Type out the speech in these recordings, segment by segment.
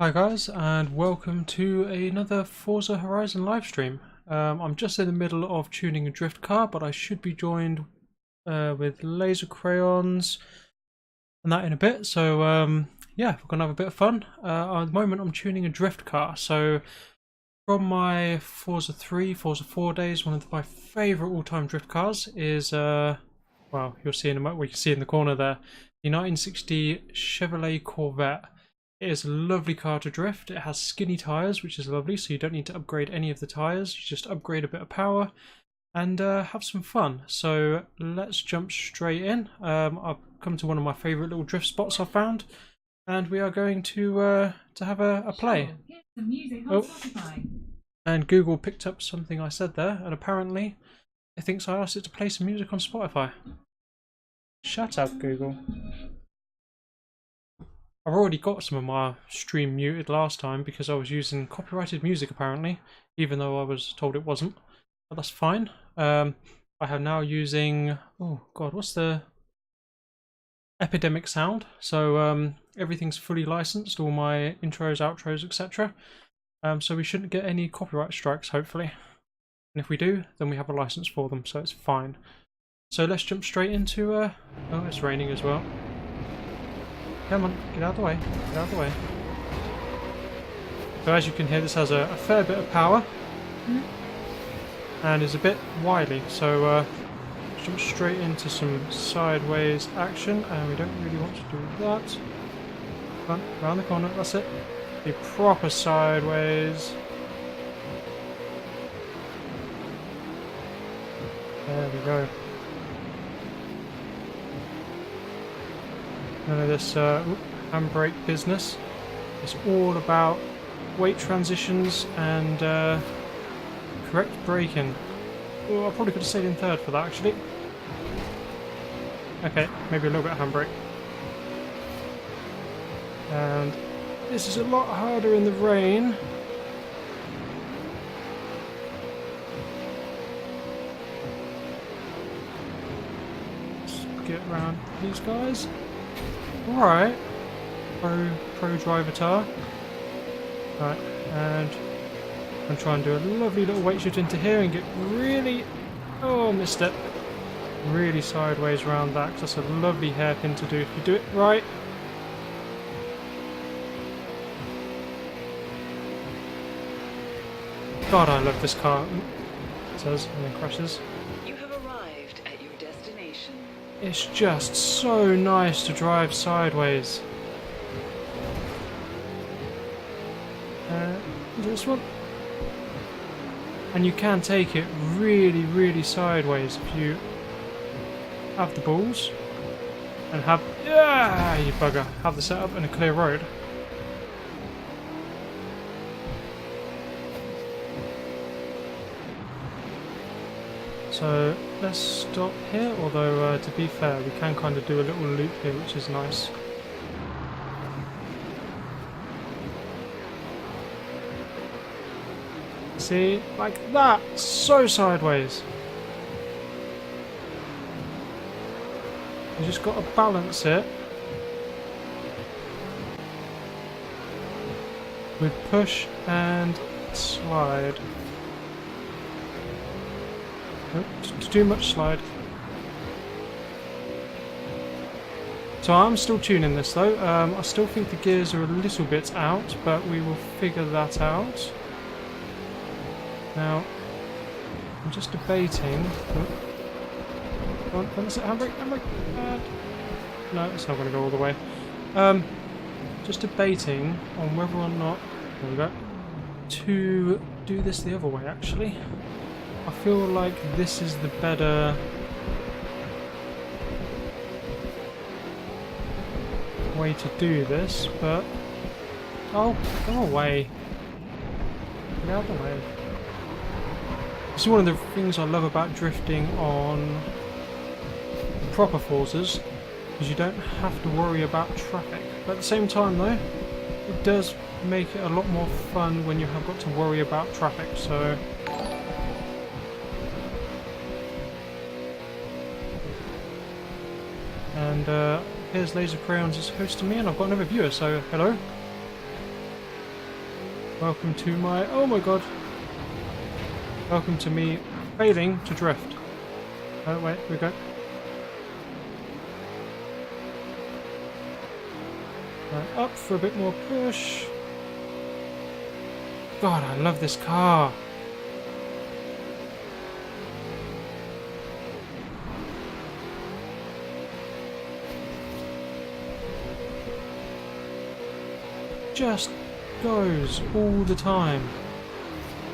Hi guys, and welcome to another Forza Horizon livestream. I'm just in the middle of tuning a drift car, but I should be joined with laser crayons and that in a bit. So yeah, we're gonna have a bit of fun. At the moment, I'm tuning a drift car. So from my Forza 3, Forza 4 days, one of my favourite all-time drift cars is well, you'll see in a moment. We can see in the corner there, the 1960 Chevrolet Corvette. It is a lovely car to drift. It has skinny tyres, which is lovely, so you don't need to upgrade any of the tyres. You just upgrade a bit of power and have some fun. So let's jump straight in. I've come to one of my favourite little drift spots I've found, and we are going to have a play. Oh, and Google picked up something I said there, and apparently it thinks I asked it to play some music on Spotify. Shut up, Google. I've already got some of my stream muted last time because I was using copyrighted music apparently, even though I was told it wasn't. But that's fine. I am now using, oh god, what's the epidemic sound? So everything's fully licensed, all my intros, outros, etc. So we shouldn't get any copyright strikes, hopefully. And if we do, then we have a license for them, so it's fine. So let's jump straight into, oh, it's raining as well. Come on, get out of the way, get out of the way. So as you can hear, this has a fair bit of power and is a bit wily, so jump straight into some sideways action, and we don't really want to do that. Come on, round the corner, that's it. Be proper sideways. There we go. None of this handbrake business. It's all about weight transitions and correct braking. Oh, I probably could have stayed in third for that actually. Okay, maybe a little bit of handbrake. And this is a lot harder in the rain. Let's get around these guys. Alright, pro driver tar. Right, and I'm going to try and do a lovely little weight shift into here and get really, oh, missed it, really sideways around that, because that's a lovely hairpin to do if you do it right. God, I love this car. It says, and then crashes. You have arrived at your destination. It's just so nice to drive sideways. This one. And you can take it really, really sideways if you have the balls and have, yeah, you bugger, have the setup and a clear road. So let's stop here, although to be fair, we can kind of do a little loop here, which is nice. See, like that, so sideways. You just got to balance it with push and slide. Too much slide. So I'm still tuning this though. I still think the gears are a little bit out, but we will figure that out. Now, I'm just debating. Come on, handbrake, handbrake. No, it's not going to go all the way. Just debating on whether or not, there we go, to do this the other way actually. I feel like this is the better way to do this, but oh, go away. Get out of the way. This is one of the things I love about drifting on proper Forzas, because you don't have to worry about traffic. But at the same time though, it does make it a lot more fun when you have got to worry about traffic, so and here's Laser Crayons is hosting me, and I've got another viewer, so hello. Welcome to my... oh my god. Welcome to me failing to drift. Oh wait, here we go. Right, up for a bit more push. God, I love this car. Just goes all the time.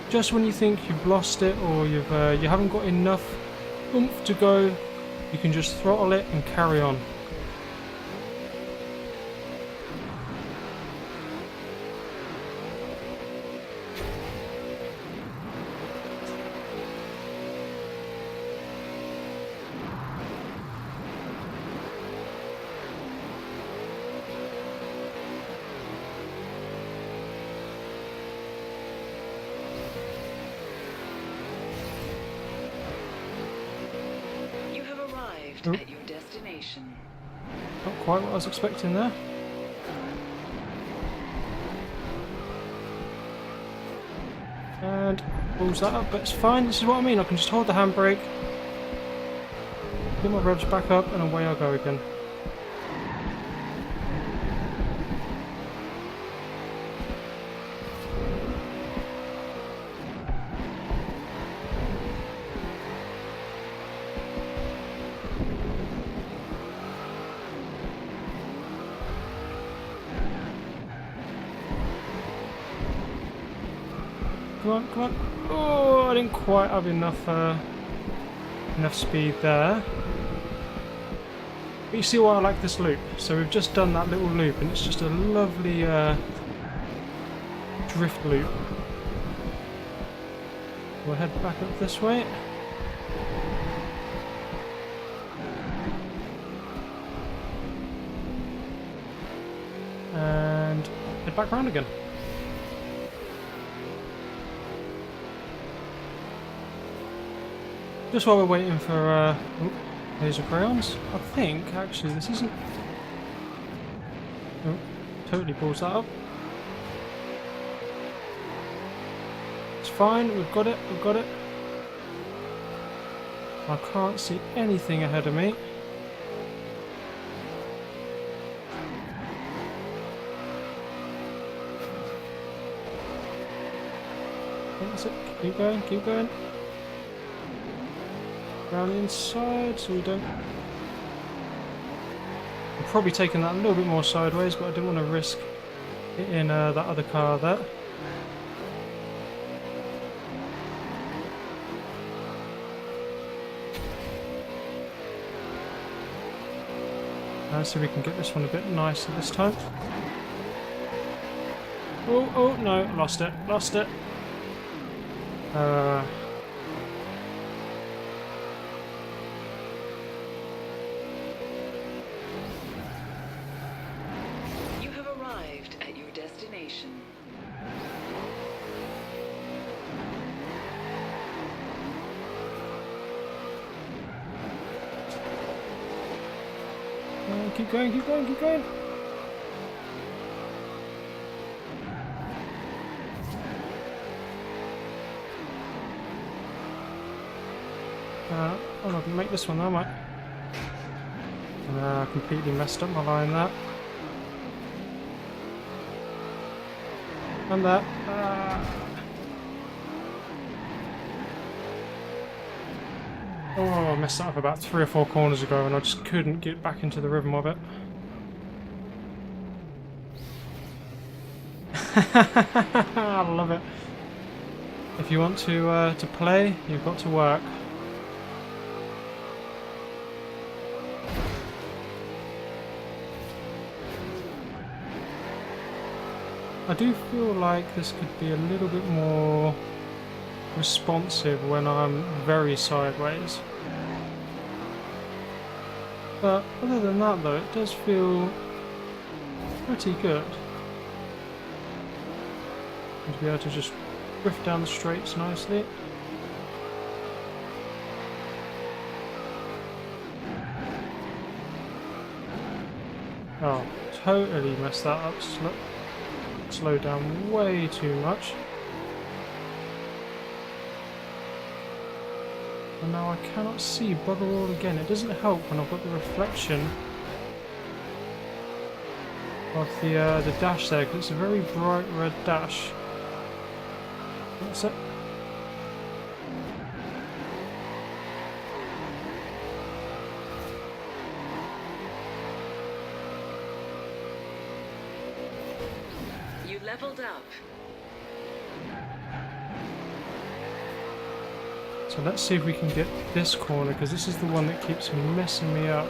Just when you think you've lost it or you haven't got enough oomph to go, you can just throttle it and carry on. At your destination. Not quite what I was expecting there. And pulls that up, but it's fine. This is what I mean. I can just hold the handbrake, get my revs back up, and away I go again. Come on, come on. Oh, I didn't quite have enough speed there. But you see why I like this loop. So we've just done that little loop and it's just a lovely drift loop. We'll head back up this way. And head back round again. Just while we're waiting for laser crayons, I think actually this isn't. Oh, totally balls that up. It's fine, we've got it, we've got it. I can't see anything ahead of me. That's it, keep going, keep going. Around the inside so we don't... I'm probably taking that a little bit more sideways, but I didn't want to risk hitting that other car there. Let's see if we can get this one a bit nicer this time. Oh, oh no, lost it, lost it. Destination. Keep going, keep going, keep going. I'm not gonna make this one though, mate. I completely messed up my line there. And that. Oh, I messed that up about 3 or 4 corners ago and I just couldn't get back into the rhythm of it. I love it. If you want to play, you've got to work. I do feel like this could be a little bit more responsive when I'm very sideways. But other than that though, it does feel pretty good. And to be able to just drift down the straights nicely. Oh, totally messed that up. slowed down way too much. And now I cannot see bugger all again. It doesn't help when I've got the reflection of the dash there, because it's a very bright red dash. That's it. You leveled up. So let's see if we can get this corner, because this is the one that keeps messing me up.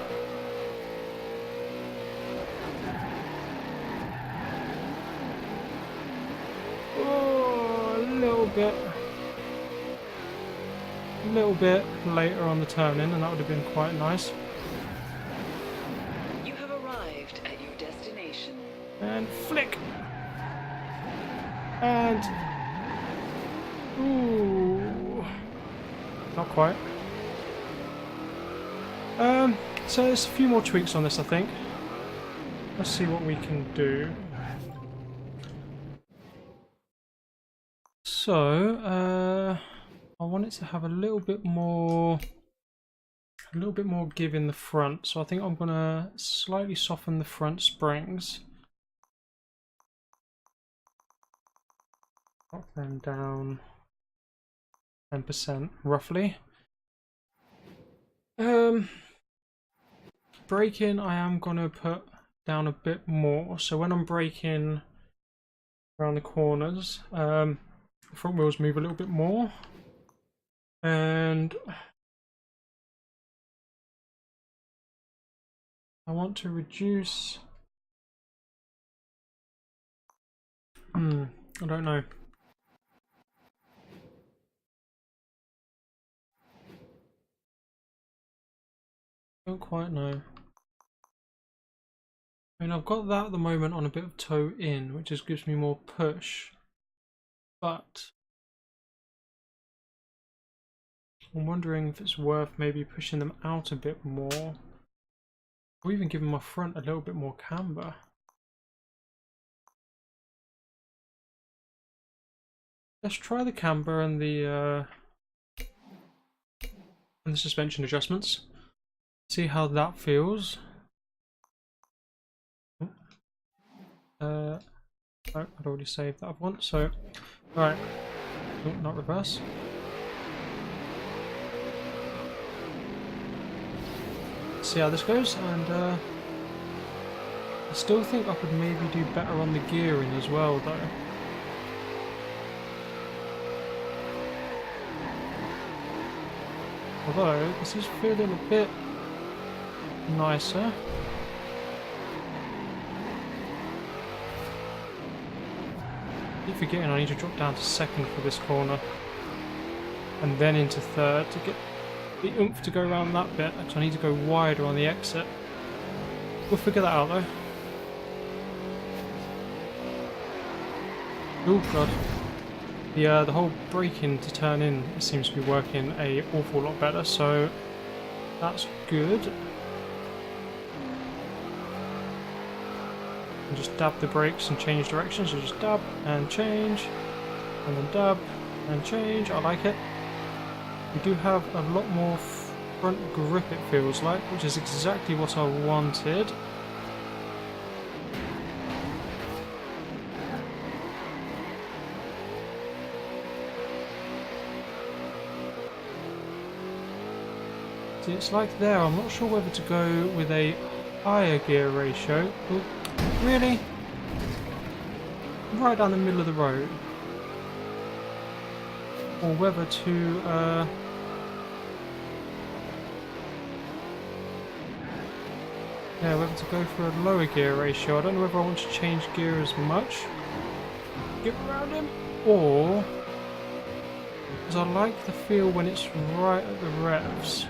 Oh, a little bit later on the turn in, and that would have been quite nice. You have arrived at your destination. And flick! And... ooh... not quite. So there's a few more tweaks on this, I think. Let's see what we can do. So, I want it to have a little bit more give in the front. So I think I'm gonna slightly soften the front springs. Knock them down 10% roughly. Braking I am gonna put down a bit more. So when I'm braking around the corners, the front wheels move a little bit more. And I want to reduce... I don't know. Don't quite know. I mean, I've got that at the moment on a bit of toe in, which just gives me more push. But I'm wondering if it's worth maybe pushing them out a bit more. Or even giving my front a little bit more camber. Let's try the camber and the suspension adjustments. See how that feels. Oh, I'd already saved that once, so alright. Oh, not reverse. See how this goes, and I still think I could maybe do better on the gearing as well, though. Although this is feeling a bit nicer. I keep forgetting I need to drop down to second for this corner, and then into third to get the oomph to go around that bit. Actually, I need to go wider on the exit. We'll figure that out though. Oh god. The whole braking to turn in seems to be working an awful lot better, so that's good. And just dab the brakes and change direction, so just dab and change, and then dab and change. I like it. We do have a lot more front grip, it feels like, which is exactly what I wanted. See, it's like there, I'm not sure whether to go with a higher gear ratio. Oh, really? Right down the middle of the road. Or whether to yeah, whether to go for a lower gear ratio. I don't know whether I want to change gear as much, get around him, or because I like the feel when it's right at the revs,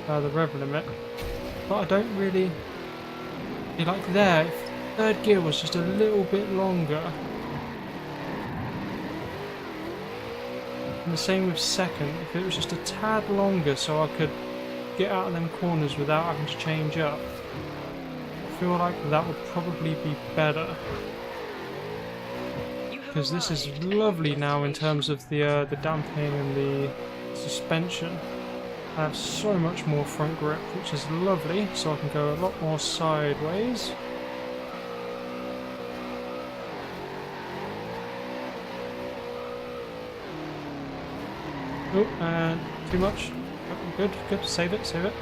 the rev limit, but I don't really like there. If third gear was just a little bit longer. And the same with second, if it was just a tad longer so I could get out of them corners without having to change up. feel like that would probably be better. You have Because this is arrived at your lovely now in destination. terms of the damping and the suspension. I have so much more front grip, which is lovely, so I can go a lot more sideways. Oh, and too much. Oh, good, good. Save it, save it.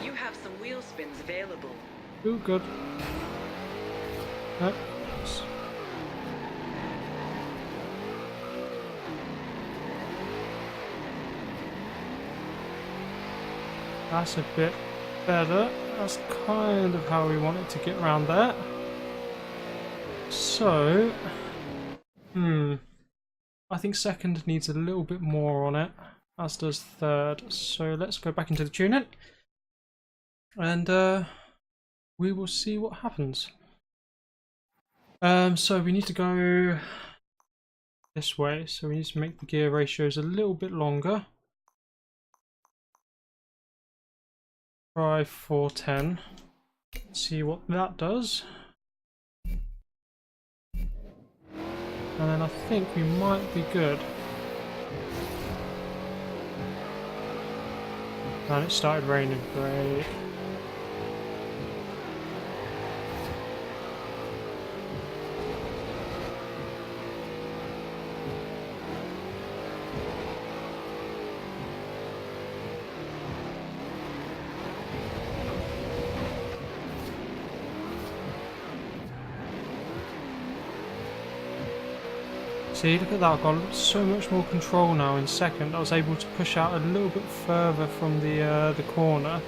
You have some wheel spins available. Oh, good. No. Yes. That's a bit better. That's kind of how we wanted to get around that. So, I think second needs a little bit more on it, as does third. So let's go back into the tuning, and we will see what happens. So we need to go this way. So we need to make the gear ratios a little bit longer. Try 410. See what that does. And then I think we might be good. And it started raining. Great. See, look at that, I've got so much more control now in second. I was able to push out a little bit further from the corner.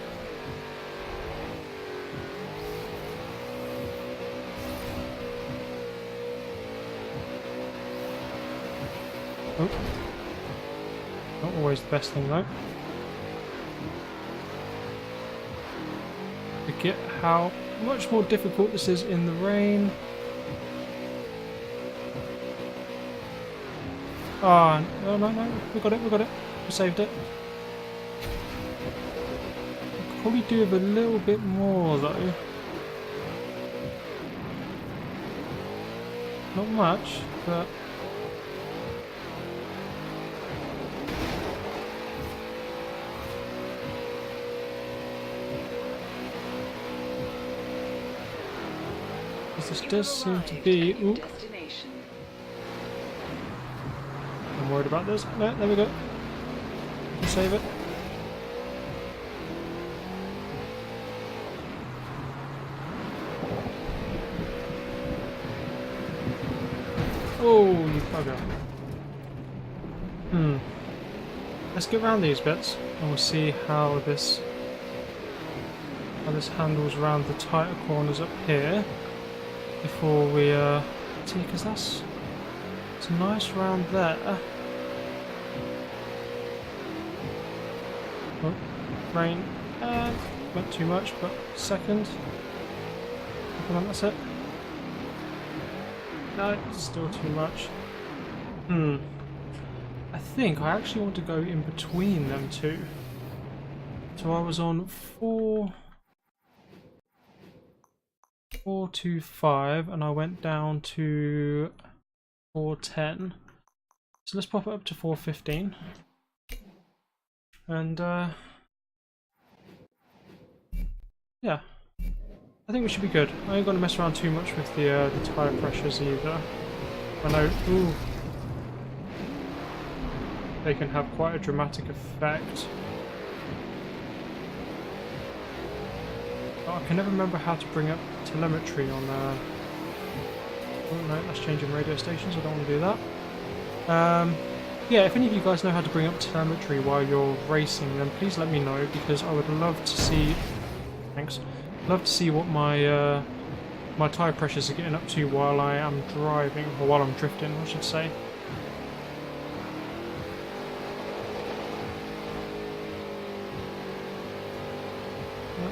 Oh. Not always the best thing though. Forget how much more difficult this is in the rain. Oh, no, we got it, we saved it. I could probably do with a little bit more though. Not much, but... this does seem to be... Ooh. I'm worried about this. No, there we go. We can save it. Oh, you bugger. Let's get around these bits and we'll see how this handles around the tighter corners up here before we see, because it's nice round there. Oh, rain. Not too much, but second. Come on, that's it. No, still too much. I think I actually want to go in between them two. So I was on 425 and I went down to 410. So let's pop it up to 415. And yeah, I think we should be good. I ain't gonna mess around too much with the tire pressures either. I know, they can have quite a dramatic effect. I can never remember how to bring up telemetry on oh no, that's changing radio stations, I don't want to do that. Yeah, if any of you guys know how to bring up telemetry while you're racing, then please let me know, because I would love to see... Thanks. Love to see what my my tyre pressures are getting up to while I am driving, or while I'm drifting, I should say.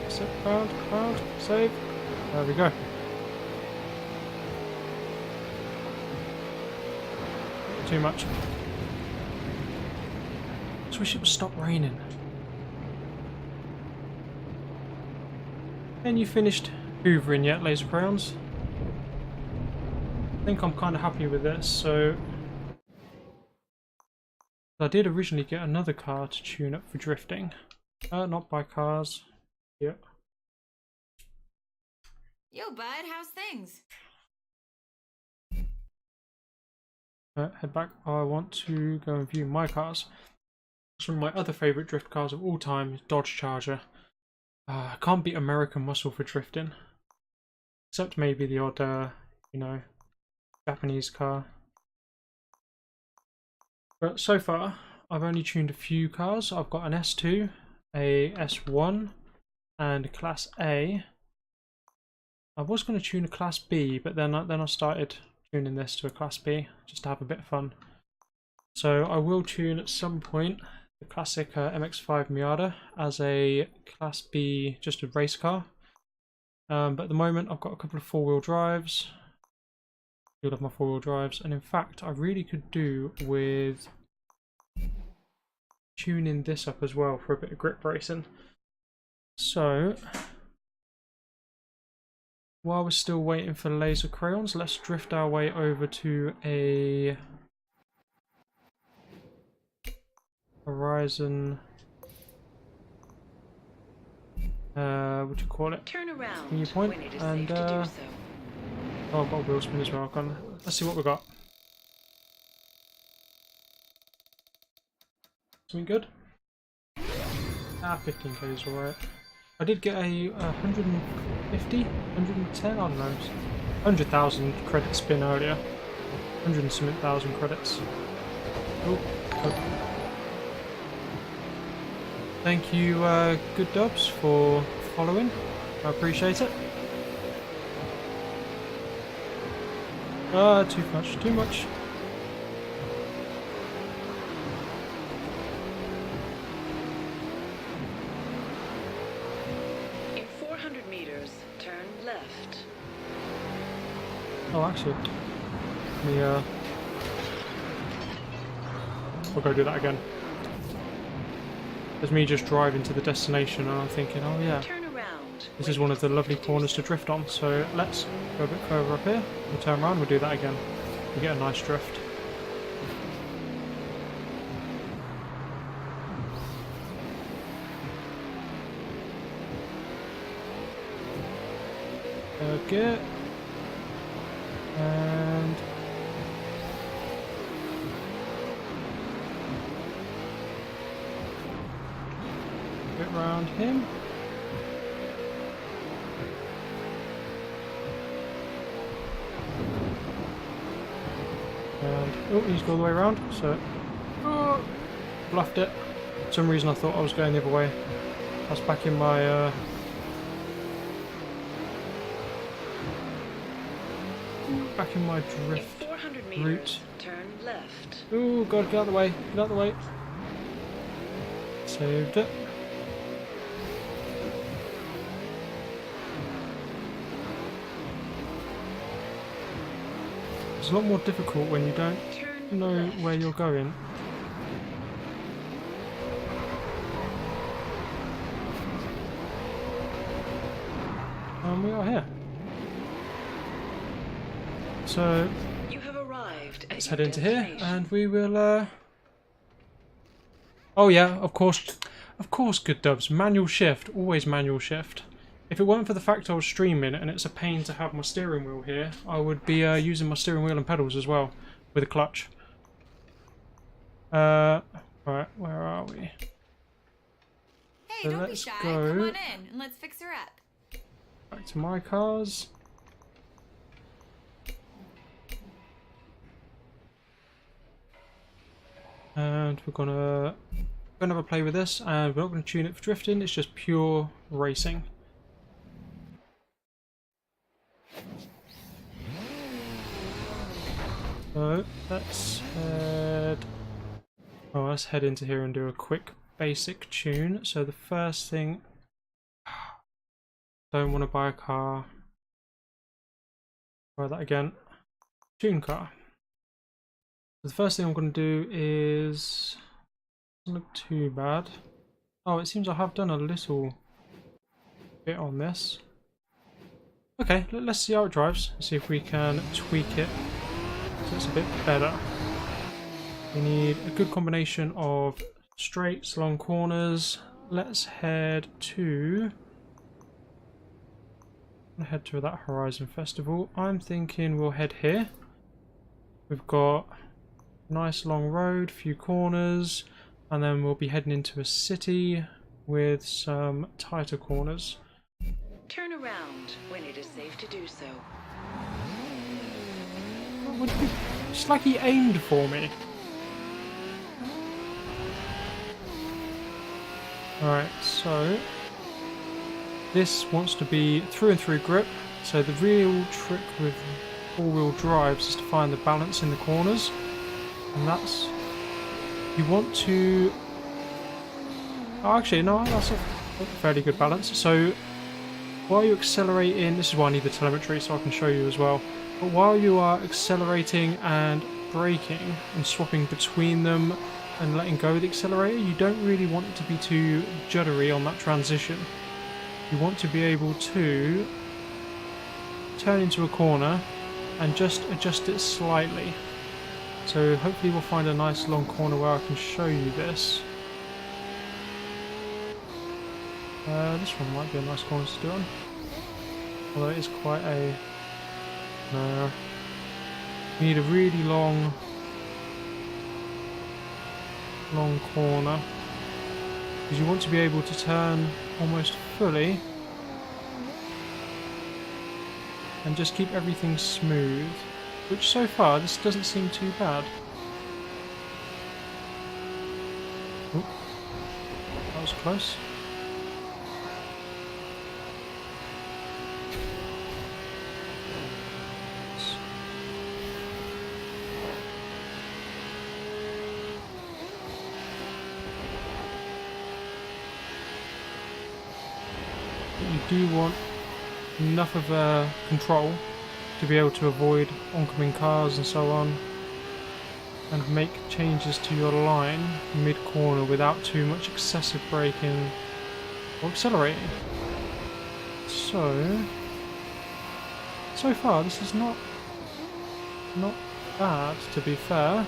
Sit round, save. There we go. Too much. I wish it would stop raining. And you finished hoovering yet, laser crayons? I think I'm kind of happy with this. So I did originally get another car to tune up for drifting. Not by cars. Yep. Yo, bud, how's things? Head back. I want to go and view my cars. Some of my other favourite drift cars of all time is Dodge Charger. I can't beat American Muscle for drifting. Except maybe the odd, you know, Japanese car. But so far, I've only tuned a few cars. I've got an S2, a S1, and a Class A. I was going to tune a Class B, but then I started tuning this to a Class B, just to have a bit of fun. So I will tune at some point the classic MX-5 Miata as a Class B, just a race car. But at the moment I've got a couple of four-wheel drives. I love my four-wheel drives, and in fact I really could do with tuning this up as well for a bit of grip racing. So while we're still waiting for laser crayons, let's drift our way over to a Horizon. What do you call it? Turn around Can you point? when it is And safe to do so. oh, I've got a wheel spin as well. Let's see what we got. Something good? 15k is alright. I did get a 150, 110, I don't know, 100,000 credit spin earlier. 100,000 credits. Oh. Thank you, Good Dubs, for following. I appreciate it. Too much, too much. In 400 meters, turn left. Oh, actually, let me, we'll go do that again. There's me just driving to the destination and I'm thinking, oh yeah, Turn around. this is one of the lovely corners to drift on, so let's go a bit further up here, we'll turn around, we'll do that again. We get a nice drift. Okay. And bit round him. And oh, he's gone the way around, so oh, bluffed it. For some reason I thought I was going the other way. That's back in my drift In 400 meters, route. turn left. Oh god, get out of the way, get out of the way. Saved it. It's a lot more difficult when you don't Turn know left. where you're going. And we are here. So You have arrived at let's your head into here destination. and we will oh yeah, of course, Good Dubs, manual shift, always manual shift. If it weren't for the fact I was streaming and it's a pain to have my steering wheel here, I would be using my steering wheel and pedals as well with a clutch. Right, where are we? Hey, So don't be let's shy. go. Come on in and let's fix her up. Back to my cars. And we're gonna have a play with this, and we're not gonna tune it for drifting, it's just pure racing. So let's head into here and do a quick basic tune. So the first thing, don't want to buy a car. Try that again. Tune car. So the first thing I'm going to do is, doesn't look too bad. Oh, it seems I have done a little bit on this. Okay, let's see how it drives. See if we can tweak it so it's a bit better. We need a good combination of straights, long corners. Let's head to that Horizon Festival. I'm thinking we'll head here. We've got a nice long road, few corners, and then we'll be heading into a city with some tighter corners. Turn around when it is safe to do so. It's like he aimed for me. Alright, so this wants to be through and through grip. So the real trick with all-wheel drives is to find the balance in the corners. And that's... You want to... Oh, actually, no, that's a fairly good balance. So while you accelerate in... This is why I need the telemetry so I can show you as well. But while you are accelerating and braking and swapping between them and letting go of the accelerator, you don't really want it to be too juddery on that transition. You want to be able to turn into a corner and just adjust it slightly. So hopefully we'll find a nice long corner where I can show you this. This one might be a nice corner to do on. Although it is quite a... No. You need a really long corner. Because you want to be able to turn almost fully. And just keep everything smooth. Which so far, this doesn't seem too bad. Oop. That was close. You do want enough of control to be able to avoid oncoming cars and so on, and make changes to your line mid-corner without too much excessive braking or accelerating. So far this is not bad, to be fair,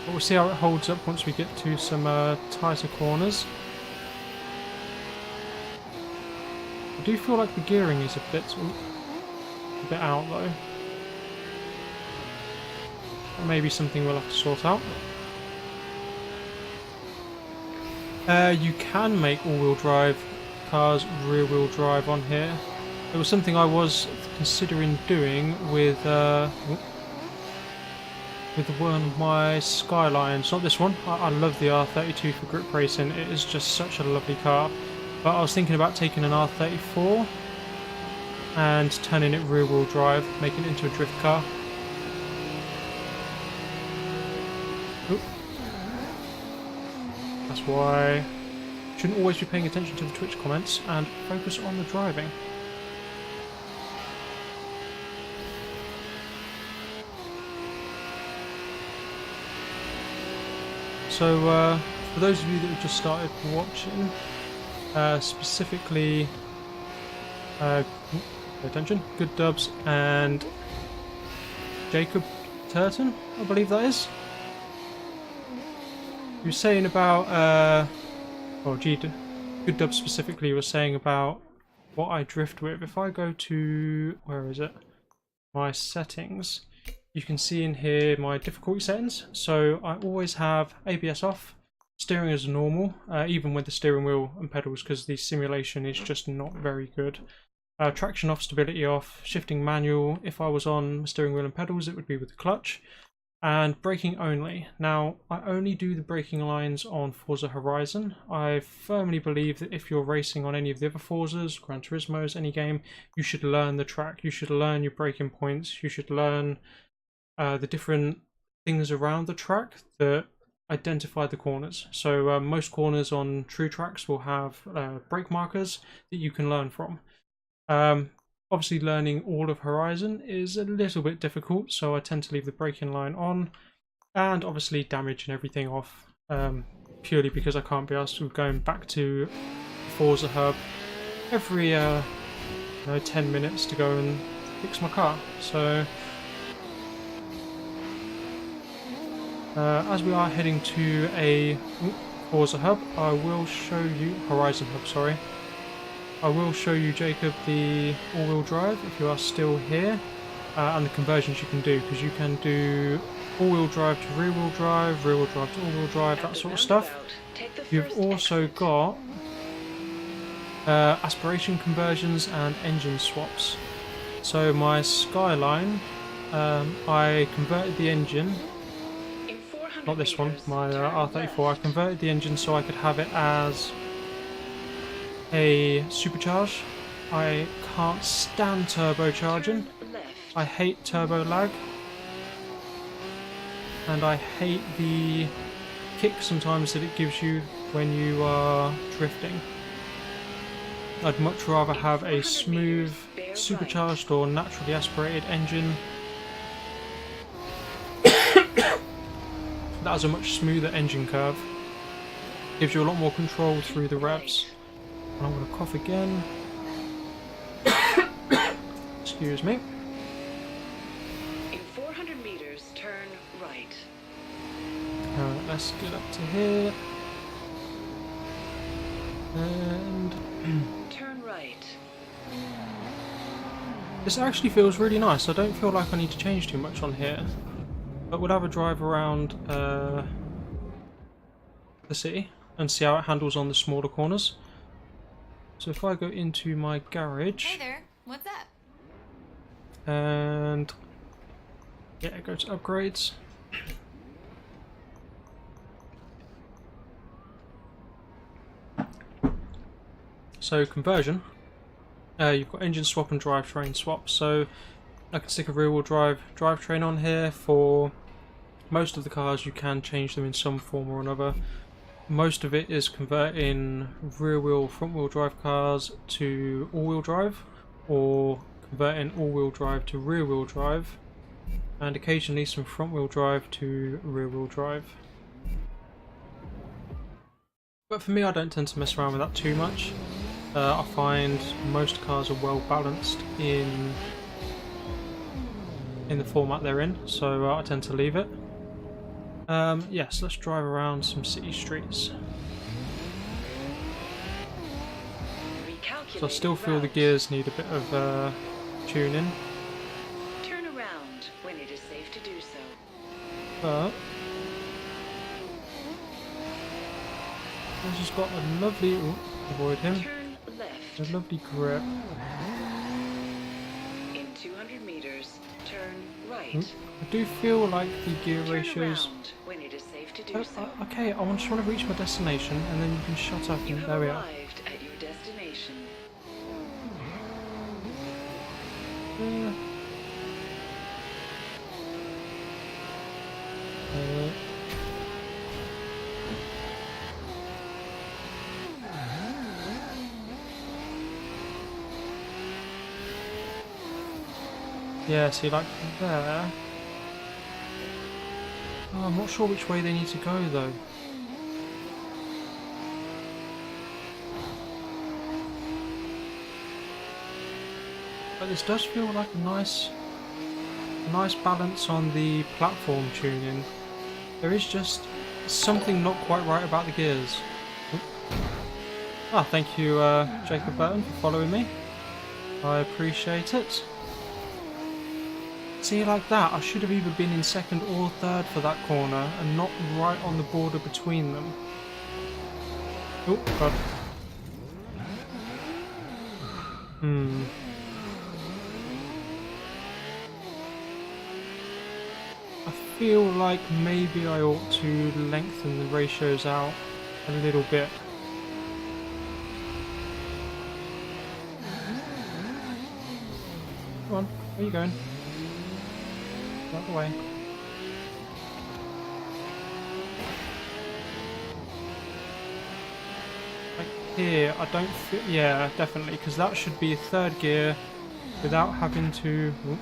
but we'll see how it holds up once we get to some tighter corners. I do feel like the gearing is a bit out though. Maybe something we'll have to sort out. You can make all-wheel drive cars rear-wheel drive on here. It was something I was considering doing with one of my Skylines. Not this one. I love the R32 for grip racing. It is just such a lovely car. But I was thinking about taking an R34 and turning it rear-wheel drive, making it into a drift car. Oop. That's why you shouldn't always be paying attention to the Twitch comments and focus on the driving. So, for those of you that have just started watching, specifically, pay attention, Good Dubs and Jacob Turton, I believe that is. You were saying about, Good Dubs specifically was saying about what I drift with. If I go to, where is it? My settings, you can see in here my difficulty settings. So I always have ABS off. Steering is normal, even with the steering wheel and pedals, because the simulation is just not very good. Traction off, stability off, shifting manual. If I was on steering wheel and pedals, it would be with the clutch. And braking only. Now, I only do the braking lines on Forza Horizon. I firmly believe that if you're racing on any of the other Forzas, Gran Turismos, any game, you should learn the track. You should learn your braking points. You should learn the different things around the track that identify the corners. So most corners on true tracks will have brake markers that you can learn from. Obviously learning all of Horizon is a little bit difficult, so I tend to leave the braking line on, and obviously damage and everything off, purely because I can't be asked to going back to Forza Hub every 10 minutes to go and fix my car. So as we are heading to a Forza hub, I will show you Horizon hub. Sorry, I will show you, Jacob, the all-wheel drive if you are still here, and the conversions you can do, because you can do all-wheel drive to rear-wheel drive to all-wheel drive, that sort of stuff. You've also got aspiration conversions and engine swaps. So my Skyline, I converted the engine, not this one, my R34, I converted the engine so I could have it as a supercharge. I can't stand turbocharging. I hate turbo lag. And I hate the kick sometimes that it gives you when you are drifting. I'd much rather have a smooth, supercharged or naturally aspirated engine that has a much smoother engine curve. Gives you a lot more control through the revs. And I'm going to cough again. Excuse me. In 400 meters, turn right. Let's get up to here. And turn right. This actually feels really nice. I don't feel like I need to change too much on here. But we'll have a drive around the city and see how it handles on the smaller corners. So if I go into my garage... Hey there, what's up? And yeah, go to upgrades. So conversion, you've got engine swap and drivetrain swap. So I can stick a rear-wheel drive drivetrain on here. For most of the cars you can change them in some form or another. Most of it is converting rear-wheel, front-wheel drive cars to all-wheel drive, or converting all-wheel drive to rear-wheel drive, and occasionally some front-wheel drive to rear-wheel drive. But for me, I don't tend to mess around with that too much. I find most cars are well balanced in the format they're in, so I tend to leave it. Yes, let's drive around some city streets. So I still feel the gears need a bit of tuning. Turn around when it is safe to do so. But he's just got a lovely... Ooh, avoid him. Turn left. A lovely grip. In 200 meters, turn right. Ooh, I do feel like the gear Turn ratios... around when it is safe to do so. Okay, I just want to reach my destination, and then you can shut up. You And have there we are. arrived at your destination. Yeah, see, like there. Oh, I'm not sure which way they need to go though. But this does feel like a nice balance on the platform tuning. There is just something not quite right about the gears. Ah, thank you, Jacob Burton, for following me. I appreciate it. See, like that, I should have either been in second or third for that corner and not right on the border between them. Oh, God. I feel like maybe I ought to lengthen the ratios out a little bit. Come on, where are you going? Out the way. Like here, I don't feel... Yeah, definitely, because that should be a third gear without having to... Ooh.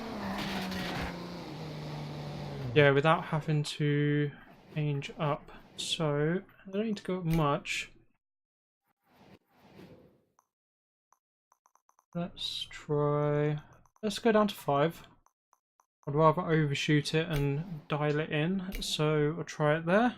Yeah, without having to change up. So, I don't need to go up much. let's try. Let's go down to 5. I'd rather overshoot it and dial it in, so I'll try it there.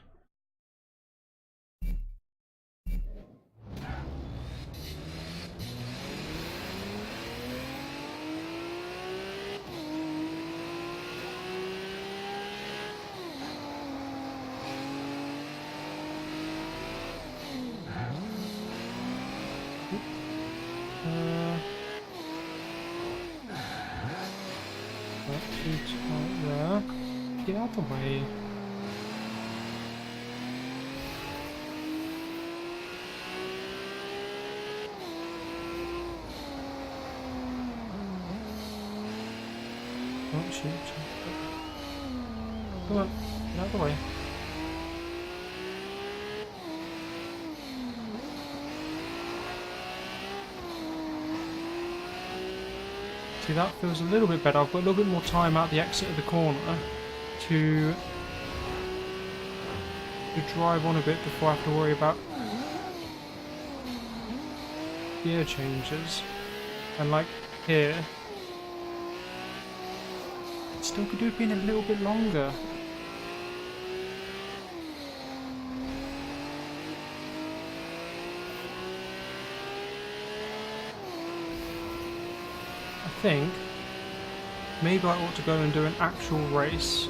Not too tight there. Get out the way. Oh shoot. Come on, get out of the way. See, that feels a little bit better. I've got a little bit more time out the exit of the corner to drive on a bit before I have to worry about gear changes. And like here, it still could have been a little bit longer. I think maybe I ought to go and do an actual race.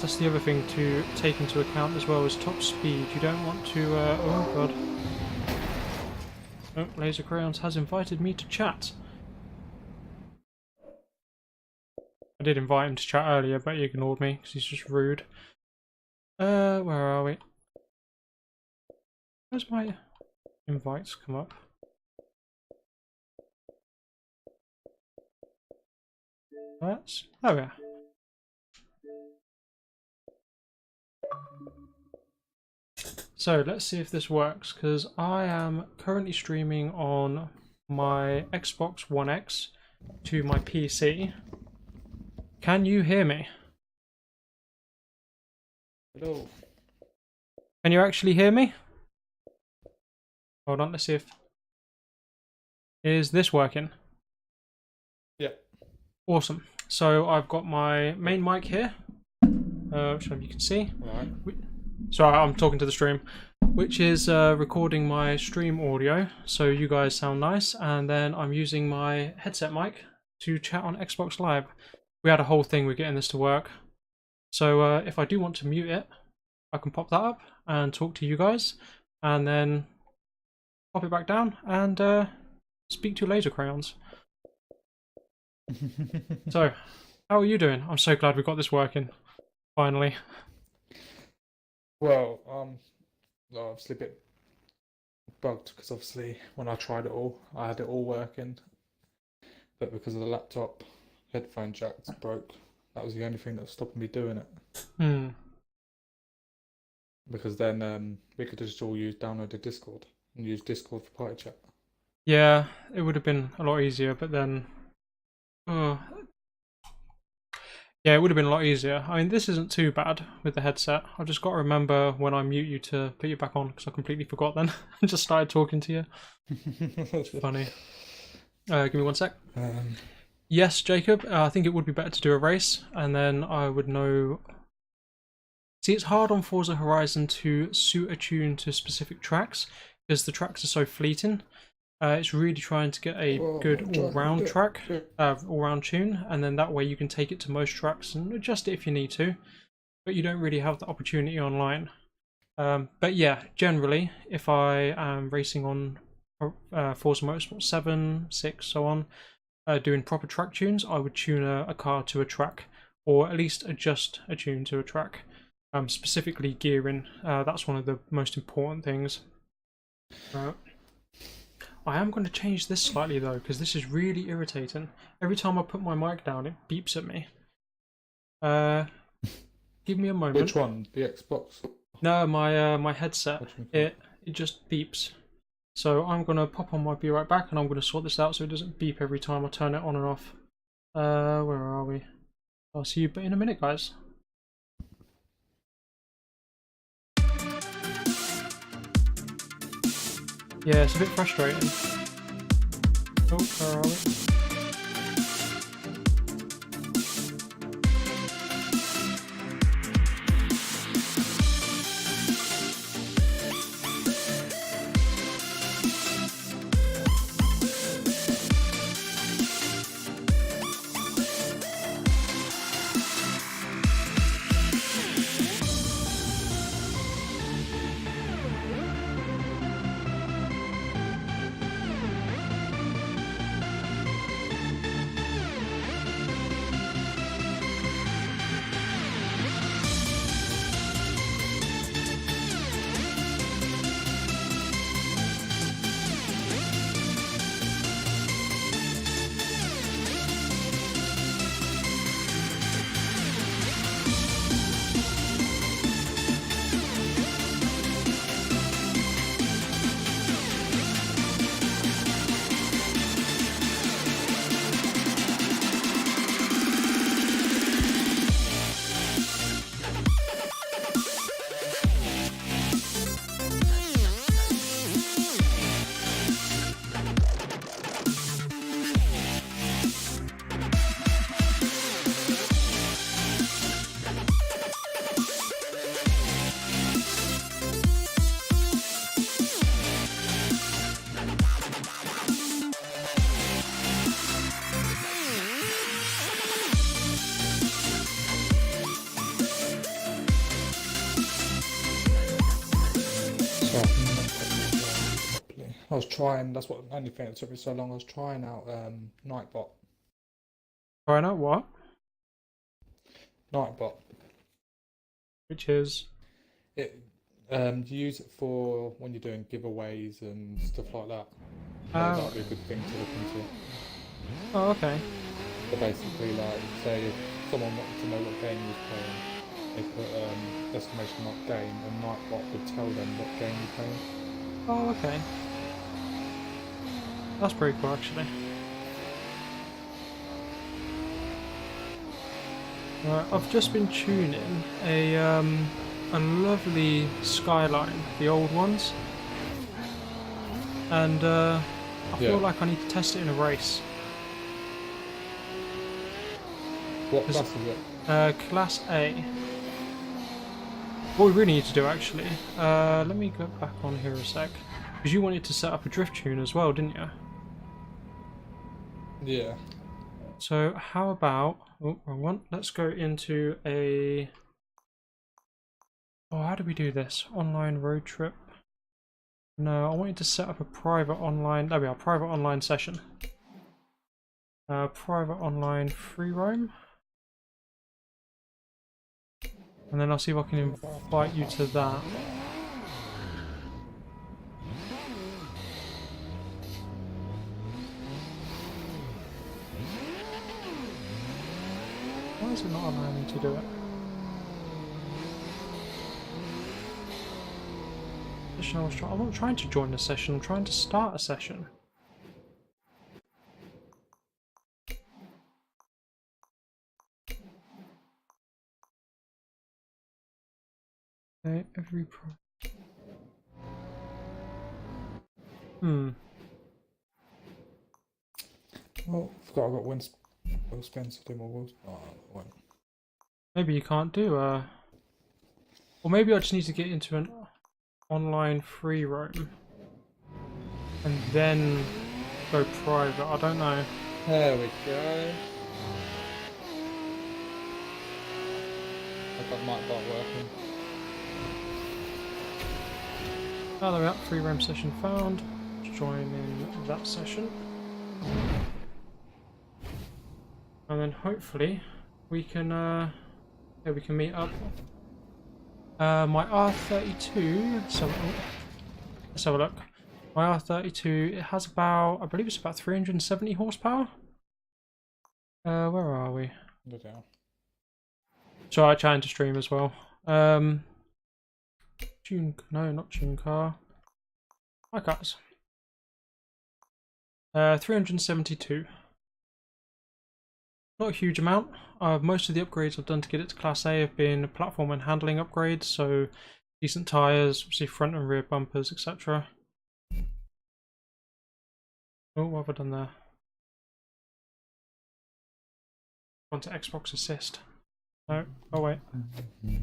That's the other thing to take into account as well, is top speed. You don't want to, oh god. Oh, Laser Crayons has invited me to chat. I did invite him to chat earlier, but he ignored me because he's just rude. Where are we? Where's my invites come up? That's... oh yeah. So let's see if this works, because I am currently streaming on my Xbox One X to my PC. Can you hear me? Hello. Can you actually hear me? Hold on, let's see if... is this working? Yeah. Awesome. So I've got my main mic here, which you can see. Right. Sorry, I'm talking to the stream, which is recording my stream audio, so you guys sound nice. And then I'm using my headset mic to chat on Xbox Live. We had a whole thing with getting this to work. So if I do want to mute it, I can pop that up and talk to you guys, and then pop it back down and speak to Laser Crayons. So, how are you doing? I'm so glad we got this working, finally. Well, obviously a bit bugged because obviously when I tried it all, I had it all working, but because of the laptop headphone jacks broke, that was the only thing that was stopping me doing it. Because then we could just all download the Discord and use Discord for party chat. Yeah, it would have been a lot easier, but then... yeah, it would have been a lot easier. I mean, this isn't too bad with the headset. I've just got to remember when I mute you to put you back on, because I completely forgot then and just started talking to you. It's funny. Give me 1 sec. Yes, Jacob, I think it would be better to do a race, and then I would know... See, it's hard on Forza Horizon to suit a tune to specific tracks, because the tracks are so fleeting. It's really trying to get a good all-round track, all-round tune, and then that way you can take it to most tracks and adjust it if you need to, but you don't really have the opportunity online. But yeah, generally, if I am racing on Forza Motorsport 7, 6, so on, doing proper track tunes, I would tune a car to a track, or at least adjust a tune to a track. Specifically gearing, that's one of the most important things. I am going to change this slightly though, because this is really irritating. Every time I put my mic down, it beeps at me. Give me a moment. Which one? The Xbox? No, my headset. It just beeps. So I'm going to pop on my Be Right Back, and I'm going to sort this out so it doesn't beep every time I turn it on and off. Where are we? I'll see you in a minute, guys. Yeah, it's a bit frustrating. Oh, where are we? I was trying, that's what the only thing that took me so long. I was trying out Nightbot. Trying out what? Nightbot. Which is? It you use it for when you're doing giveaways and stuff like that. That would be a good thing to look into. Oh, okay. So basically, like, say if someone wanted to know what game you was playing, they put exclamation mark game, and Nightbot would tell them what game you're playing. Oh, okay. That's pretty cool, actually. I've just been tuning a lovely Skyline, the old ones, and I feel like I need to test it in a race. What class is it? Class A. What we really need to do, actually, let me go back on here a sec, because you wanted to set up a drift tune as well, didn't you? Yeah. So how about, oh, wrong one. Let's go into a, oh, how do we do this? Online road trip. No, I wanted to set up a private online, there we are, private online session. Private online free roam. And then I'll see if I can invite you to that. Why is it not allowing me to do it? I'm not trying to join a session, I'm trying to start a session. Okay, Oh, forgot I got wheel spins to do more wheels. Oh, well. Maybe you can't do or maybe I just need to get into an online free roam and then go private. I don't know. There we go. I've got Nightbot working. Oh, there we are. Free roam session found. Join in that session. And then hopefully we can we can meet up. My R32, so let's have a look. My R32, it has about, I believe it's about 370 horsepower. Where are we? So I trying to stream as well. No, not tune car. My cars. 372. Not a huge amount. Most of the upgrades I've done to get it to Class A have been platform and handling upgrades, so decent tyres, obviously front and rear bumpers, etc. Oh, what have I done there? On to Xbox Assist. No. Oh wait. The Did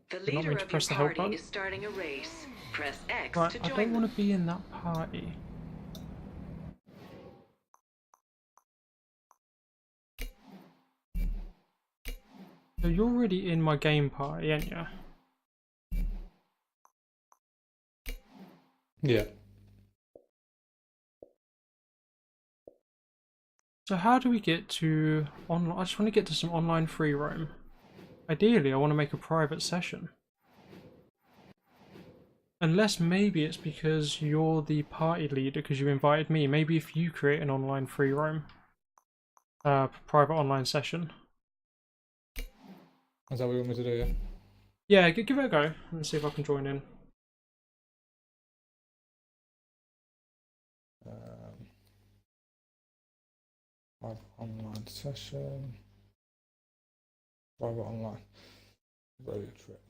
not leader mean to of your press the help party button. is starting a race. Press X Right, to I join don't them. want to be in that party. So you're already in my game party, aren't you? Yeah. So how do we get to online? I just want to get to some online free roam. Ideally, I want to make a private session. Unless maybe it's because you're the party leader because you invited me. Maybe if you create an online free roam, private online session. Is that what you want me to do, yeah? Yeah, give it a go and see if I can join in. Private online session. Private online. Road trip.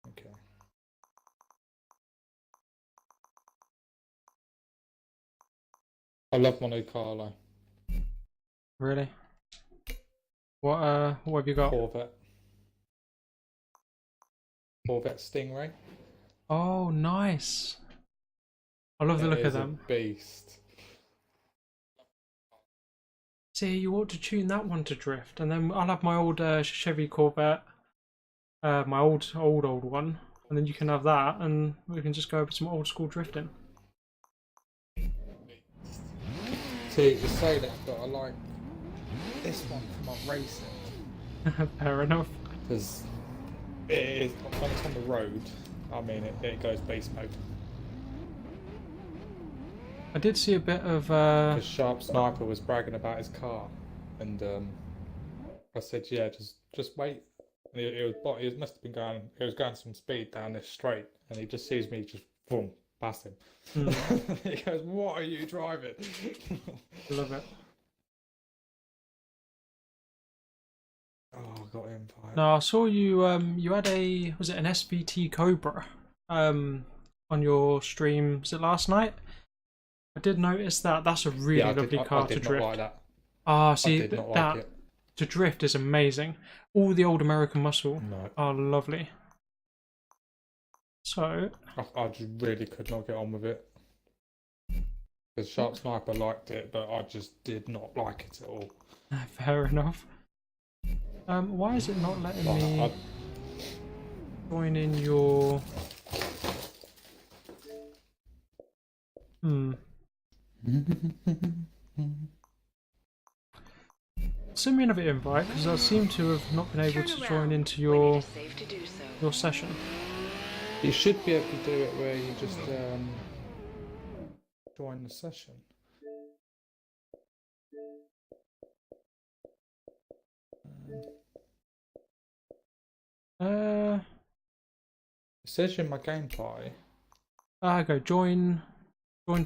Okay. I love Monte Carlo. Really? What have you got? Corvette. Corvette Stingray. Oh, nice. I love the look of them. It is a beast. See, you ought to tune that one to drift, and then I'll have my old Chevy Corvette, my old one, and then you can have that, and we can just go over some old school drifting. See, you say that, but I like this one for my racing. Fair enough. Because it is, when it's on the road, I mean, it goes beast mode. I did see a bit of. Because Sharp Sniper was bragging about his car, and I said, "Yeah, just wait." And he must have been going. He was going some speed down this straight, and he just sees me just boom past him. He goes, "What are you driving?" Love it. Oh, I got him fired. No, I saw you. You had was it an SVT Cobra? On your stream. Was it last night? I did notice that. That's a really lovely car to drift. Not like that. Ah, see, I did not that like it. to drift is amazing. All the old American muscle No. are lovely. So I just really could not get on with it. Because Sharp Sniper liked it, but I just did not like it at all. fair enough. Why is it not letting me join in your? Send me another invite because I seem to have not been able to join into your session. You should be able to do it where you just join the session. It says in my game party. Go join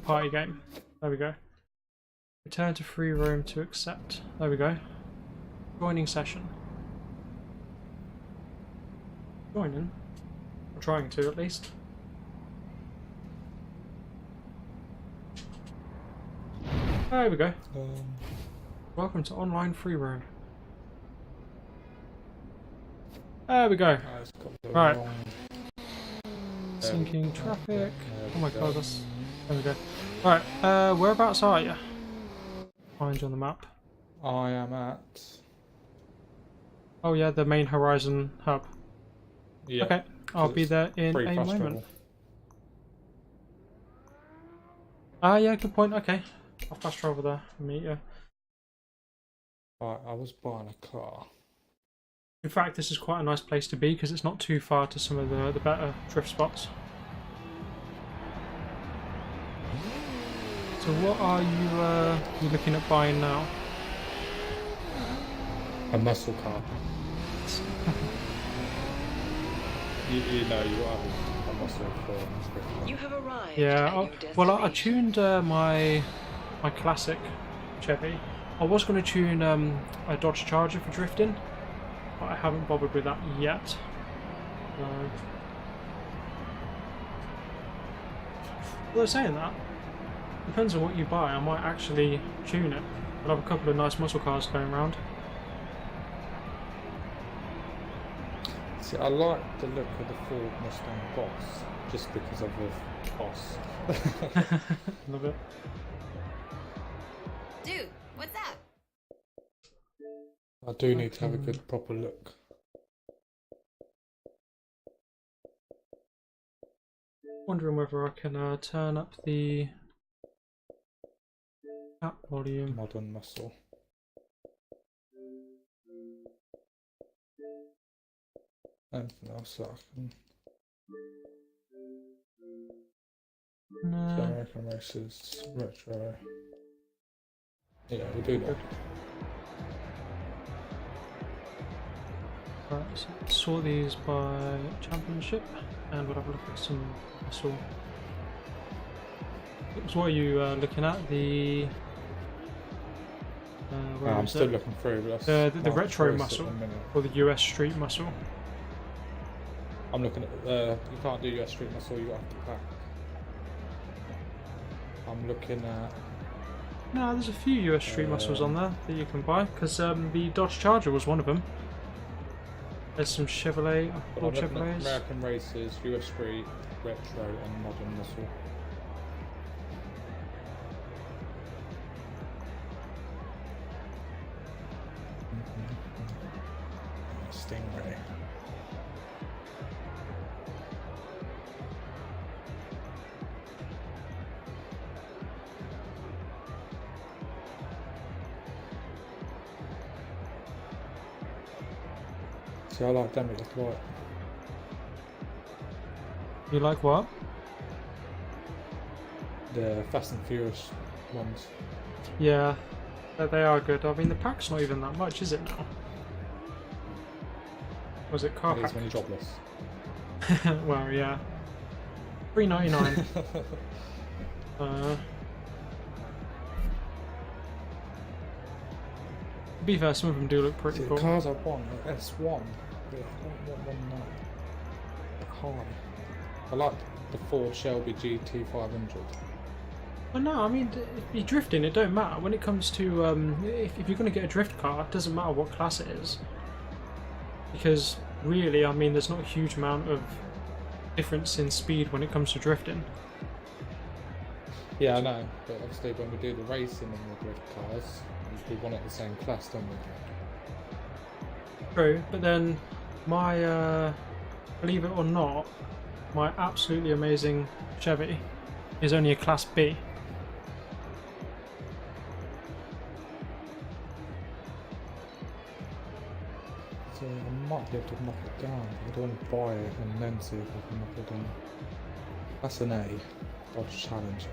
party game. There we go. Return to free roam to accept. There we go. Joining session. Joining. I'm trying to at least. There we go. Welcome to online free roam. There we go. Right. Syncing traffic. Oh my god, that's. There we go. Right, whereabouts are you? Find you on the map. I am at. Oh yeah, the main Horizon hub. Yeah. Okay, I'll be there in a moment. Travel. Ah, yeah, good point. Okay, I'll fast travel there and meet you. Right, I was buying a car. In fact, this is quite a nice place to be because it's not too far to some of the better drift spots. So what are you looking at buying now? A muscle car. you know you are a muscle for. You have arrived. Yeah, well, I tuned my classic Chevy. I was going to tune a Dodge Charger for drifting, but I haven't bothered with that yet. Although saying that, depends on what you buy. I might actually tune it. I'll have a couple of nice muscle cars going around. See, I like the look of the Ford Mustang Boss just because of the boss. Love it. Dude, what's up? I do need to have a good proper look. Wondering whether I can turn up the app volume. Modern muscle. Anything else that I can... No. American races, retro. Yeah, we'll do that. Right, so let's sort these by championship, and we'll have a look at some muscle. So what are you looking at? The I'm still looking through. But the retro muscle or the US street muscle. I'm looking at. You can't do US street muscle. You have to pack. I'm looking at. No, there's a few US street muscles on there that you can buy because the Dodge Charger was one of them. There's some Chevrolet, all Chevrolets. American races, US street, retro, and modern muscle. Stingray. See, I like them, it look like. You like what? The Fast and Furious ones. Yeah, they are good. I mean, the pack's not even that much, is it now? Was it car It is pack? when you're jobless. Well, yeah. $3.99. To be fair, some of them do look pretty See, cool. the cars I want are S1, but I don't want one that high. I like the Ford Shelby GT500. Well, no, I mean, if you're drifting, it don't matter. When it comes to, if you're going to get a drift car, it doesn't matter what class it is. Because, really, I mean, there's not a huge amount of difference in speed when it comes to drifting. Yeah, I know, but obviously when we do the racing in the drift cars, we want it the same class, don't we? True, but then my, believe it or not, my absolutely amazing Chevy is only a Class B. So I might be able to knock it down. I don't want to buy it and then see if I can knock it down. That's an A. Dodge Challenger.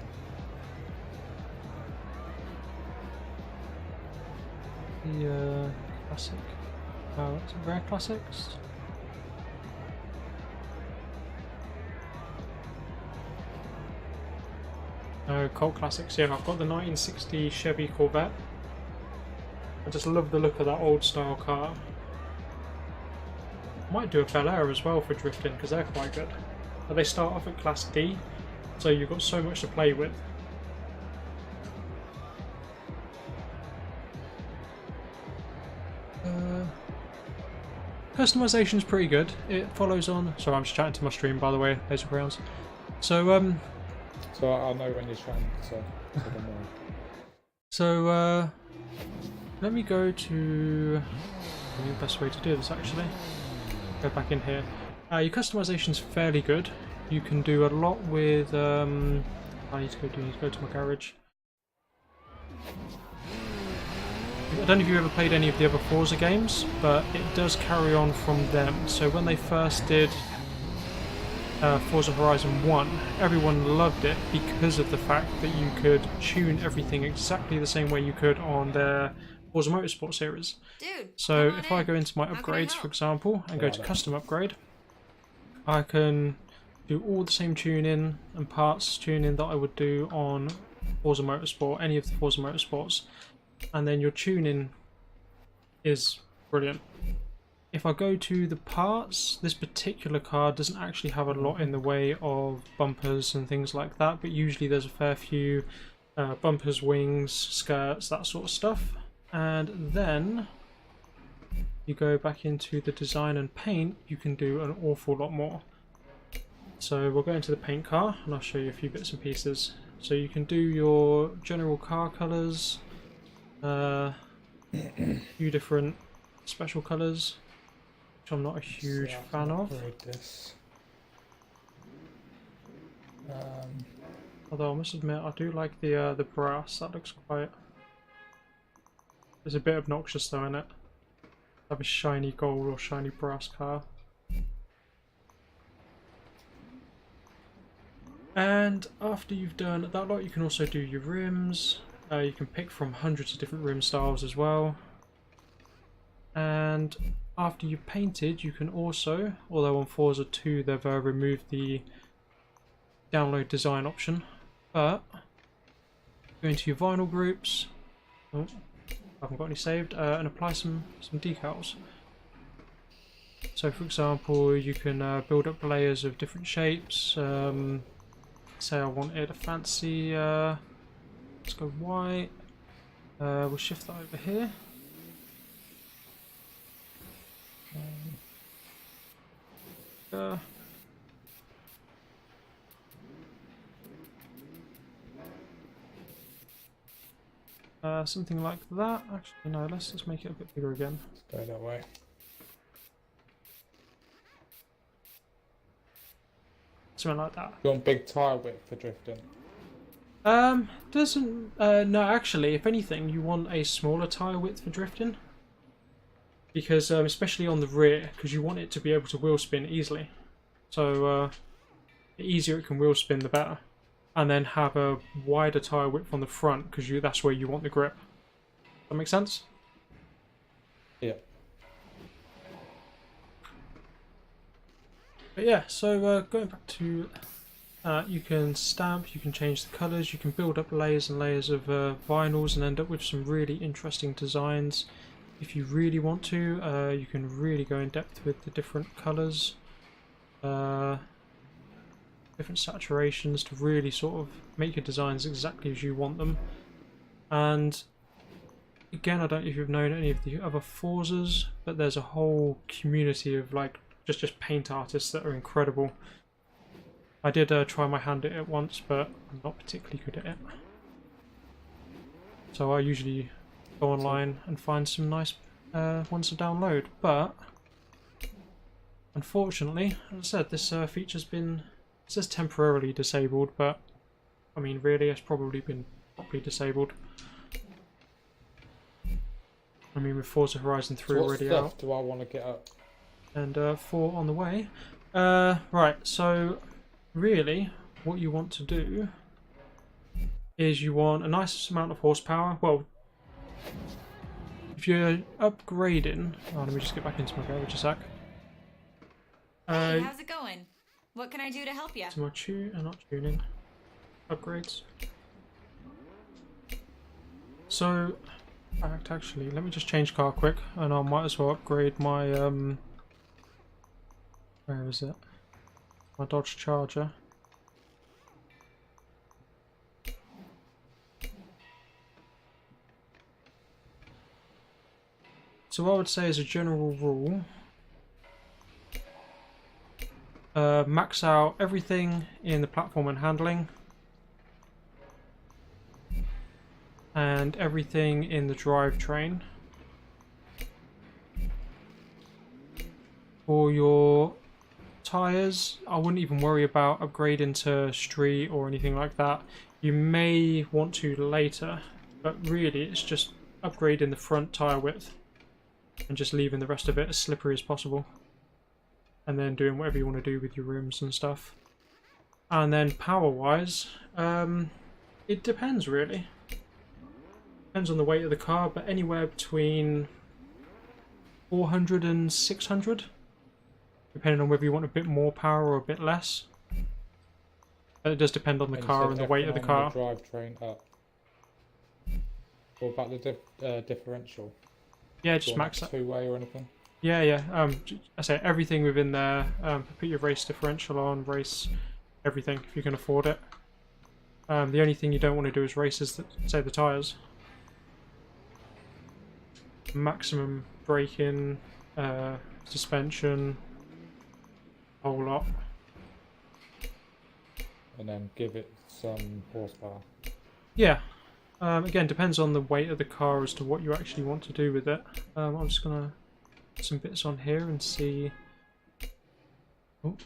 The classic. It's rare classics. Cult classics. Yeah, I've got the 1960 Chevy Corvette. I just love the look of that old style car. Might do a Bel Air as well for drifting because they're quite good. But they start off at Class D, so you've got so much to play with. Customization's pretty good. It follows on. Sorry, I'm just chatting to my stream, by the way, Laser Crayons. So So I know when you're trying, so I don't know. So let me go to the best way to do this actually. Go back in here. Your customization's fairly good. You can do a lot with I need to go to my garage. I don't know if you've ever played any of the other Forza games, but it does carry on from them. So when they first did Forza Horizon 1, everyone loved it because of the fact that you could tune everything exactly the same way you could on their Forza Motorsport series. Dude, So if I go into my How can I upgrades, help? for example, and go to custom upgrade, I can do all the same tuning and parts tuning that I would do on Forza Motorsport, any of the Forza Motorsports, and then your tuning is brilliant. if I go to the parts, this particular car doesn't actually have a lot in the way of bumpers and things like that, but usually there's a fair few bumpers, wings, skirts, that sort of stuff. And then you go back into the design and paint, you can do an awful lot more. So we'll go into the paint car and I'll show you a few bits and pieces. So you can do your general car colours, a few different special colours, which I'm not a huge fan of. This. Although I must admit, I do like the brass. That looks quite. It's a bit obnoxious though, isn't it? Have a shiny gold or shiny brass car. And after you've done that lot, you can also do your rims. You can pick from hundreds of different rim styles as well. And after you've painted, you can also, although on Forza 2 they've removed the download design option, but go into your vinyl groups. Oh, I haven't got any saved, and apply some decals. So for example, you can build up layers of different shapes. Say I wanted a fancy, let's go white, we'll shift that over here. Something like that. Actually no, let's just make it a bit bigger again. Let's go that way. Something like that. You want big tyre width for drifting? Doesn't no, actually, if anything, you want a smaller tyre width for drifting, because especially on the rear, because you want it to be able to wheel spin easily. So the easier it can wheel spin, the better. And then have a wider tyre width on the front, because that's where you want the grip. Does that make sense? Yeah. But yeah, so going back to you can stamp, you can change the colours, you can build up layers and layers of vinyls and end up with some really interesting designs. If you really want to, you can really go in depth with the different colours, different saturations to really sort of make your designs exactly as you want them. And again, I don't know if you've known any of the other Forzas, but there's a whole community of like just paint artists that are incredible. I did try my hand at it once, but I'm not particularly good at it. So I usually go online and find some nice ones to download. But unfortunately, as I said, this feature's been, it says temporarily disabled, but I mean really it's probably been properly disabled. I mean with Forza Horizon 3 So already what out. stuff do I want to get up? And 4 on the way. Right, so really what you want to do is you want a nice amount of horsepower. Well, if you're upgrading... Oh, let me just get back into my garage a sec. Hey, how's it going? What can I do to help you? To my not tuning. Upgrades. So, actually, let me just change car quick, and I might as well upgrade my where is it? My Dodge Charger. So what I would say as a general rule, max out everything in the platform and handling, and everything in the drivetrain. For your tyres, I wouldn't even worry about upgrading to street or anything like that. You may want to later, but really it's just upgrading the front tyre width and just leaving the rest of it as slippery as possible, and then doing whatever you want to do with your rims and stuff. And then power wise, it depends really. Depends on the weight of the car, but anywhere between 400 and 600. Depending on whether you want a bit more power or a bit less. But it does depend on the car and the weight of the car. The drivetrain up. What about the differential? Yeah, just max that. Two-way or anything? Yeah, yeah. I say everything within there. Put your race differential on, race everything if you can afford it. The only thing you don't want to do is races that say the tires. Maximum braking, suspension, whole lot. And then give it some horsepower. Yeah. Again, depends on the weight of the car as to what you actually want to do with it. I'm just gonna put some bits on here and see. Oh.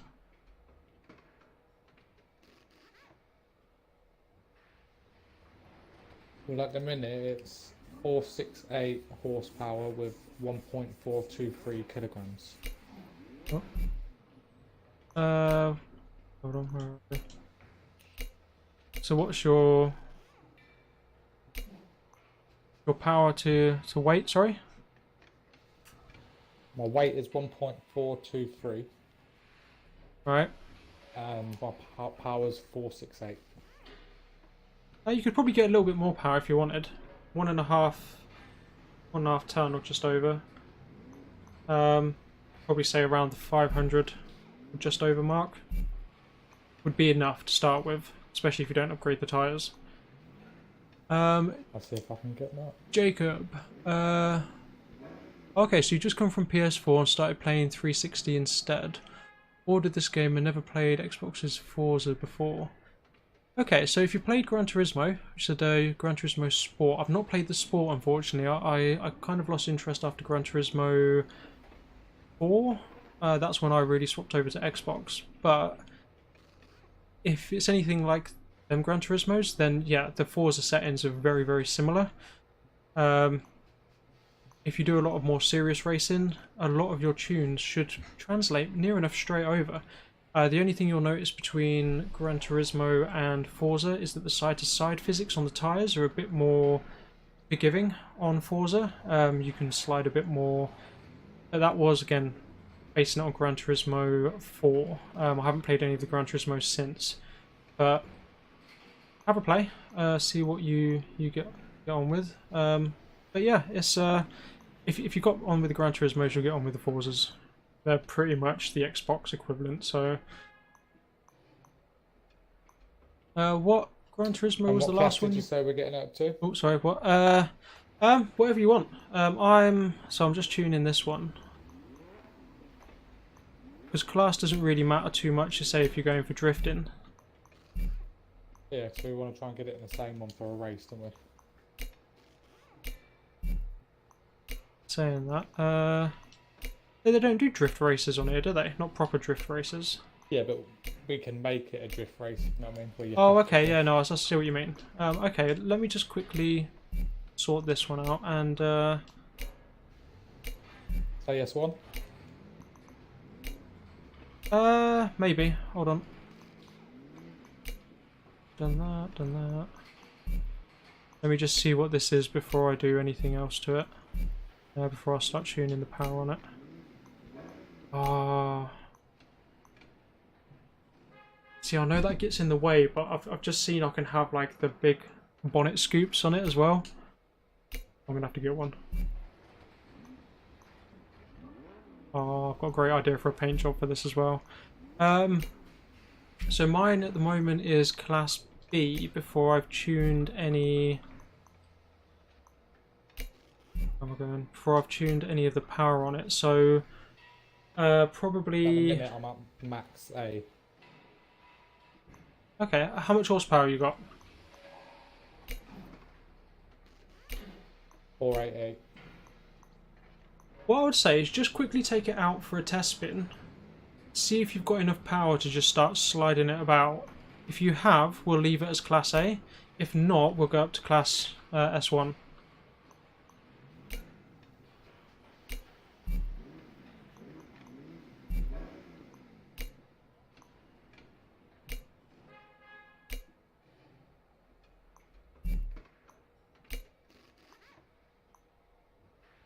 Well, at the minute it's 468 horsepower with 1.423 kilograms. Oh. Hold on. Where are we? So what's your power to weight? Sorry. My weight is 1.423 Right. and my power is 468. You could probably get a little bit more power if you wanted. 1.5 ton or just over. Probably say around the 500 or just over mark would be enough to start with, especially if you don't upgrade the tyres. I'll see if I can get that. Jacob, okay, so you just come from PS4 and started playing 360 instead. Ordered this game and never played Xbox's Forza before. Okay, so if you played Gran Turismo, which is a Gran Turismo Sport, I've not played the Sport unfortunately. I kind of lost interest after Gran Turismo 4. That's when I really swapped over to Xbox. But if it's anything like them Gran Turismos, then yeah, the Forza settings are very, very similar. If you do a lot of more serious racing, a lot of your tunes should translate near enough straight over. The only thing you'll notice between Gran Turismo and Forza is that the side-to-side physics on the tyres are a bit more forgiving on Forza. You can slide a bit more. That was, again, basing it on Gran Turismo 4. I haven't played any of the Gran Turismos since. But have a play, see what you get on with. But yeah, it's if you got on with the Gran Turismos, you'll get on with the Forzas. They're pretty much the Xbox equivalent. So, what Gran Turismo was the last one? Did you say we're getting up to? Oh, sorry. What? Whatever you want. I'm just tuning this one because class doesn't really matter too much to say if you're going for drifting. Yeah, so we want to try and get it in the same one for a race, don't we? Saying that, they don't do drift races on here, do they? Not proper drift races. Yeah, but we can make it a drift race, you know what I mean? Oh, okay, yeah, no, I see what you mean. Okay, let me just quickly sort this one out and... Say yes, one? Maybe. Hold on. Done that. Let me just see what this is before I do anything else to it. Before I start tuning the power on it. See, I know that gets in the way, but I've just seen I can have like the big bonnet scoops on it as well. I'm gonna have to get one. I've got a great idea for a paint job for this as well. So mine at the moment is Class B before I've tuned any... Before I've tuned any of the power on it, so probably... At the minute I'm at max A. Okay, how much horsepower you got? 488. What I would say is just quickly take it out for a test spin. See if you've got enough power to just start sliding it about. If you have, we'll leave it as Class A. If not, we'll go up to Class S1.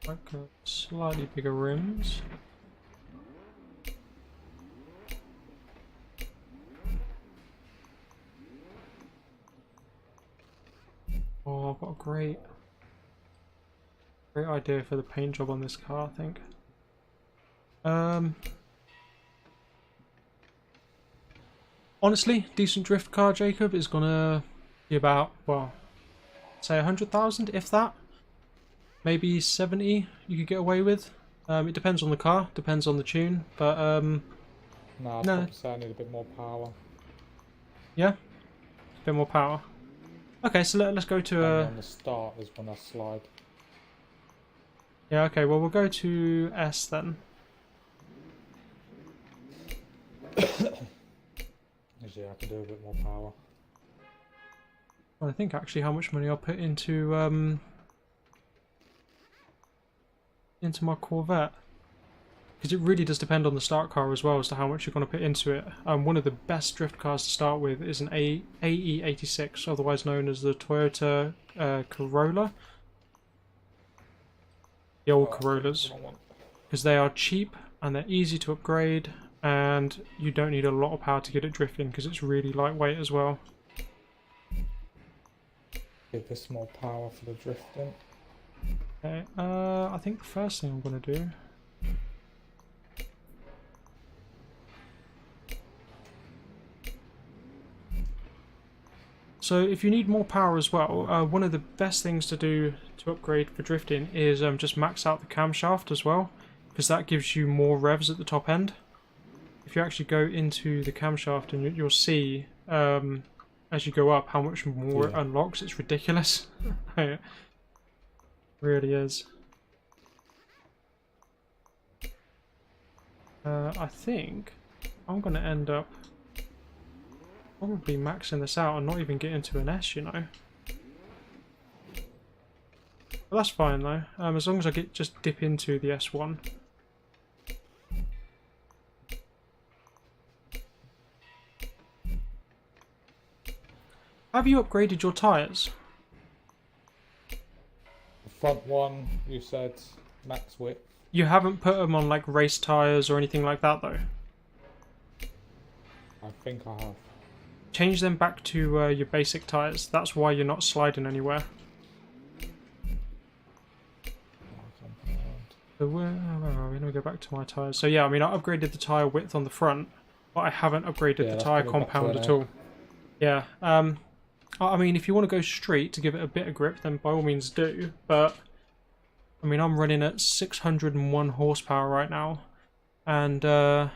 Okay, slightly bigger rims. Oh, I've got a great idea for the paint job on this car, I think. Honestly, decent drift car, Jacob, is gonna be about, well, say 100,000, if that. Maybe 70 you could get away with. It depends on the car, depends on the tune, but No, I'd no, probably say I need a bit more power. yeah, a bit more power. Okay, so let's go to On the start is when I slide. yeah, okay, well we'll go to S then. Yeah, I can do a bit more power. Well, I think actually how much money I'll put into my Corvette. Because it really does depend on the start car as well as to how much you're going to put into it. One of the best drift cars to start with is an AE86, otherwise known as the Toyota Corolla. The old Corollas. Because they are cheap and they're easy to upgrade and you don't need a lot of power to get it drifting because it's really lightweight as well. Give this more power for the drifting. Okay, I think the first thing I'm going to do... So if you need more power as well, one of the best things to do to upgrade for drifting is just max out the camshaft as well, because that gives you more revs at the top end. If you actually go into the camshaft and you'll see as you go up how much more it unlocks. It's ridiculous. It really is. I think I'm going to end up probably maxing this out and not even getting to an S, you know. But that's fine though, as long as I just dip into the S1. Have you upgraded your tyres? The front one, you said max width. You haven't put them on like race tyres or anything like that though? I think I have. Change them back to your basic tyres. That's why you're not sliding anywhere. So where are we? Let me go back to my tyres. So yeah, I mean I upgraded the tyre width on the front, but I haven't upgraded the tyre compound at all. Yeah, I mean if you want to go street to give it a bit of grip, then by all means do, but I mean I'm running at 601 horsepower right now, and I'm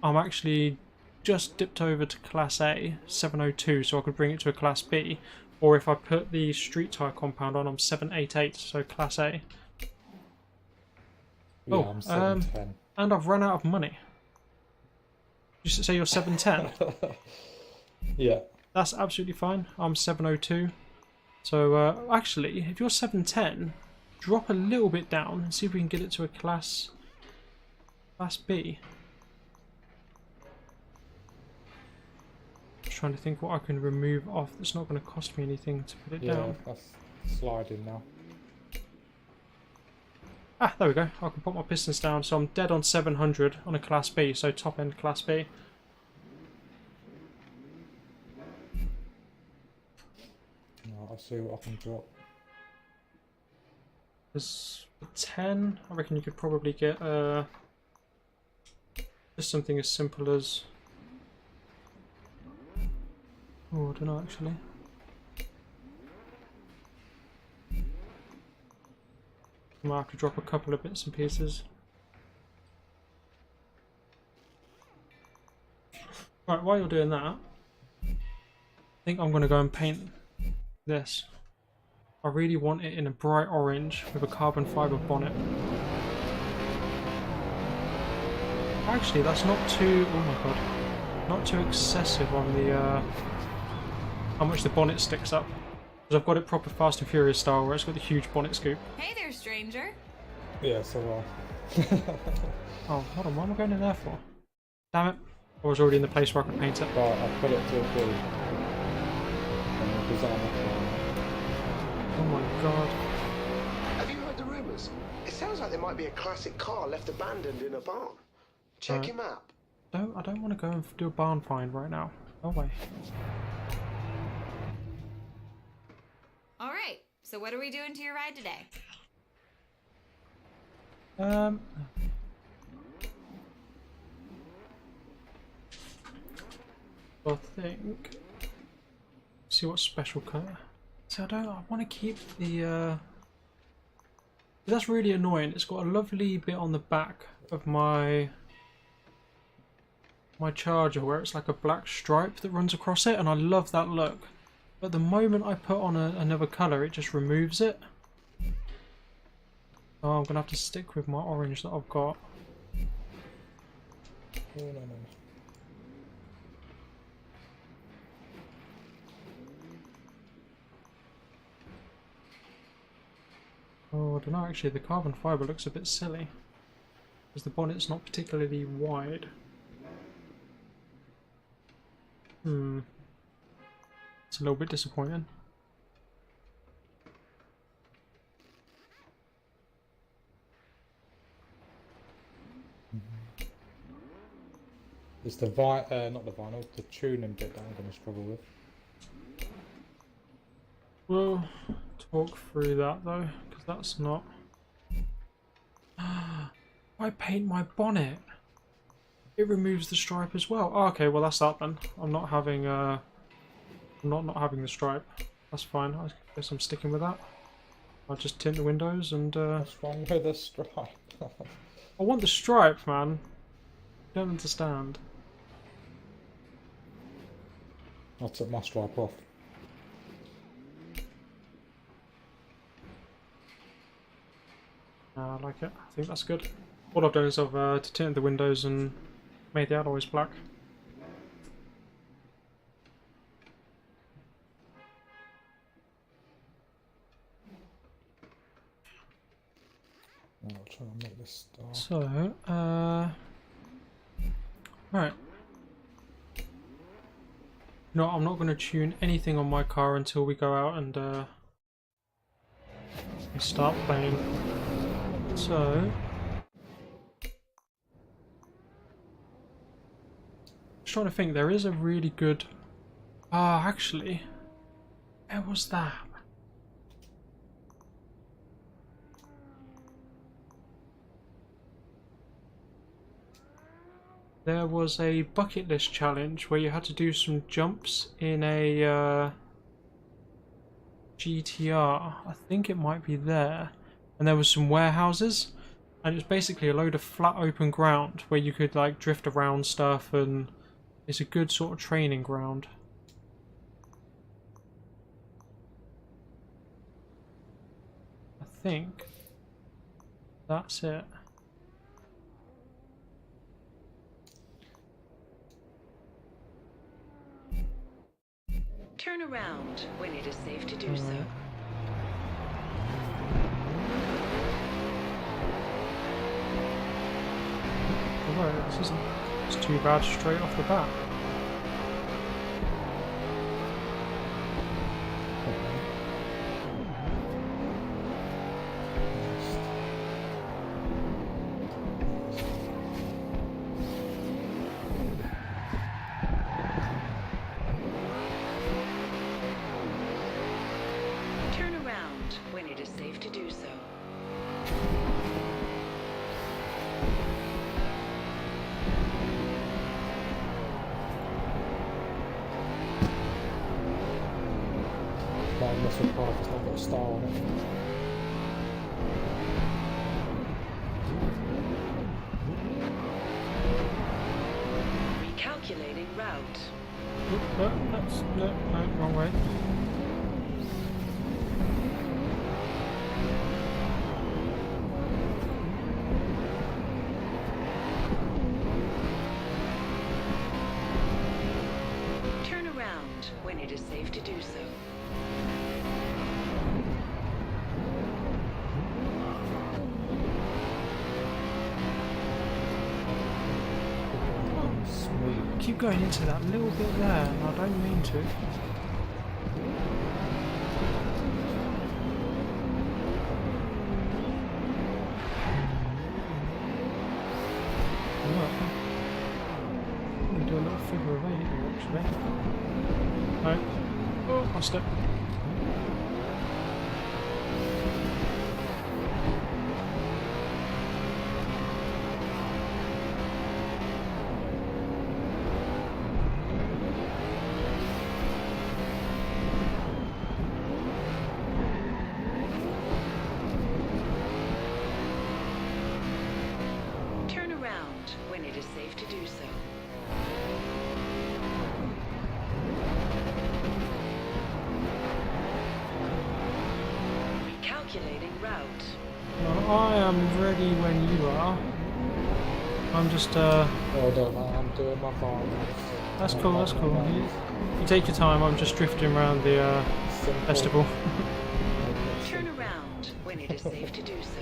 actually just dipped over to Class A, 702, so I could bring it to a Class B, or if I put the street tyre compound on, I'm 788, so Class A. Yeah, I'm 710. And I've run out of money. You say you're 710? Yeah. That's absolutely fine. I'm 702. So, actually, if you're 710, drop a little bit down and see if we can get it to a Class B. Just trying to think what I can remove off that's not going to cost me anything to put it down. Yeah, that's sliding now. Ah, there we go. I can put my pistons down, so I'm dead on 700 on a Class B, so top end Class B. I'll see what I can drop. There's 10. I reckon you could probably get just something as simple as... Oh, I don't know actually. I might have to drop a couple of bits and pieces. Right, while you're doing that, I think I'm going to go and paint this. I really want it in a bright orange with a carbon fibre bonnet. Actually, that's not too... Oh my god. Not too excessive on the... how much the bonnet sticks up. Because I've got it proper Fast and Furious style where it's got the huge bonnet scoop. Hey there, stranger. Yeah, so Oh, hold on, what am I going in there for? Damn it. I was already in the place where I could paint it. Right, I put it to a blue. Oh my god. Have you heard the rumours? It sounds like there might be a classic car left abandoned in a barn. Check him out. I don't want to go and do a barn find right now. No way. Alright, so what are we doing to your ride today? I think. See what special colour. So I want to keep the. That's really annoying. It's got a lovely bit on the back of my charger where it's like a black stripe that runs across it, and I love that look. But the moment I put on another colour, it just removes it. Oh, I'm gonna have to stick with my orange that I've got. Oh, no. Oh, I don't know, actually the carbon fibre looks a bit silly. Because the bonnet's not particularly wide. It's a little bit disappointing. It's the not the vinyl, the tuning bit that I'm going to struggle with. We'll talk through that though, because that's not... I paint my bonnet. It removes the stripe as well. Oh, okay, well that's that then. I'm not having I'm not having the stripe. That's fine. I guess I'm sticking with that. I'll just tint the windows and What's wrong with the stripe? I want the stripe, man. You don't understand. I took my stripe off. I like it. I think that's good. What I've done is I've tinted the windows and made the alloys black. I'll try and make this dark. So, right. No, I'm not going to tune anything on my car until we go out and start playing. So, just trying to think. There is a really good. Ah, actually, where was that? There was a bucket list challenge where you had to do some jumps in a GTR. I think it might be there. And there was some warehouses. And it was basically a load of flat open ground where you could like drift around stuff, and it's a good sort of training ground. I think that's it. Turn around when it is safe to do so. Alright, this isn't it's too bad straight off the bat. Turn around when it is safe to do so. My muscle car has not got a star on it. Recalculating route. No, wrong way. Turn around when it is safe to do so. I keep going into that little bit there, and I don't mean to. Look, we do a little figure of 8 here, actually. No. Oh, I stepped. when it is safe to do so. Recalculating route. Well, I am ready when you are. I'm just Hold on, I'm doing my part. That's cool, that's cool. You take your time, I'm just drifting around the festival. Turn around when it is safe to do so.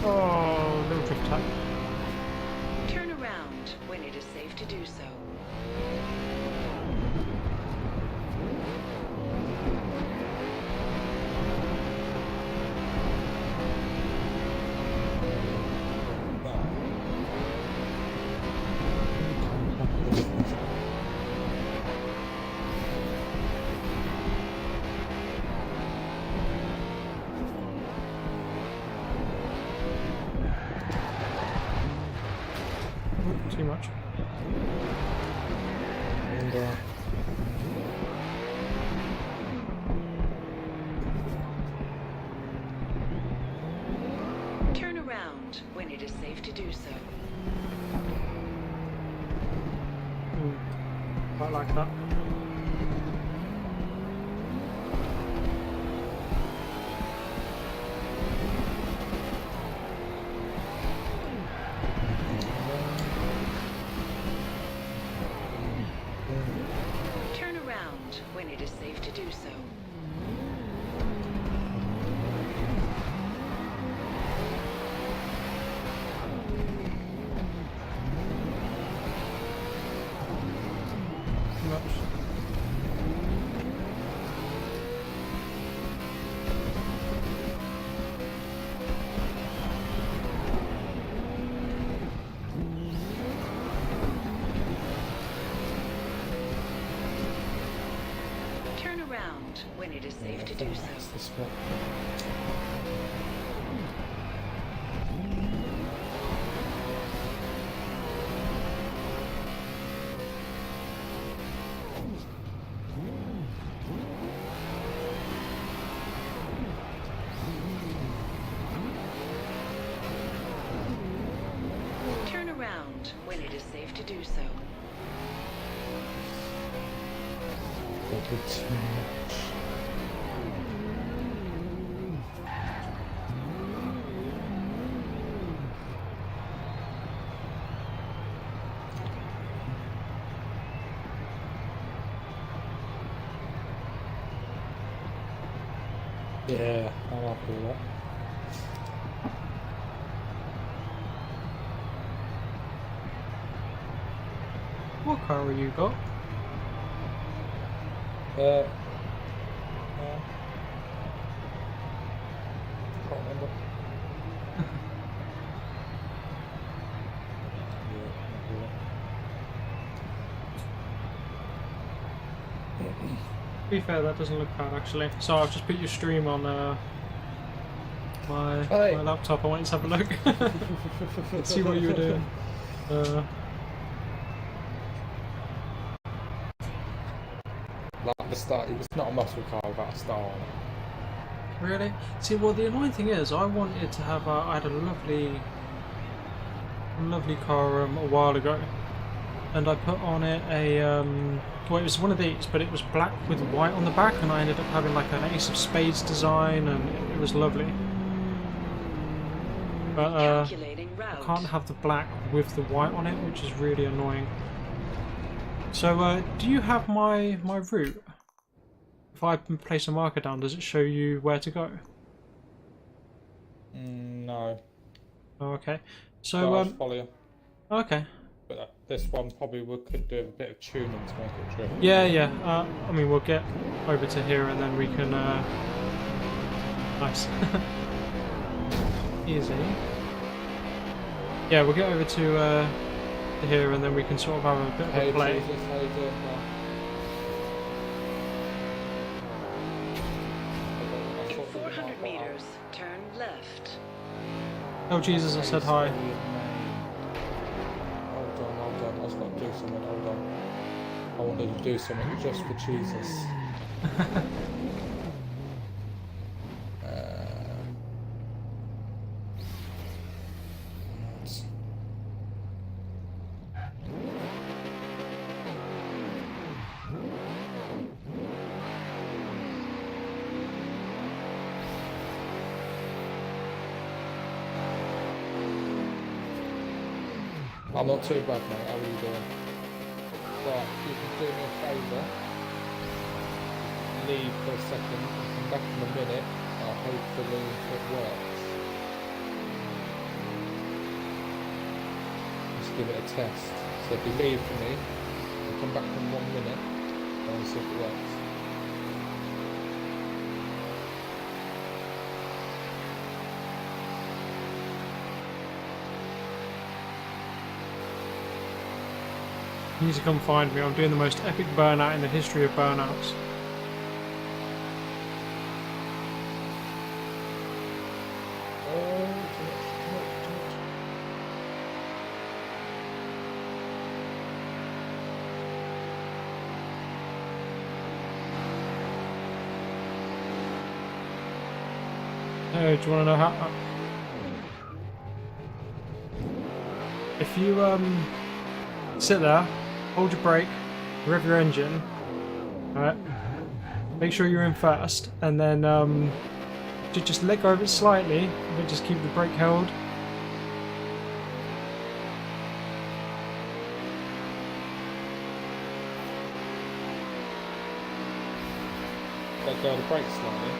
Oh, little drift tap. Turn around when it is safe to do so. Too much. And, Turn around when it is safe to do so. Quite like that. Turn around when it is safe to do so. Too much. Turn around when it is safe to do so. that's the spot. Turn around when it is safe to do so. That would too much. Yeah, I'm happy with that. What car have you got? Uh, can't remember. To be fair, that doesn't look bad actually. So I've just put your stream on my laptop. I wanted to have a look. Let's see what you were doing. Like the start, it was not a muscle car without a star on it. Really? See, well, the annoying thing is, I wanted to have I had a lovely car a while ago, and I put on it a well, it was one of these, but it was black with white on the back, and I ended up having like an Ace of Spades design, and it was lovely. But Calculating I route. can't have the black with the white on it, which is really annoying. So, do you have my route? If I place a marker down, does it show you where to go? No. Oh, okay. But So, I'll follow you. okay. But this one probably could do a bit of tuning to make it true. Yeah, yeah. I mean, we'll get over to here and then we can. Nice. Easy. Yeah, we'll get over to here and then we can sort of have a bit of a play. Jesus, how you doing now? In 400 meters, turn left. Oh Jesus, I said hi. Hold on, hold on. I was going to do something. Hold on. I wanted to do something just for Jesus. I'm not too bad, mate. How are you doing? Right, you can do me a favour. Leave for a second and come back in a minute. Hopefully it works. Let's give it a test. So if you leave for me, and come back in 1 minute, and we'll see if it works. You need to come find me. I'm doing the most epic burnout in the history of burnouts. Oh, do you want to know how? If you sit there, hold your brake, rev your engine, alright, make sure you're in first, and then just let go of it slightly, but just keep the brake held. Let go of the brakes slightly.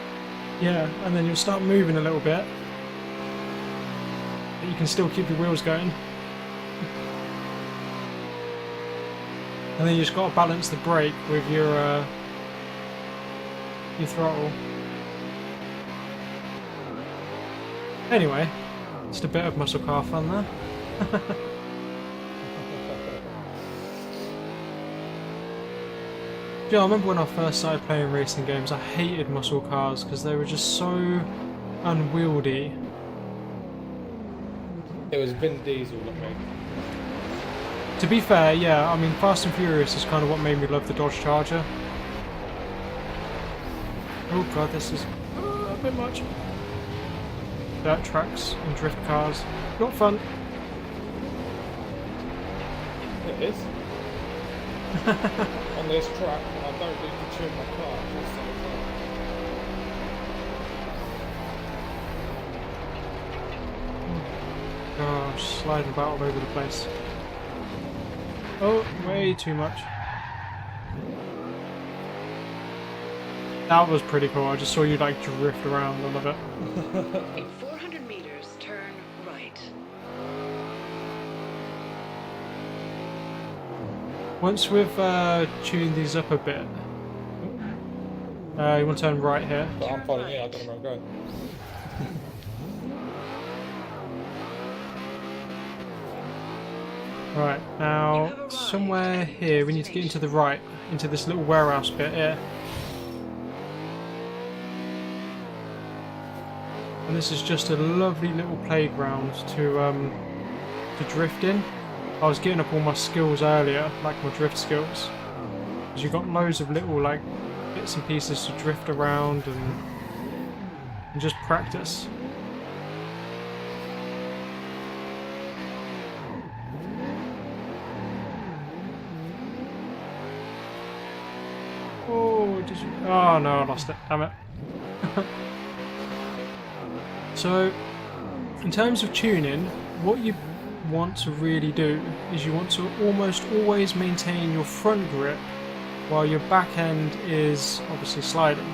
Yeah, and then you'll start moving a little bit, but you can still keep your wheels going. And then you just got to balance the brake with your throttle. Anyway, just a bit of muscle car fun there. Yeah, I remember when I first started playing racing games, I hated muscle cars because they were just so unwieldy. It was Vin Diesel that made it. To be fair, yeah, I mean Fast and Furious is kind of what made me love the Dodge Charger. Oh god, this is a bit much. Dirt tracks and drift cars, not fun. It is. On this track, and I don't need to tune my car. Just so Gosh, sliding about all over the place. Oh, way too much. That was pretty cool. I just saw you like drift around. I love it. In 400 meters, turn right. Once we've tuned these up a bit, you want to turn right here. But I'm following you, I don't know where I'm going. Right, now somewhere here we need to get into the right, into this little warehouse bit here. And this is just a lovely little playground to drift in. I was getting up all my skills earlier, like my drift skills. Because you've got loads of little like bits and pieces to drift around and just practice. Oh, did you? Oh no, I lost it. Damn it. So, in terms of tuning, what you want to really do is you want to almost always maintain your front grip while your back end is obviously sliding.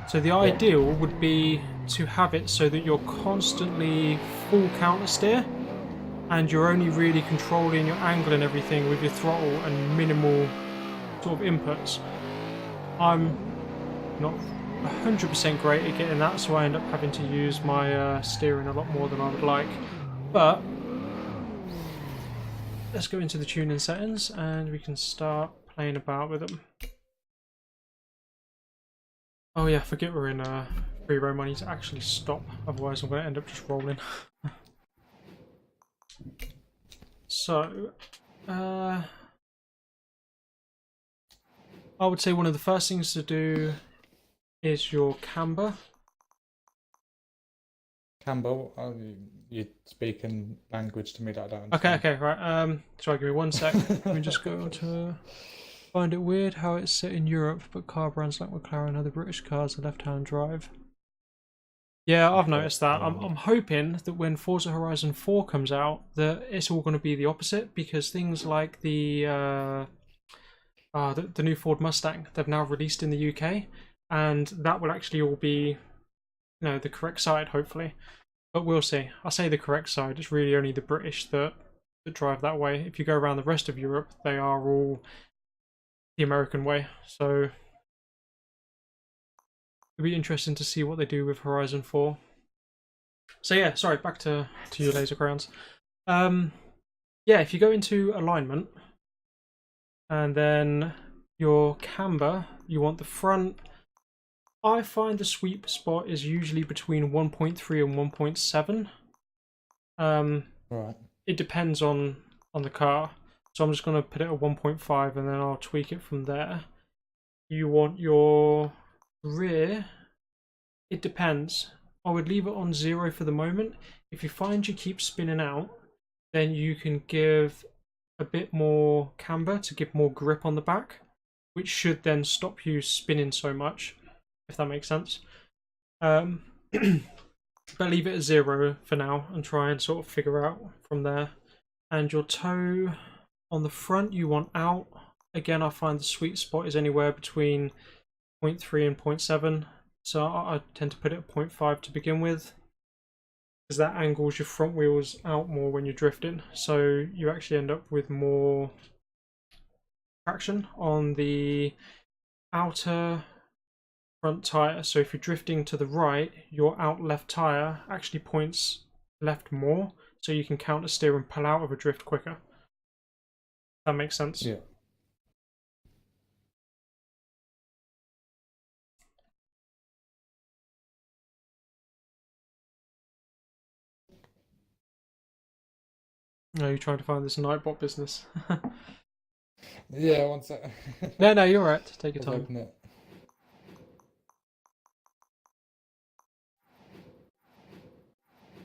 So the ideal would be to have it so that you're constantly full counter steer and you're only really controlling your angle and everything with your throttle and minimal sort of inputs. I'm not 100% great at getting that, so I end up having to use my steering a lot more than I would like. But let's go into the tuning settings and we can start playing about with them. Oh yeah, forget we're in free roam I need to actually stop, otherwise I'm going to end up just rolling. So, I would say one of the first things to do is your camber. Camber, you're speaking language to me that I don't understand. Okay, right. Sorry, give me 1 sec. Let me just go to... Find it weird how it's set in Europe, but car brands like McLaren and other British cars are left-hand drive. Yeah, I've noticed that. I'm hoping that when Forza Horizon 4 comes out, that it's all going to be the opposite, because things like the new Ford Mustang they've now released in the UK, and that will actually all be, the correct side, hopefully. But we'll see. I say the correct side. It's really only the British that drive that way. If you go around the rest of Europe, they are all the American way. So it'll be interesting to see what they do with Horizon 4. So yeah, sorry, back to your laser crowns. Yeah, if you go into alignment and then your camber, you want the front. I find the sweep spot is usually between 1.3 and 1.7. Right. It depends on the car. So I'm just going to put it at 1.5 and then I'll tweak it from there. You want your rear. It depends. I would leave it on 0 for the moment. If you find you keep spinning out, then you can give a bit more camber to give more grip on the back, which should then stop you spinning so much, if that makes sense. But leave it at 0 for now and try and sort of figure out from there. And your toe on the front you want out. Again, I find the sweet spot is anywhere between 0.3 and 0.7. So I tend to put it at 0.5 to begin with, because that angles your front wheels out more when you're drifting. So you actually end up with more traction on the outer front tyre. So if you're drifting to the right, your out left tyre actually points left more, so you can counter steer and pull out of a drift quicker. That makes sense. Yeah. No, you're trying to find this Nightbot business. Yeah, one sec. No, you're right. Take your I'll time. open it.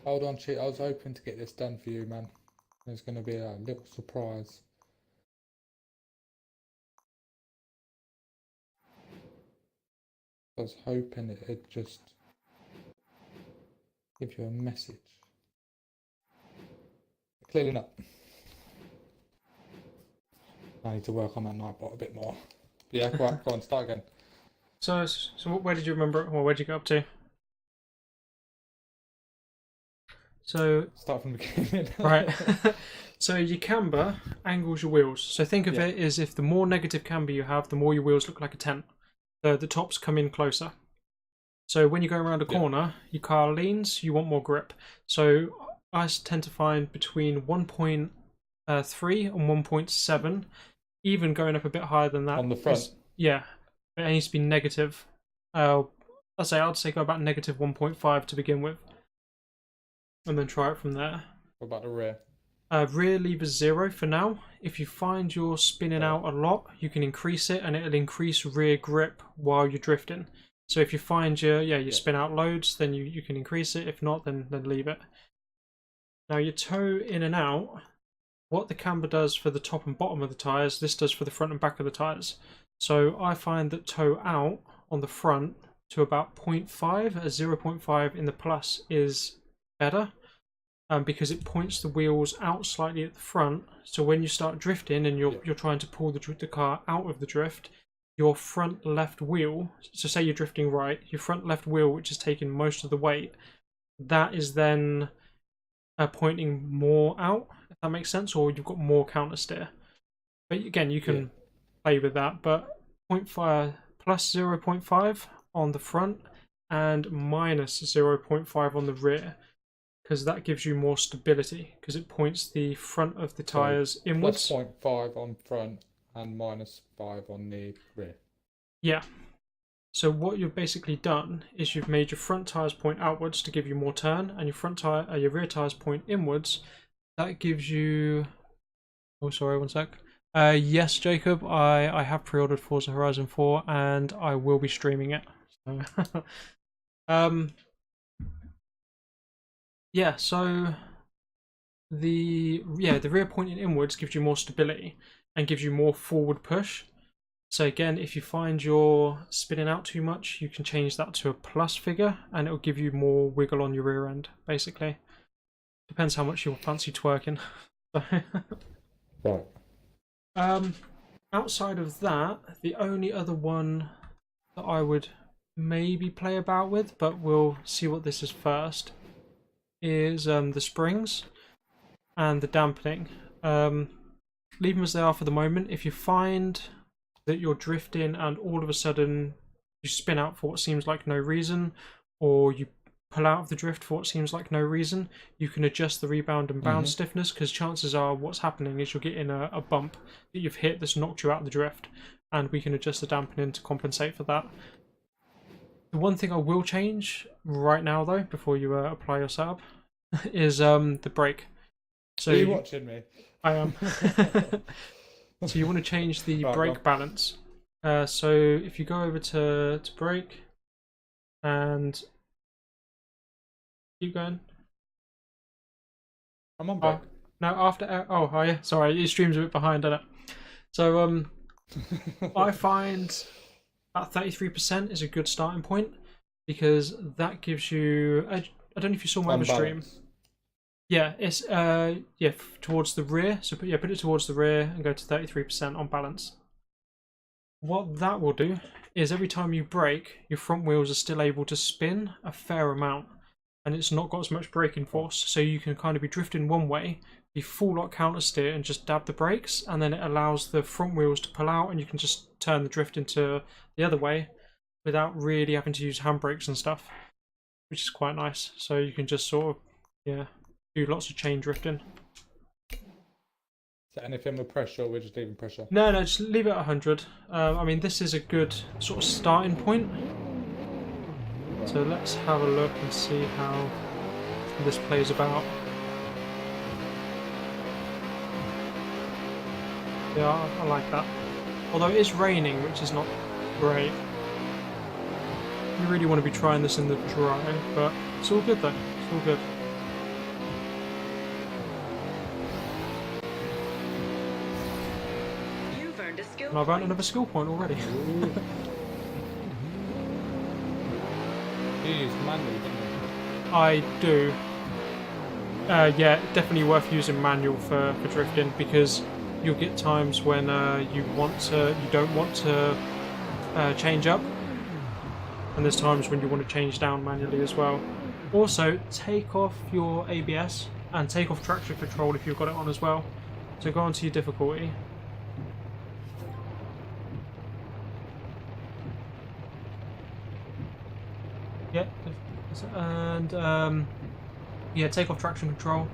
Hold on, cheat. I was hoping to get this done for you, man. There's going to be a little surprise. I was hoping it'd just give you a message. Clearly not. I need to work on that Nightbot a bit more. But yeah, go on, start again. So where did you remember? Well, where'd you get up to? So Start from the beginning. right. So your camber angles your wheels. So think of it as if the more negative camber you have, the more your wheels look like a tent. The tops come in closer. So when you go around a corner, your car leans, you want more grip. So I tend to find between 1.3 and 1.7, even going up a bit higher than that. On the front? Yeah, it needs to be negative. I'd say go about negative 1.5 to begin with, and then try it from there. What about the rear? Rear leave is 0 for now. If you find you're spinning out a lot, you can increase it, and it'll increase rear grip while you're drifting. So if you find you spin out loads, then you can increase it. If not, then leave it. Now your toe in and out, what the camber does for the top and bottom of the tyres, this does for the front and back of the tyres. So I find that toe out on the front to about 0.5, a 0.5 in the plus is better. Because it points the wheels out slightly at the front, so when you start drifting and you're trying to pull the car out of the drift, your front left wheel, so say you're drifting right, your front left wheel, which is taking most of the weight, that is then pointing more out, if that makes sense, or you've got more counter steer. But again, you can play with that, but 0.5 plus 0.5 on the front and minus 0.5 on the rear, because that gives you more stability, because it points the front of the tyres inwards. Plus 0.5 on front and minus 5 on the rear. Yeah. So what you've basically done is you've made your front tyres point outwards to give you more turn, and your rear tyres point inwards. That gives you... Oh, sorry, one sec. Yes, Jacob, I have pre-ordered Forza Horizon 4, and I will be streaming it. So yeah, so the rear pointing inwards gives you more stability and gives you more forward push. So again, if you find you're spinning out too much, you can change that to a plus figure, and it'll give you more wiggle on your rear end, basically. Depends how much you fancy twerking. Right. Outside of that, the only other one that I would maybe play about with, but we'll see what this is first, is the springs and the dampening. Leave them as they are for the moment. If you find that you're drifting and all of a sudden you spin out for what seems like no reason, or you pull out of the drift for what seems like no reason, you can adjust the rebound and bounce stiffness, because chances are what's happening is you're getting a bump that you've hit that's knocked you out of the drift, and we can adjust the dampening to compensate for that. The one thing I will change right now, though, before you apply your setup, is the brake. So Are you watching me? I am. So you want to change the Right, brake balance. So if you go over to brake and keep going. I'm on brake. Now after oh yeah, sorry, your stream's a bit behind, isn't it? So I find about 33% is a good starting point, because that gives you I don't know if you saw my other stream. Yeah, it's towards the rear. So put it towards the rear and go to 33% on balance. What that will do is every time you brake, your front wheels are still able to spin a fair amount, and it's not got as much braking force. So you can kind of be drifting one way, be full lock counter steer and just dab the brakes, and then it allows the front wheels to pull out, and you can just turn the drift into the other way without really having to use handbrakes and stuff, which is quite nice. So you can just sort of do lots of chain drifting. So anything with pressure, or we're just leaving pressure? No, just leave it at 100. I mean, this is a good sort of starting point. So let's have a look and see how this plays about. Yeah, I like that. Although it is raining, which is not great. You really want to be trying this in the dry, but it's all good though. It's all good. And I've earned another skill point already. You use manual, didn't you? I do. Yeah, definitely worth using manual for drifting, because you'll get times when you don't want to change up, and there's times when you want to change down manually as well. Also, take off your ABS and take off traction control if you've got it on as well. So go onto your difficulty. Yeah, and take off traction control.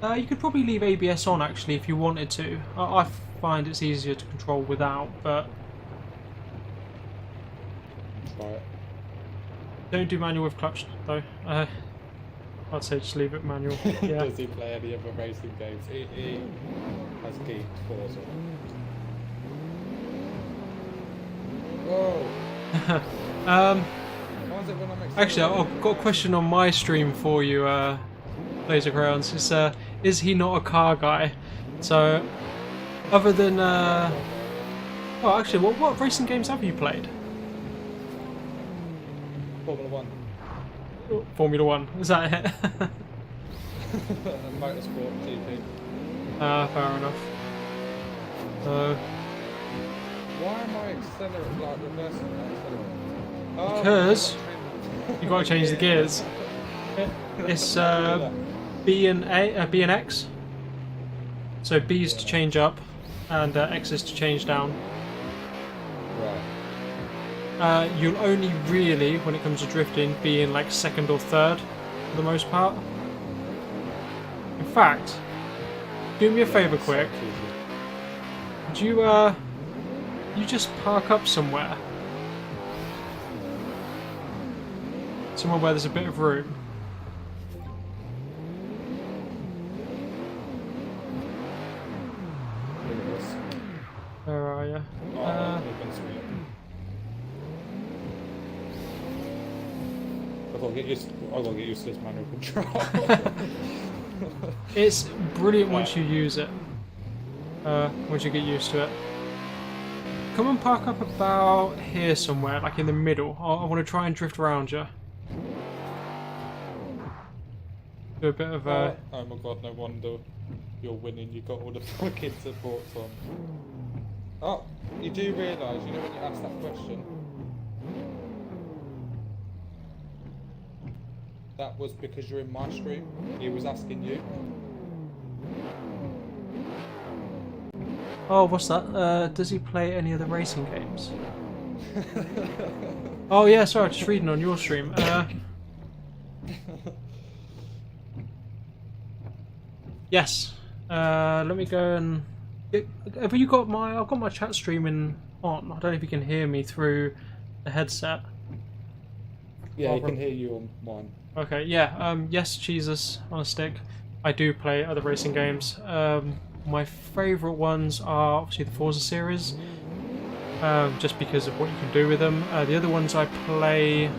You could probably leave ABS on actually if you wanted to. I find it's easier to control without, but Try it. don't do manual with clutch though. I'd say just leave it manual. Yeah. Does he play any other racing games? He has geeked Forza. Whoa! Actually, I've got a question on my stream for you, Laser Crayons. Is he not a car guy? So, other than oh, actually, what racing games have you played? Formula 1. Formula 1, is that it? Motorsport, GP. Fair enough. Why am I accelerating, like reversing that accelerating? Oh, Because you got to change the gears. It's B and X. So B is to change up, and X is to change down. Right. You'll only really, when it comes to drifting, be in like second or third for the most part. In fact, do me a favour quick. Would you just park up somewhere Somewhere where there's a bit of room. Where are you? I've got to get used to this manual control. It's brilliant once you use it. Once you get used to it. Come and park up about here somewhere, like in the middle. I want to try and drift around you. Do a bit of oh my god, no wonder you're winning. You got all the fucking supports on. Oh, you do realise, you know when you ask that question? That was because you're in my stream. He was asking you. Oh, what's that? Does he play any of the racing games? Oh yeah, sorry, just reading on your stream. Yes. Let me go and. Have you got my? I've got my chat streaming on. I don't know if you can hear me through the headset. Yeah, I can hear you on mine. Okay, yeah. Yes, Jesus on a stick. I do play other racing games. My favourite ones are obviously the Forza series, just because of what you can do with them. The other ones I play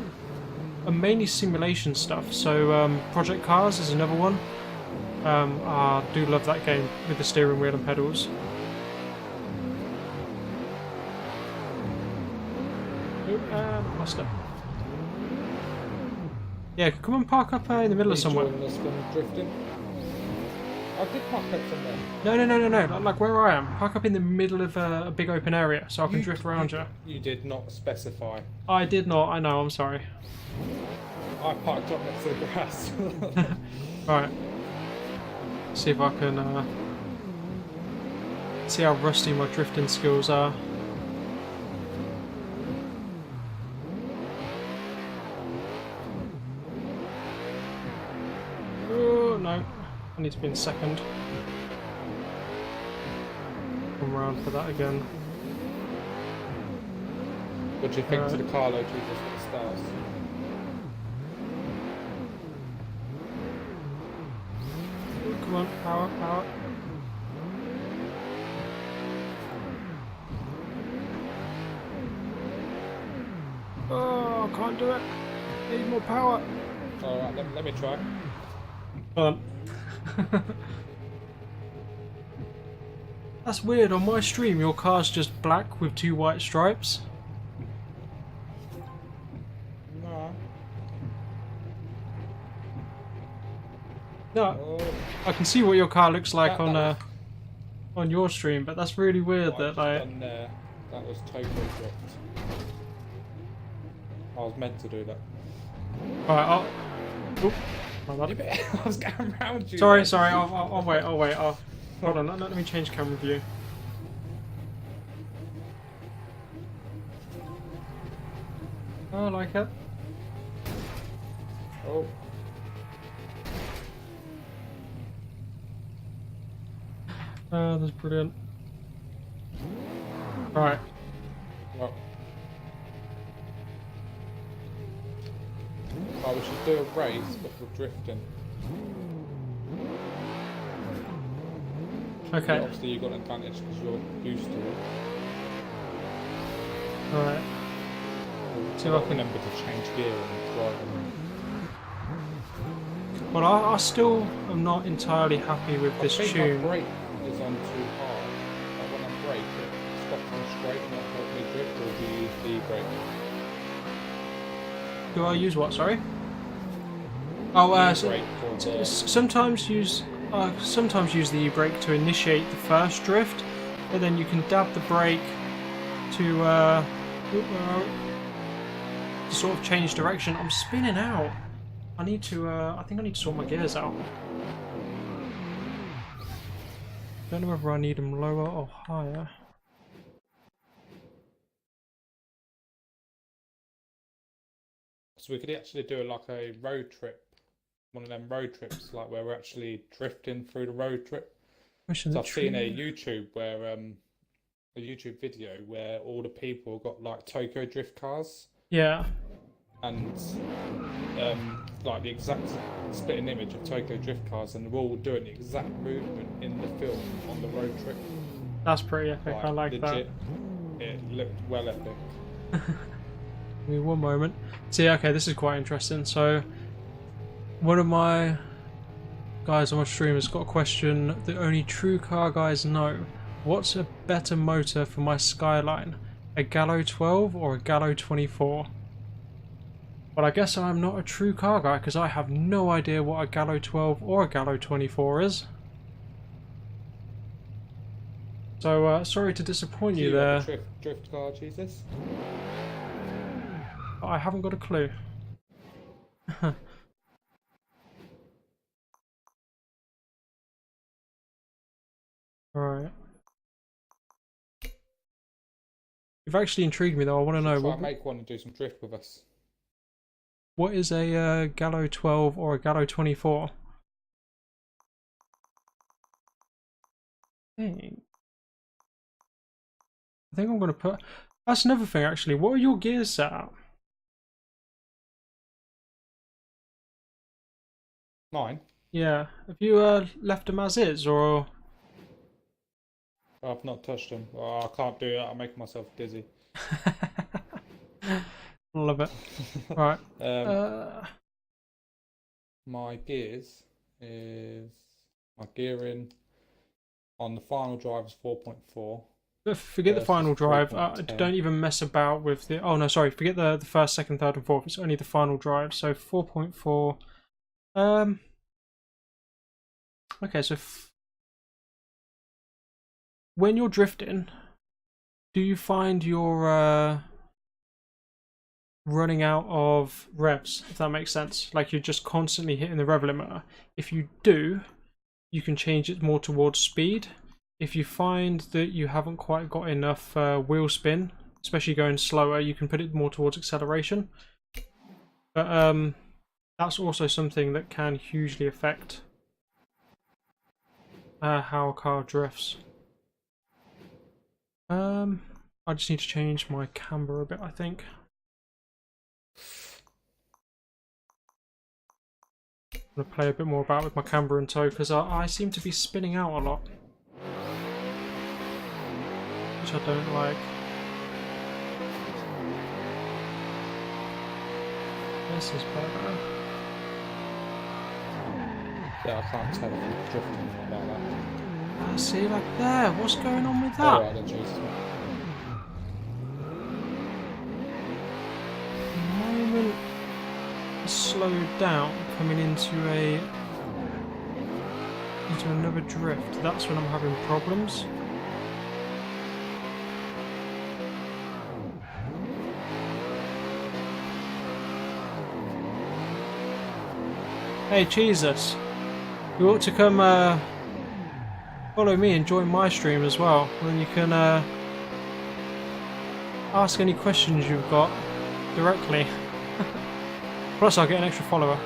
are mainly simulation stuff. So Project Cars is another one. I do love that game with the steering wheel and pedals. Lost it. Yeah, come and park up in the middle of somewhere. Drifting. I did park up somewhere. No. Like where I am. Park up in the middle of a big open area so I can drift around you. You did not specify. I did not. I know. I'm sorry. I parked up next to the grass. Right. See if I can see how rusty my drifting skills are. Oh no, I need to be in second. Come round for that again. What do you think to the Carlo Jesus with the stars? Come on, power. Oh, I can't do it. Need more power. Alright, let me try. Hold on. That's weird. On my stream, your car's just black with 2 white stripes. No, I can see what your car looks like on your stream, but that's really weird that like. Done there, that was totally dropped. I was meant to do that. Alright, Oop, I was going around you. Sorry. I'll wait. Hold on. Let me change camera view. Oh, I like it. Oh. That's brilliant. Right. Well. Oh, we should do a race, but for drifting. Okay. But obviously you've got an advantage because you're used to it. Alright. See if I can remember to change gear and drive. Well, I still am not entirely happy with this tune. My brake is on too hard. Like when I brake, it stops on straight and not help me drift, or do you use the brake? Do I use what? Sorry. Oh, sometimes use the e-brake to initiate the first drift, but then you can dab the brake to sort of change direction. I'm spinning out. I need to. I think I need to sort my gears out. Don't know whether I need them lower or higher. So we could actually do like a road trip, one of them road trips, like where we're actually drifting through the road trip. So I've seen a YouTube where a YouTube video where all the people got like Tokyo drift cars. Yeah. and like the exact spitting image of Tokyo Drift cars, and they're all doing the exact movement in the film on the road trip. That's pretty epic. I like legit, that. It looked well epic. Give me one moment. See, okay, this is quite interesting. So, one of my guys on my stream has got a question that only true car guys know. What's a better motor for my Skyline? A Gallo 12 or a Gallo 24? But I guess I'm not a true car guy because I have no idea what a Gallo 12 or a Gallo 24 is. So, sorry to disappoint you there. Drift car, Jesus. I haven't got a clue. Alright. You've actually intrigued me though. I want to know. Try and make one and do some drift with us. What is a Gallo 12 or a Gallo 24? I think I'm going to put... That's another thing actually. What are your gears set at? Mine? Yeah. Have you left them as is or... I've not touched them. Oh, I can't do that. I'm making myself dizzy. Love it. Right. My gears is... My gearing on the final drive is 4.4. Forget the final drive. Don't even mess about with the... Oh no, sorry. Forget the first, second, third and fourth. It's only the final drive. So 4.4. Okay, so... When you're drifting, do you find you're running out of revs, if that makes sense? Like you're just constantly hitting the rev limiter. If you do, you can change it more towards speed. If you find that you haven't quite got enough wheel spin, especially going slower, you can put it more towards acceleration. But that's also something that can hugely affect how a car drifts. I just need to change my camber a bit, I think. I'm going to play a bit more about with my camber and toe because I seem to be spinning out a lot, which I don't like. This is better. Yeah, I can't tell if I'm drifting about that. See, like there, what's going on with that? Alright then, Jesus. The moment I slowed down, coming into another drift, that's when I'm having problems. Hey, Jesus, you ought to come follow me and join my stream as well. Then you can ask any questions you've got directly. Plus I'll get an extra follower.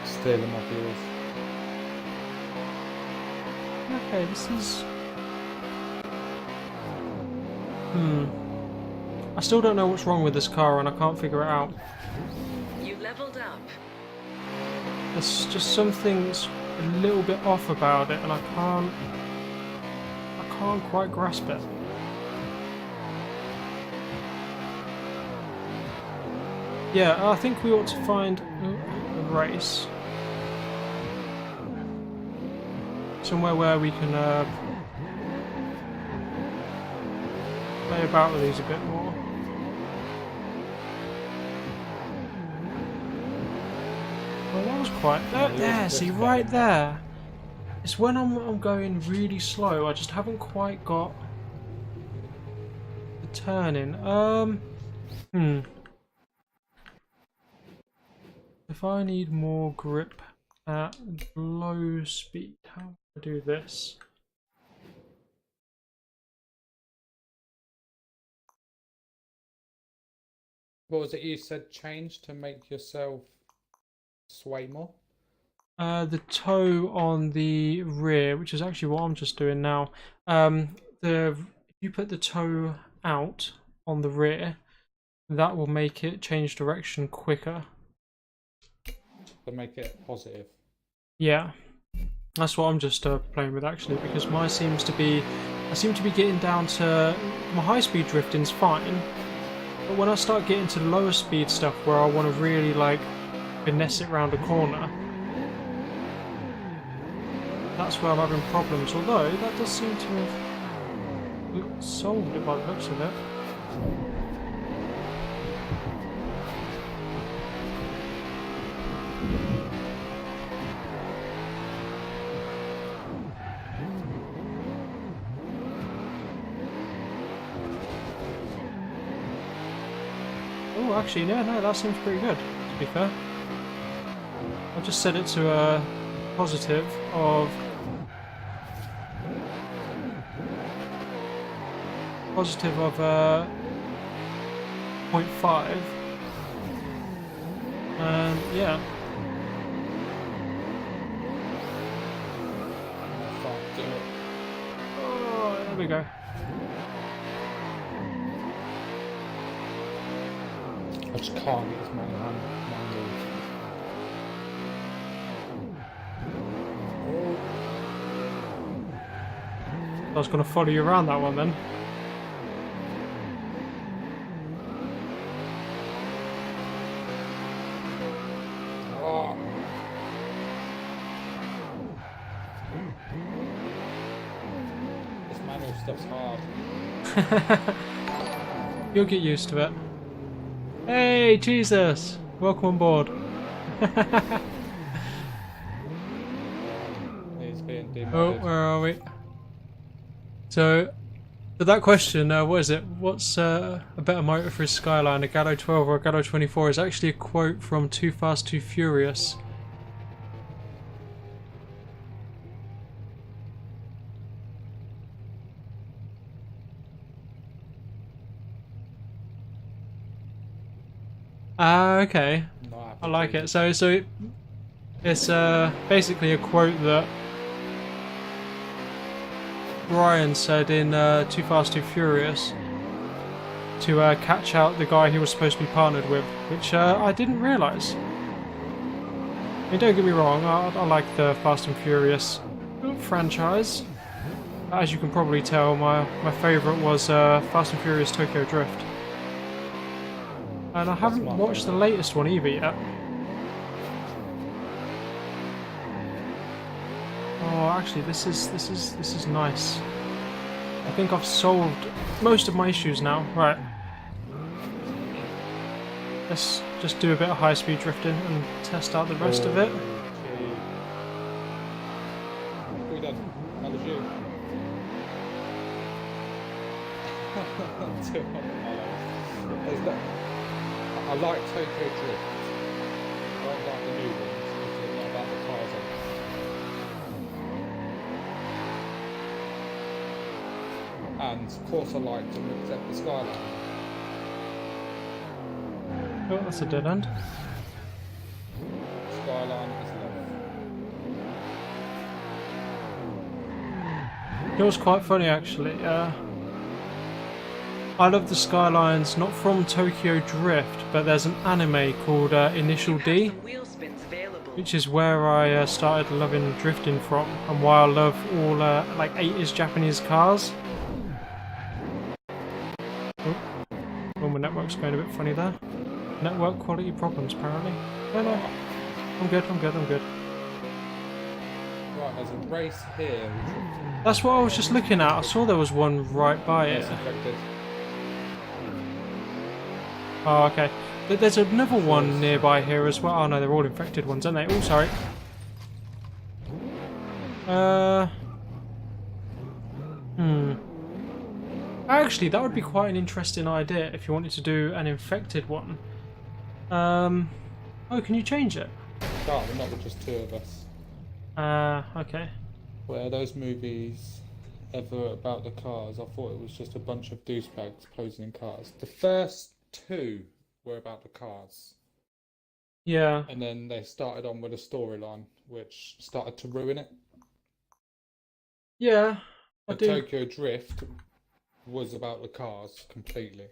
Stealing my viewers. Okay, this is... I still don't know what's wrong with this car and I can't figure it out. You leveled up. There's just something's a little bit off about it and I can't quite grasp it. Yeah, I think we ought to find a race. Somewhere where we can play about with these a bit more. Well, that was quite... There, see, right there. It's when I'm going really slow, I just haven't quite got the turning. If I need more grip at low speed, how do I do this? What was it you said change to make yourself sway more? The toe on the rear, which is actually what I'm just doing now. If you put the toe out on the rear, that will make it change direction quicker. To make it positive. Yeah, that's what I'm just playing with actually, because I seem to be getting down to my high-speed drifting's fine, but when I start getting to lower speed stuff where I want to really like finesse it round a corner, that's where I'm having problems. Although that does seem to have solved it by the looks of it. Oh, actually, no, that seems pretty good, to be fair. I've just set it to a positive of 0.5, and yeah. Oh, there we go. I just can't get this manual. I was going to follow you around that one then. Oh. This manual stuff's hard. You'll get used to it. Hey, Jesus! Welcome on board. He's being demodded. Oh, where are we? So that question, what is it? What's a better motor for his Skyline, a Gallo 12 or a Gallo 24? Is actually a quote from Too Fast, Too Furious. Ah, okay. I like it. So it's basically a quote that Brian said in Too Fast, Too Furious to catch out the guy he was supposed to be partnered with, which I didn't realise. I mean, don't get me wrong, I like the Fast and Furious franchise. As you can probably tell, my favourite was Fast and Furious Tokyo Drift. And I haven't watched the latest one either yet. Oh, actually, this is nice. I think I've solved most of my issues now. Right. Let's just do a bit of high-speed drifting and test out the rest of it. What have we done? How did you? I like Tokyo Drift. I don't like the new ones because they're not about the cars on. And of course I like to accept the Skyline. Oh, that's a dead end. Skyline is love. It was quite funny actually. I love the Skylines, not from Tokyo Drift, but there's an anime called Initial D, which is where I started loving drifting from, and why I love all like 80s Japanese cars. Oh, my network's going a bit funny there. Network quality problems apparently. No, I'm good. Right, there's a race here. That's what I was just looking at. I saw there was one right by it. Affected. Oh, okay. There's another one nearby here as well. Oh no, they're all infected ones, aren't they? Oh, sorry. Actually, that would be quite an interesting idea if you wanted to do an infected one. Oh, can you change it? Can't, we're not with just two of us. Okay. Were those movies ever about the cars? I thought it was just a bunch of douchebags posing in cars. The first two were about the cars. Yeah. And then they started on with a storyline, which started to ruin it. Yeah, I But do. Tokyo Drift was about the cars completely.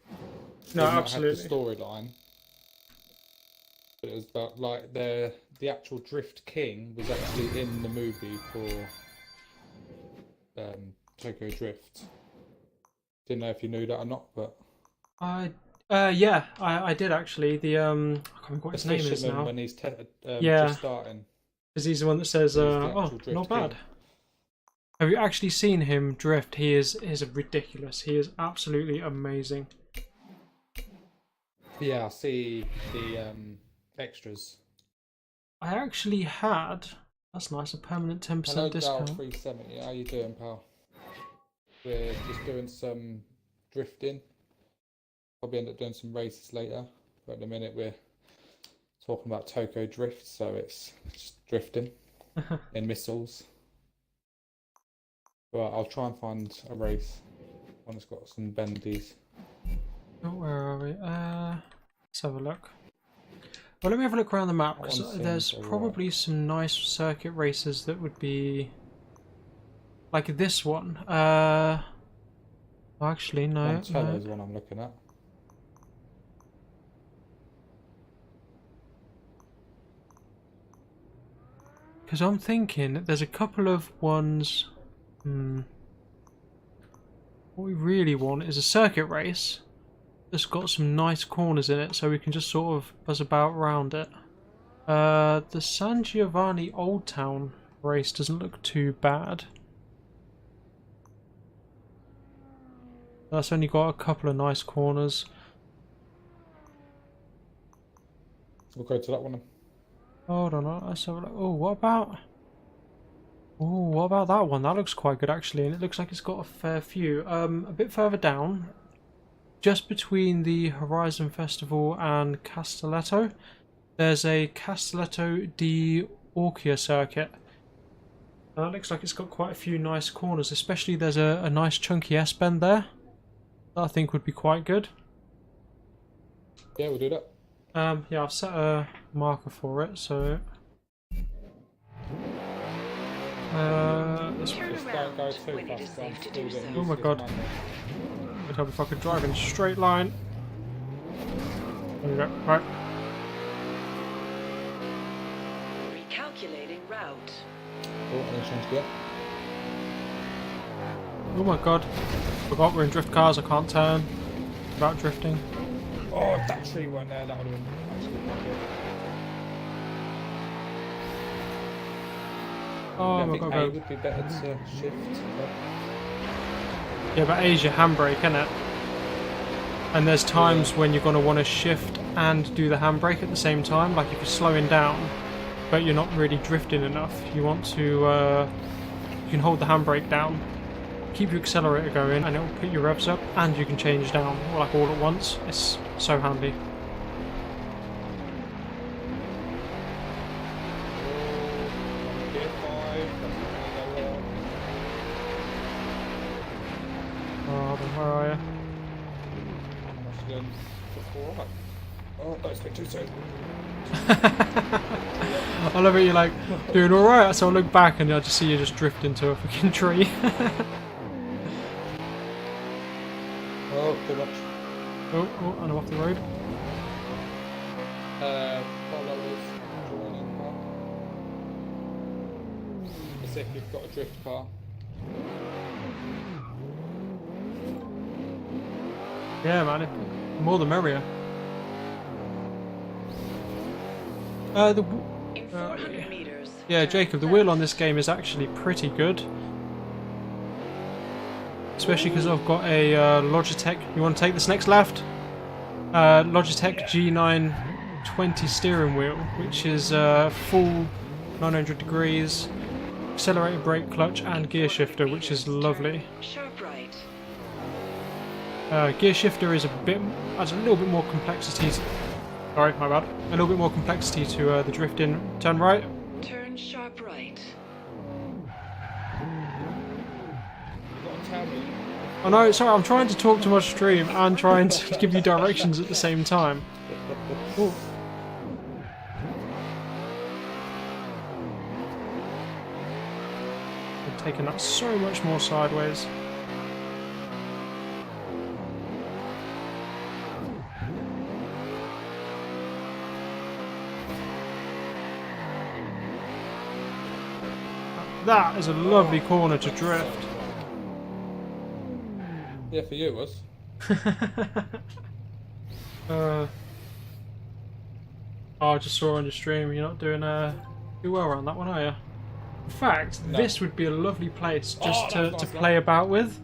No, Did not absolutely. have the storyline, but it was about like the actual Drift King was actually in the movie for Tokyo Drift. Didn't know if you knew that or not, but Yeah, I did actually. The I can't remember what the his name is fisherman now. when he's Yeah, just starting, because he's the one that says, he's the "Oh, actual not Drift bad." King. Have you actually seen him drift? He is ridiculous. He is absolutely amazing. Yeah, I see the extras. I actually had. That's nice. A permanent Hello, 10% Gal discount. 370. How you doing, pal? We're just doing some drifting. Probably end up doing some races later. But at the minute we're talking about Tokyo Drift, so it's just drifting in missiles. But I'll try and find a race. One that's got some bendies. Oh, where are we? Let's have a look. Well, let me have a look around the map That because one seems there's alright. probably some nice circuit races that would be like this one. Actually, no, Montello no. is one I'm looking at. Because I'm thinking that there's a couple of ones. What we really want is a circuit race that's got some nice corners in it, so we can just sort of buzz about around it. The San Giovanni Old Town race doesn't look too bad. That's only got a couple of nice corners. We'll go to that one then. Hold on, let's have a look. Oh, what about? Oh, what about that one? That looks quite good actually, and it looks like it's got a fair few. A bit further down, just between the Horizon Festival and Castelletto, there's a Castelletto di Orchia circuit. And that looks like it's got quite a few nice corners, especially there's a nice chunky S-bend there. That I think would be quite good. Yeah, we'll do that. Yeah, I've set a marker for it, so... Let's don't go too fast. I'm still getting Oh used my to god. this manual. I'd hope if I could drive in a straight line. There we go, right. Recalculating route. Oh, I need to change gear. Oh my god. Forgot we're in drift cars, I can't turn. Without drifting. Oh, if that tree weren't there, that would have been actually quite good. Oh Yeah, I my think god, A go. would be better to shift. Yeah, but A's your handbrake, isn't it? And there's times when you're going to want to shift and do the handbrake at the same time. Like if you're slowing down, but you're not really drifting enough. You want to, you can hold the handbrake down, keep your accelerator going, and it will put your revs up, and you can change down like all at once. It's so handy. Gear 5, that's not going to go well. Oh, then where are you? I'm actually going before right. Oh, don't speak too soon. I love it. You're like doing all right, so I look back and I just see you just drift into a freaking tree. Oh, too much. Oh, and I'm off the road. Followers joining car. As if you've got a drift car. Yeah, man. More the merrier. The In 400 meters. yeah, Jacob. The wheel on this game is actually pretty good. Especially because I've got a Logitech. You want to take this next left? Logitech G920 steering wheel, which is full 900 degrees, accelerator, brake, clutch, and gear shifter, which is lovely. Sharp right. Gear shifter is adds a little bit more complexity. Sorry, my bad. A little bit more complexity to the drifting. Turn right. Turn sharp right. You've got to tell me. Oh no, sorry, I'm trying to talk to my stream and trying to give you directions at the same time. Ooh. I'm taking that so much more sideways. that is a lovely corner to drift. Yeah, for you it was. I just saw on your stream you're not doing too well around that one, are you? In fact, No. this would be a lovely place just to nice, play about with.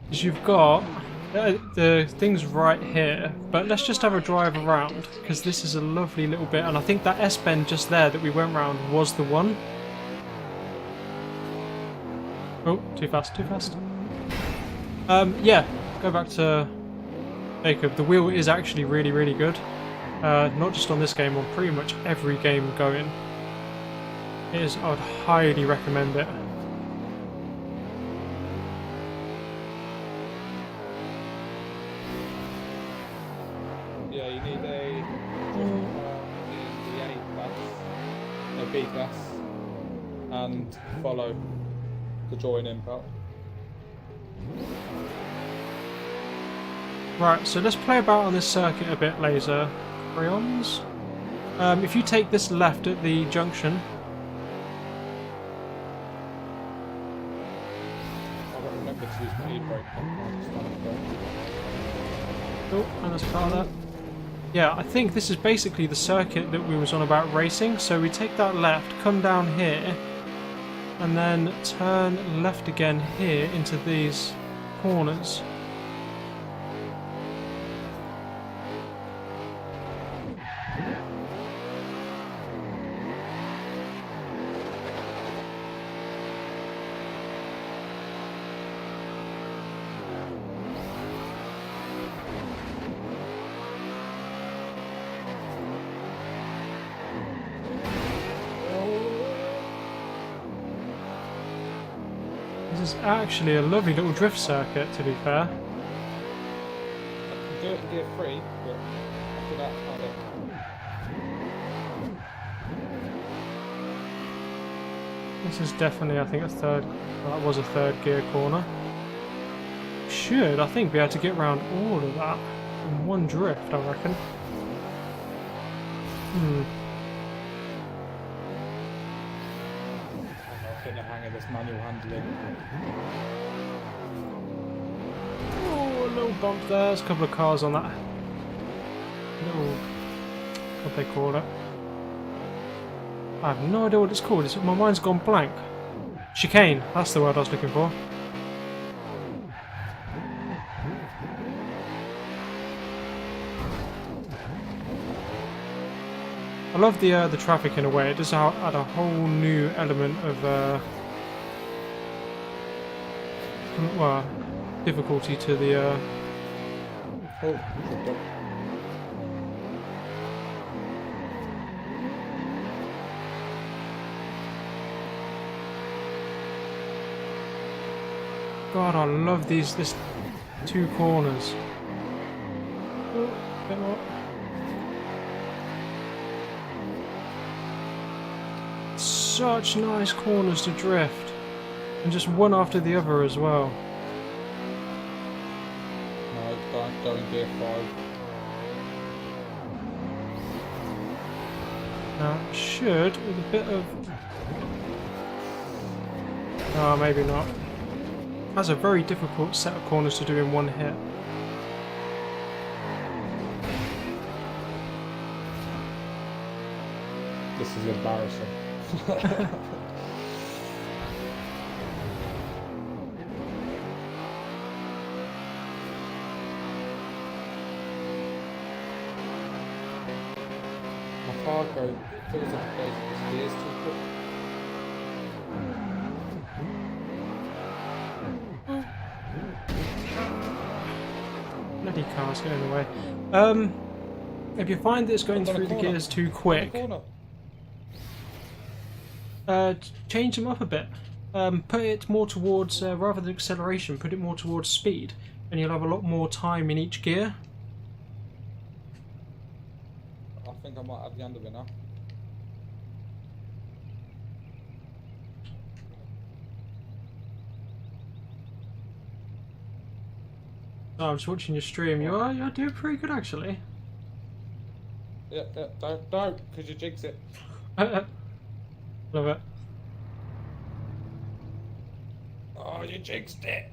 Because you've got the things right here, but let's just have a drive around, because this is a lovely little bit, and I think that S-bend just there that we went round was the one. Oh, too fast, too fast. Yeah, go back to Jacob. The wheel is actually really, really good. Not just on this game, on pretty much every game going. It is, I would highly recommend it. Yeah, you need a in the A class, a B class, and follow the join in part. Right, so let's play about on this circuit a bit, Laser Crayons. If you take this left at the junction. I won't remember to use my e-brake. Oh, and there's a car there. Yeah, I think this is basically the circuit that we was on about racing. So we take that left, come down here, and then turn left again here into these corners. This is actually a lovely little drift circuit, to be fair. I can do it in gear 3, but after that, I don't. This is definitely, I think, a third. Well, that was a third gear corner. Should, I think, be able to get around all of that in one drift, I reckon. In the hang of this manual handling. Oh, a little bump there. There's a couple of cars on that little, what they call it. I have no idea what it's called. My mind's gone blank. Chicane. That's the word I was looking for. I love the traffic in a way. It does add a whole new element of well, difficulty to the Oh, tripped up. God, I love this two corners. Oh, a bit more. Such nice corners to drift, and just one after the other as well. No, go in gear 5. Now, should, with a bit of... No, maybe not. That's a very difficult set of corners to do in one hit. This is embarrassing. My car feels like it goes into gears too quick. Bloody cars get in the way. If you find that it's going through the gears too quick, change them up a bit. Put it more towards, rather than acceleration, put it more towards speed, and you'll have a lot more time in each gear. I think I might have the under now. Oh, I'm just watching your stream. You're doing pretty good actually. Yeah, don't, because you jinx it. Love it. Oh, you jinxed it.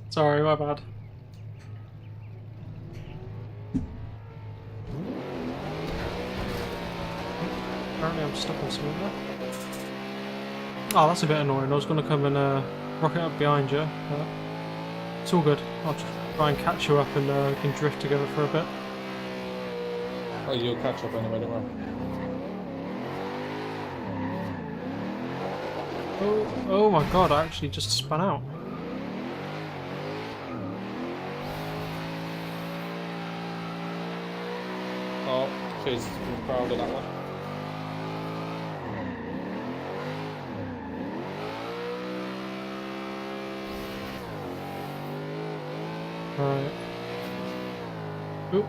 Sorry, my bad. Apparently I'm stuck on something there. Oh, that's a bit annoying. I was going to come and rocket up behind you, but it's all good. I'll try and catch you up and we can drift together for a bit. Oh, you'll catch up anyway, don't worry. Oh my god, I actually just spun out. Oh, she's proud of that one. Right. Oop.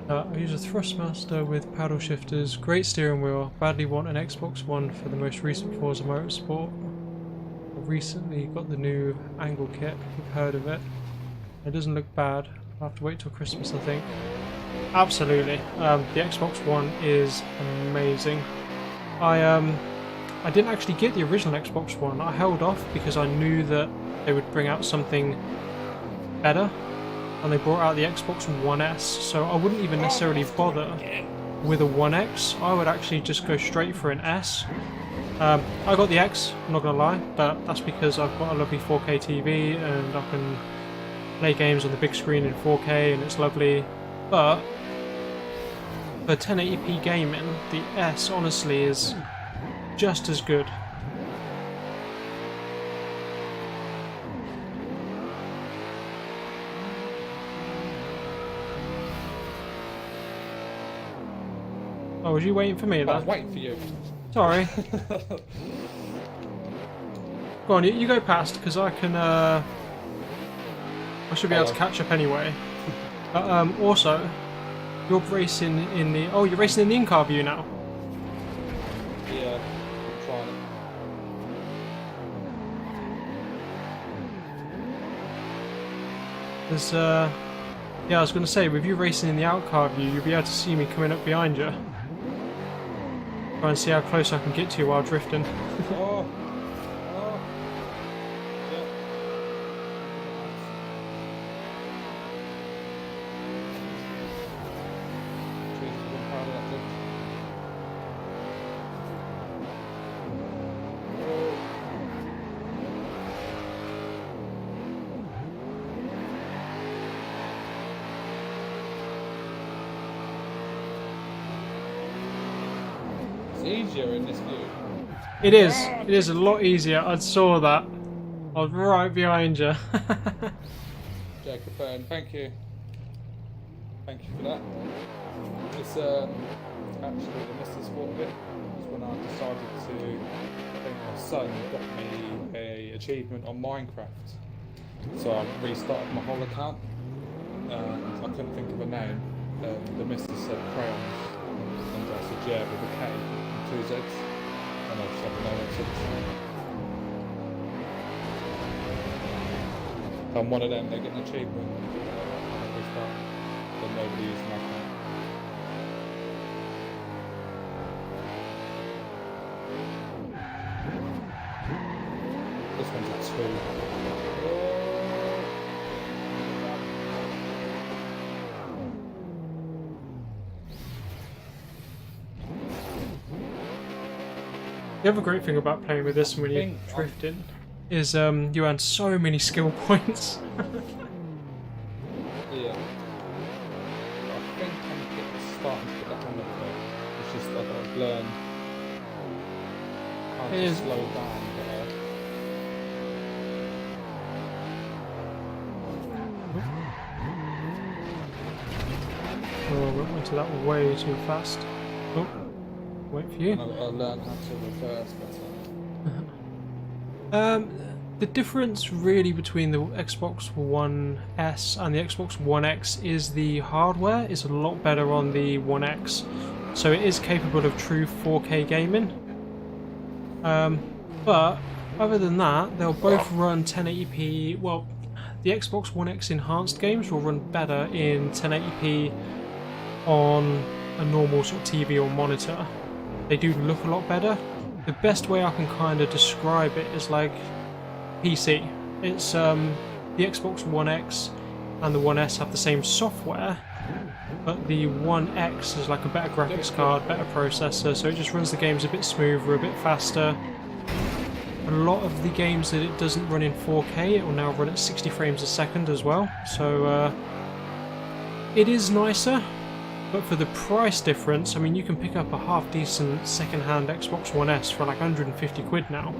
I use a Thrustmaster with paddle shifters, great steering wheel, badly want an Xbox One for the most recent Forza Motorsport. I recently got the new angle kit, if you've heard of it. It doesn't look bad, I'll have to wait till Christmas I think. Absolutely, the Xbox One is amazing. I didn't actually get the original Xbox One, I held off because I knew that they would bring out something better. And they brought out the Xbox One S, so I wouldn't even necessarily bother with a One X. I would actually just go straight for an S. I got the X, I'm not gonna lie, but that's because I've got a lovely 4K TV and I can play games on the big screen in 4K and it's lovely. But for 1080p gaming, the S honestly is just as good. Oh, was you waiting for me? I was waiting for you. Sorry. Go on, you go past, because I can, I should be able to catch up anyway. Also, you're racing in the... Oh, you're racing in the in-car view now? Yeah, I'm trying it. There's, yeah, I was going to say, with you racing in the out-car view, you'll be able to see me coming up behind you. Try and see how close I can get to you while drifting. Oh. Oh. Yeah. Jesus, I'm proud of that drift. Easier in this view. It is. It is a lot easier. I saw that. I was right behind you. Jacob Byrne, thank you. Thank you for that. It's actually the missus fault of it. It's when I decided to, I think my son got me a achievement on Minecraft. So I restarted my whole account. I couldn't think of a name. The missus said crayons. And I said yeah with a K. 2 Z's, and I've just had the name since. I'm one of them, they get an achievement, they start, but nobody uses my account. This one's at 2. The other great thing about playing with this when you're drifting is you earn so many skill points. Yeah. I think I'm starting to get that on the bit. It's just like I've learned how to slow down better. Oh, I went into that way too fast. Oh, wait for you. And I've learned how to reverse better. The difference really between the Xbox One S and the Xbox One X is the hardware is a lot better on the One X, so it is capable of true 4K gaming. But other than that, they'll both run 1080p. Well, the Xbox One X enhanced games will run better in 1080p on a normal sort of TV or monitor. They do look a lot better. The best way I can kind of describe it is like PC. It's the Xbox One X and the One S have the same software, but the One X is like a better graphics card, better processor, so it just runs the games a bit smoother, a bit faster. A lot of the games that it doesn't run in 4K, it will now run at 60 frames a second as well, so it is nicer, but for the price difference, I mean, you can pick up a half-decent second-hand Xbox One S for like 150 quid now,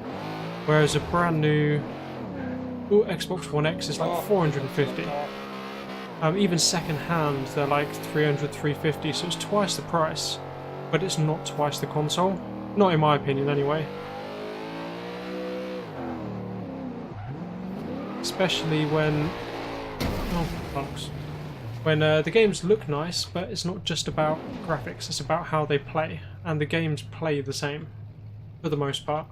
whereas a brand new Xbox One X is like 450. Even second-hand, they're like 300, 350, so it's twice the price, but it's not twice the console. Not in my opinion, anyway. Especially when, oh fucks, when the games look nice, but it's not just about graphics, it's about how they play, and the games play the same, for the most part.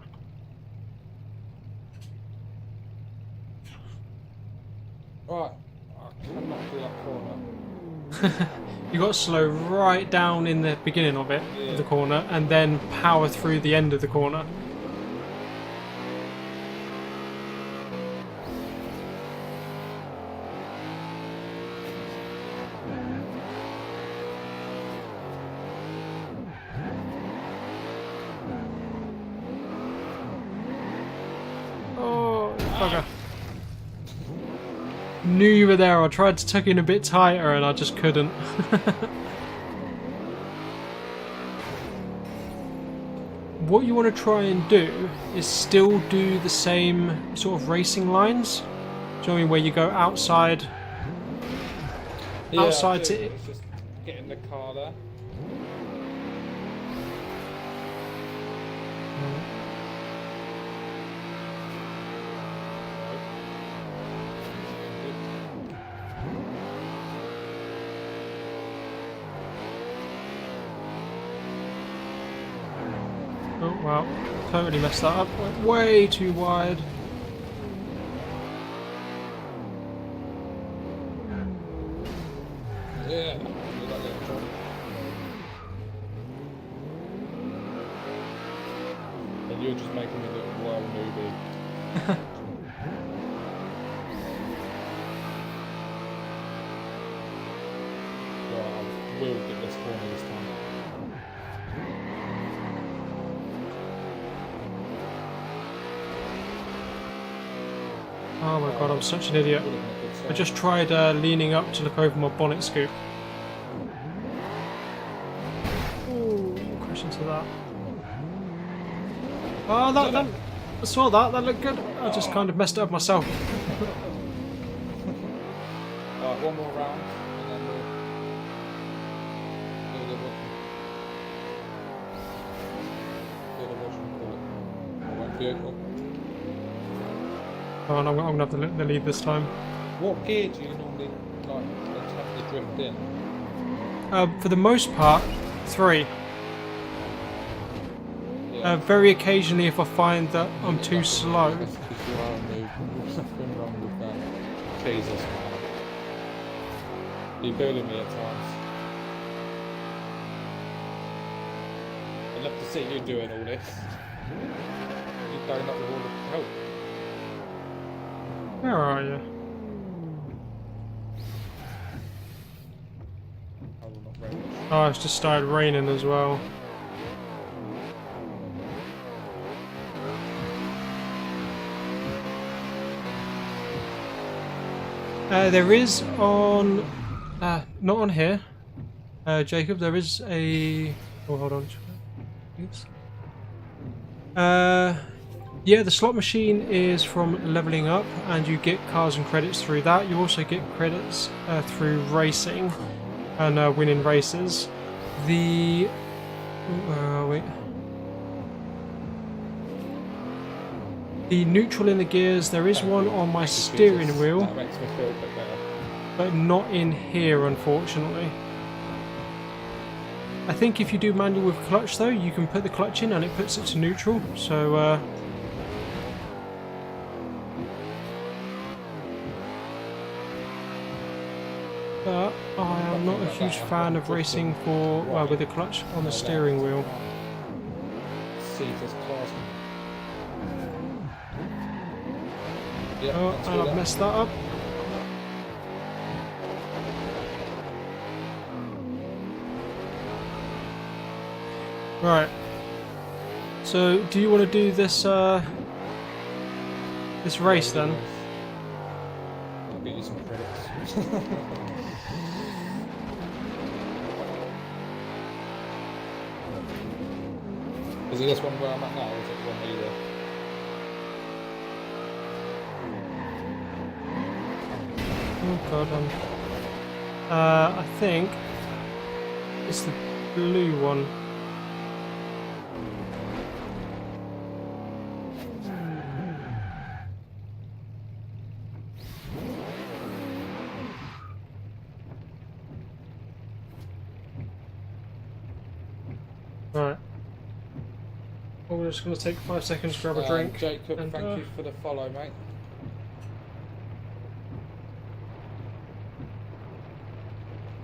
Right, I cannot do that corner. You got to slow right down in the beginning of it, of the corner, and then power through the end of the corner. Bugger. Knew you were there. I tried to tuck in a bit tighter and I just couldn't. What you want to try and do is still do the same sort of racing lines. Do you know what I mean? Where you go outside. Yeah, outside to. It's just get in the car there. Oh wow, totally messed that up. Went way too wide. Yeah. And you're just making me look well newbie. Well, I will get this corner this time. Oh my god, I'm such an idiot. I just tried leaning up to look over my bonnet scoop. Ooh, crash into that. Oh, that I saw that. That looked good. I just kind of messed it up myself. Alright, one more round, and then we'll do the washing vehicle. Oh, and I'm gonna have the lead this time. What gear do you normally like attempt to drift in? For the most part, 3. Yeah. Very occasionally, if I find that I'm too slow. That's because you are a noob. There's nothing wrong with that. Jesus, man. You're bullying me at times. I'd love to see you doing all this. You're going up with all the help. Where are you? I will not rain. Oh, it's just started raining as well. There is on, not on here, Jacob. There is a. Oh, hold on. Oops. Yeah, the slot machine is from leveling up, and you get cars and credits through that. You also get credits through racing and winning races. The wait. The neutral in the gears, there is one on my steering wheel, That makes me feel a bit better. but not in here, unfortunately. I think if you do manual with clutch though, you can put the clutch in and it puts it to neutral, so but I am not a huge fan of racing for with the clutch on the steering wheel. See if there's cars. Yeah, Oh, and I've messed that up. Right. So, do you want to do this this race then? I'll get you some credits. Is it this one where I'm at now, or is it the one where you were? Oh god, I think it's the blue one. Right. Oh, we're just going to take 5 seconds to grab a drink. Jacob, and, thank you for the follow, mate.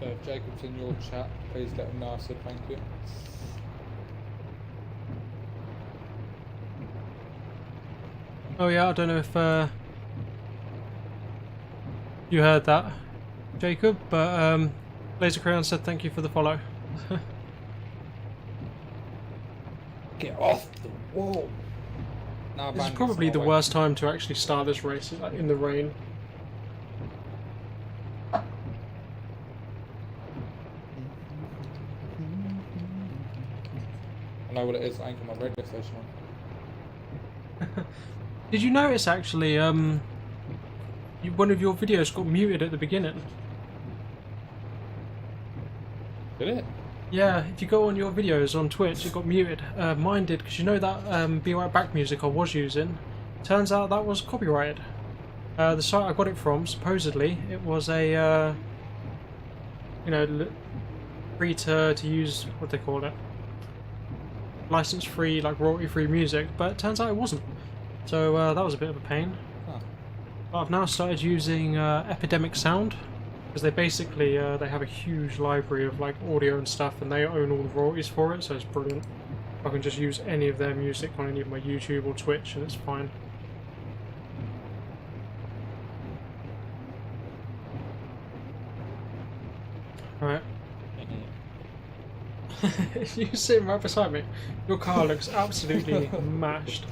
If Jacob's in your chat, please let him know I said thank you. Oh yeah, I don't know if you heard that, Jacob, but Laser Crayon said thank you for the follow. Get off the wall! Now This is probably the worst time to actually start this race, like in the rain. I know what it is, I ain't got my radio station on. Did you notice actually, one of your videos got muted at the beginning? Did it? Yeah, if you go on your videos on Twitch, it got muted. Mine did, because you know that Be Right Back music I was using? Turns out that was copyrighted. The site I got it from, supposedly, it was a, you know, free to use, what they call it? License-free, like royalty-free music, but it turns out it wasn't. So that was a bit of a pain. Huh. But I've now started using Epidemic Sound, because they basically they have a huge library of like audio and stuff, and they own all the royalties for it, so it's brilliant. I can just use any of their music on any of my YouTube or Twitch, and it's fine. Right. You're sitting right beside me. Your car looks absolutely mashed.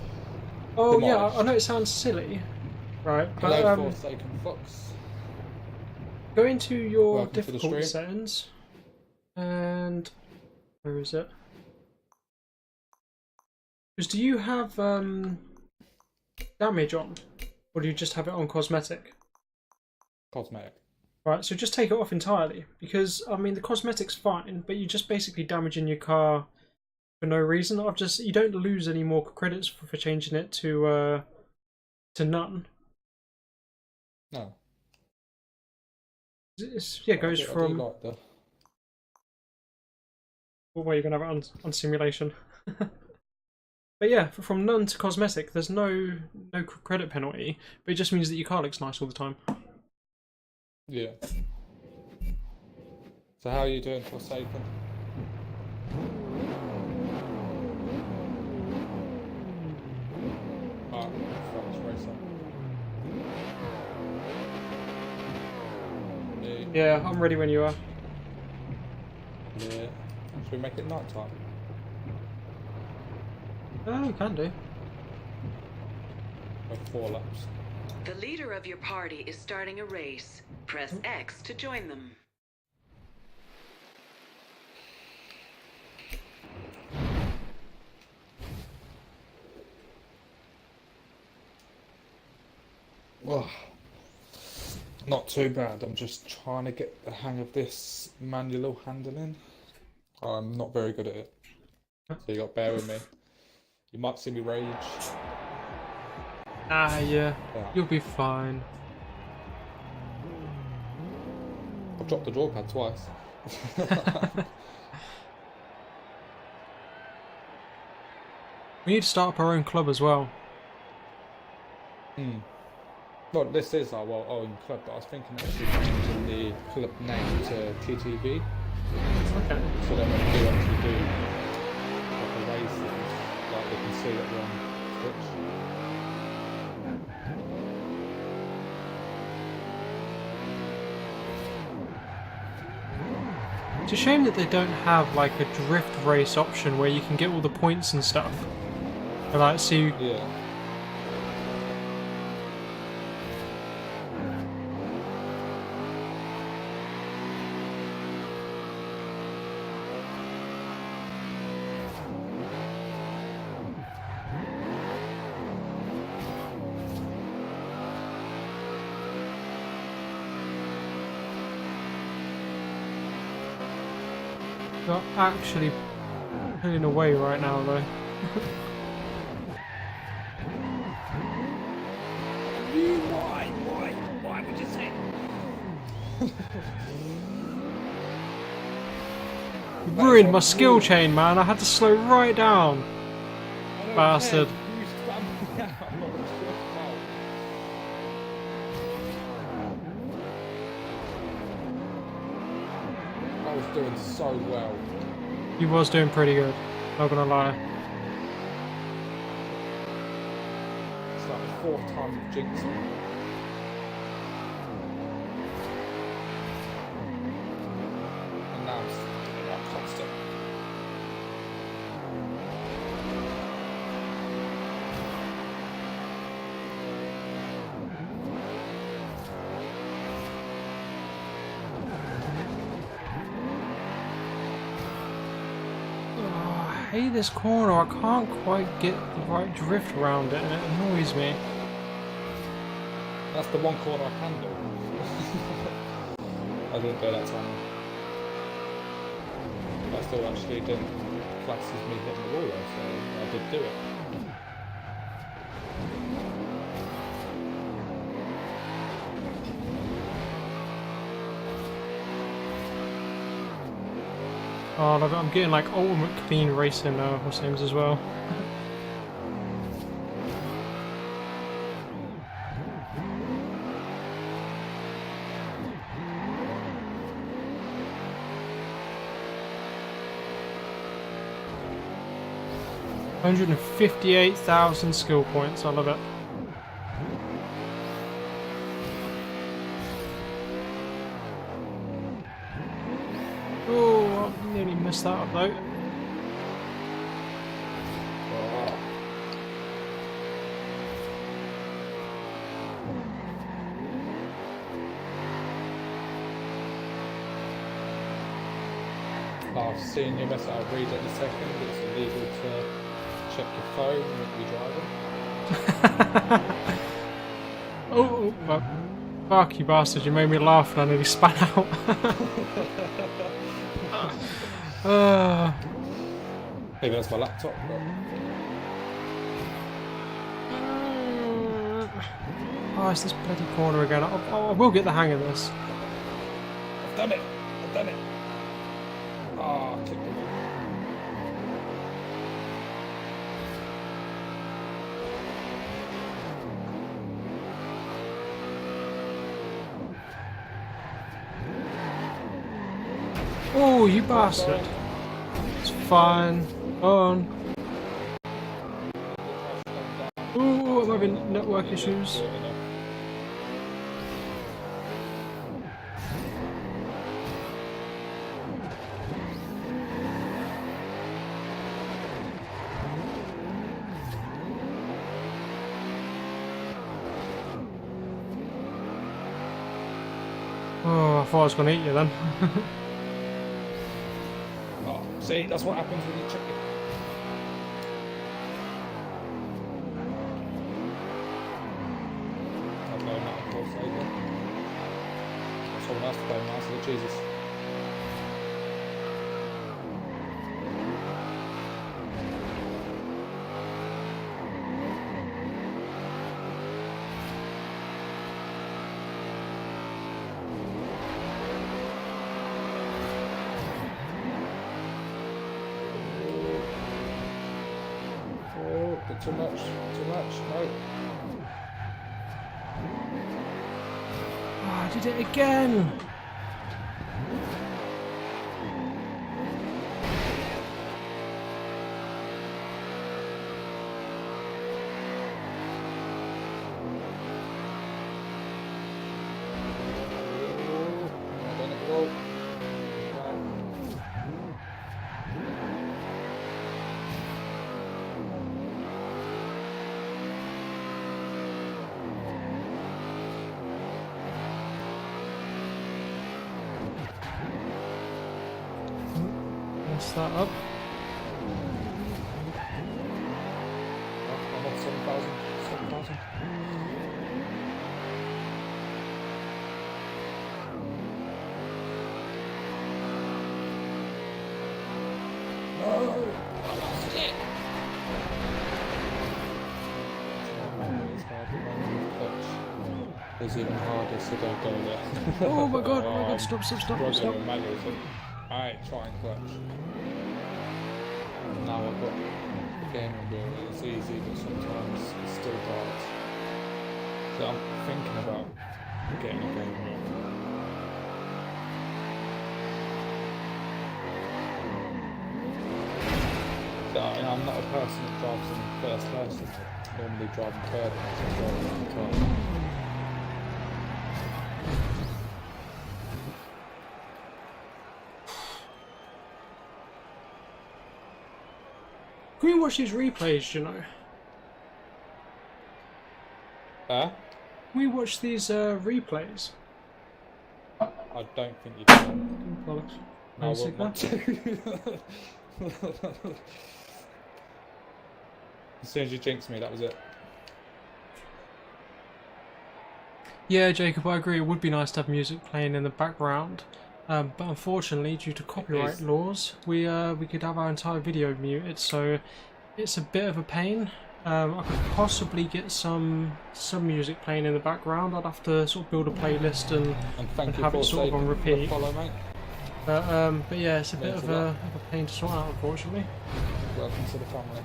Oh yeah, I know it sounds silly, right? But Hello, Forsaken Fox. go into your Welcome to the difficulty stream. settings, and where is it? Because do you have damage on, or do you just have it on cosmetic? Cosmetic. Right, so just take it off entirely, because I mean the cosmetic's fine, but you're just basically damaging your car for no reason. You don't lose any more credits for changing it to none. No. Yeah, it goes from. Like the... Well, you're gonna have it on simulation. But yeah, from none to cosmetic, there's no credit penalty, but it just means that your car looks nice all the time. Yeah. So how are you doing, Forsaken? Alright, Fox Racer. Yeah, I'm ready when you are. Yeah. Should we make it night time? Oh, you can do. Like 4 laps. The leader of your party is starting a race. Press X to join them. Well, not too bad. I'm just trying to get the hang of this manual handling. I'm not very good at it. So you got to bear with me. You might see me rage. Yeah, you'll be fine. I've dropped the draw pad twice. We need to start up our own club as well. Well, this is our own club, but I was thinking actually changing the club name to TTV. Okay. So then when we actually do like a races, like we can see it on Twitch. It's a shame that they don't have like a drift race option where you can get all the points and stuff. But like, see. Yeah. Not actually pulling away right now though. Why would you say? You ruined my skill chain, man. I had to slow right down. Bastard. You spun me out. I'm not sure how. I was doing so well. He was doing pretty good, not gonna lie. It's like the fourth time you've jinxed me. And now I'm doing that constant. Oh, I hate this corner. I can't quite get the right drift around it and it annoys me. That's the one corner I can do. I didn't go that time. I still actually didn't class as me hitting the wall though, so I did do it. Oh, I love it. I'm getting like ultimate clean racing now or things as well. $158,000 skill points. I love it. Oh, I nearly missed that up though. I've seen you mess up. Read it in a second. It's illegal to check your phone when you're driving. Oh, fuck. Fuck you bastard, you made me laugh and I nearly spat out. Maybe that's my laptop. Oh, it's this bloody corner again. I will get the hang of this. I've done it! I've done it! Ah, I clicked the wall. Oh, you bastard. It's fine. Go on. Ooh, I'm having network issues. Oh, I thought I was going to eat you then. Oh, see, that's what happens when you check it. I'll go now, of course, over. Someone else to go now, so Jesus. Oh, bit too much, no. I did it again! Mess that up. I'm on 7,000. 7,000. No! Shit! It's even harder, so don't go there. Oh my god, stop. Struggling with manuals. I ain't trying clutch. Now I've got the gaming wheel, it's easy, but sometimes it's still hard. So I'm thinking about getting a gaming wheel. So, I'm not a person that drives in first person. Normally driving third person, driving in the car. Can we watch these replays, do you know? Huh? Can we watch these replays? I don't think you can. Bollocks. No, I wouldn't want to. As soon as you jinxed me, that was it. Yeah, Jacob, I agree. It would be nice to have music playing in the background, but unfortunately, due to copyright laws, we could have our entire video muted. So it's a bit of a pain. I could possibly get some music playing in the background. I'd have to sort of build a playlist and have it sort of on repeat. Follow, mate. But yeah, it's a bit of a pain to sort out, unfortunately. Welcome to the family.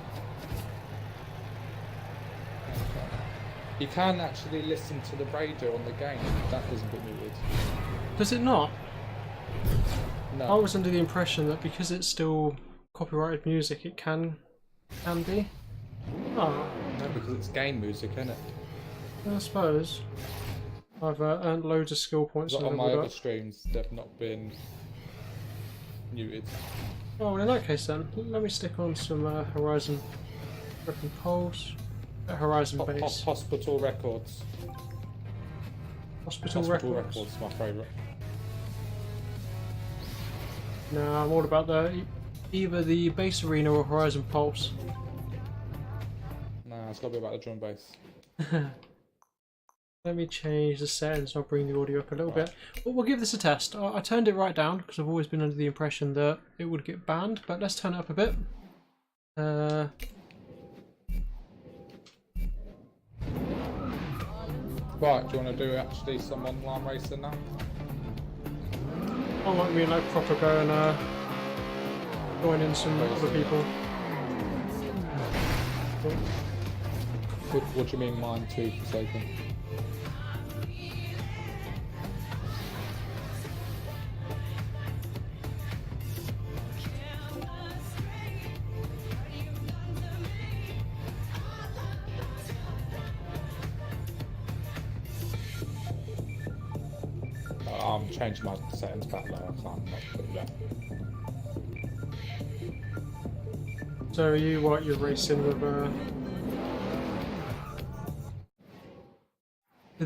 You can actually listen to the radio on the game. That doesn't get muted. Does it not? No. I was under the impression that because it's still copyrighted music, it can be. Oh. No, because it's game music, isn't it? I suppose. I've earned loads of skill points. But on my other streams, they've not been muted. Oh, well, in that case then, let me stick on some Horizon Griffin Pulse. Horizon base. Hospital Records. Hospital Records. Records, my favourite. No, I'm all about either the base arena or Horizon Pulse. Nah, it's got to be about the drum bass. Let me change the settings and I'll bring the audio up a little bit. Well, we'll give this a test. I turned it right down because I've always been under the impression that it would get banned, but let's turn it up a bit. Right, do you want to do actually some online racing now? I want me like proper go and join in some other people. What do you mean mine too, Forsaken? I'm changing my settings back now, I can't not put that. So are you what, you're racing with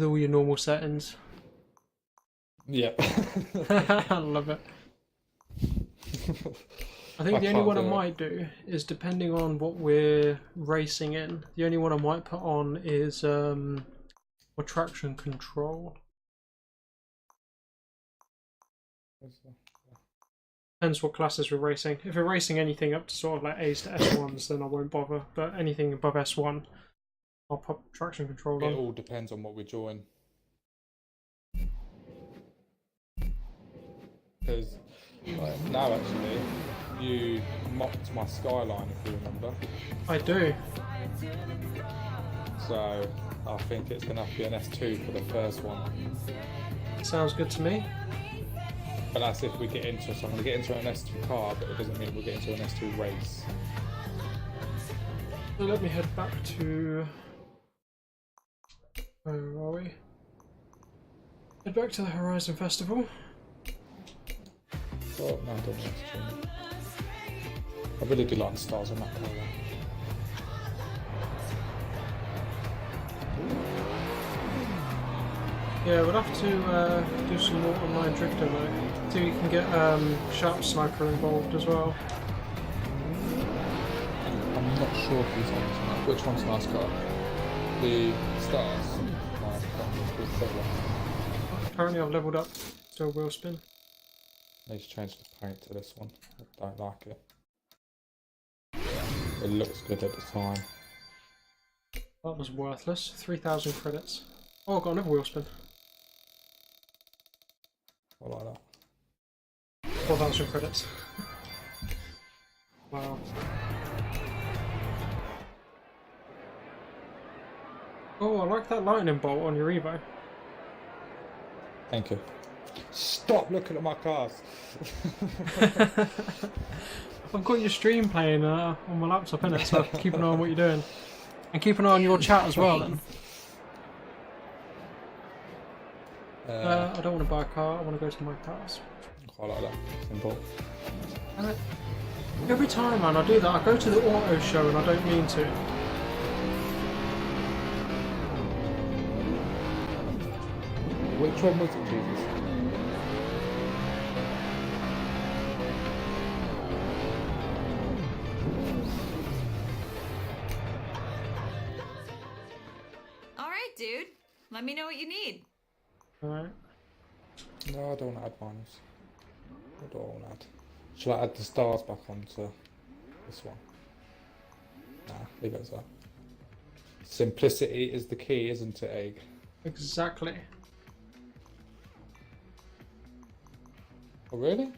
all your normal settings? Yeah. I love it. I think the only one I might do is, depending on what we're racing in, the only one I might put on is for traction control. Depends what classes we're racing. If we're racing anything up to sort of like A's to S1s, then I won't bother. But anything above S1, I'll put traction control on. It all depends on what we join. Because now actually, you mocked my skyline, if you remember. I do. So I think it's going to have to be an S2 for the first one. Sounds good to me. But that's if we get into. So I'm going to get into an S2 car, but it doesn't mean we'll get into an S2 race. So let me head back to. Where are we? Head back to the Horizon Festival. Oh, no, I don't know. I really do like the stars on that car. Yeah, we'll have to do some more online drifting though. So you can get Sharp Sniper involved as well. I'm not sure if he's on. Which one's nice car? The stars. Apparently I've leveled up to a wheel spin. Need to change the paint to this one. I don't like it. It looks good at the time. That was worthless. 3,000 credits. Oh, I got another wheel spin. I like that. 4,000 credits. Wow. Oh, I like that lightning bolt on your Evo. Thank you. Stop looking at my cars. I've got your stream playing on my laptop, innit? So keep an eye on what you're doing. And keep an eye on your chat as well, then. I don't want to buy a car, I want to go to my cars. I like that. Simple. Every time, man, I do that. I go to the auto show and I don't mean to. Which one was it, Jesus? Alright, dude. Let me know what you need. Alright. No, I don't want to add minus. What do I want to add? Shall I add the stars back onto this one? Nah, leave it as that. Simplicity is the key, isn't it, Egg? Exactly. Oh, really?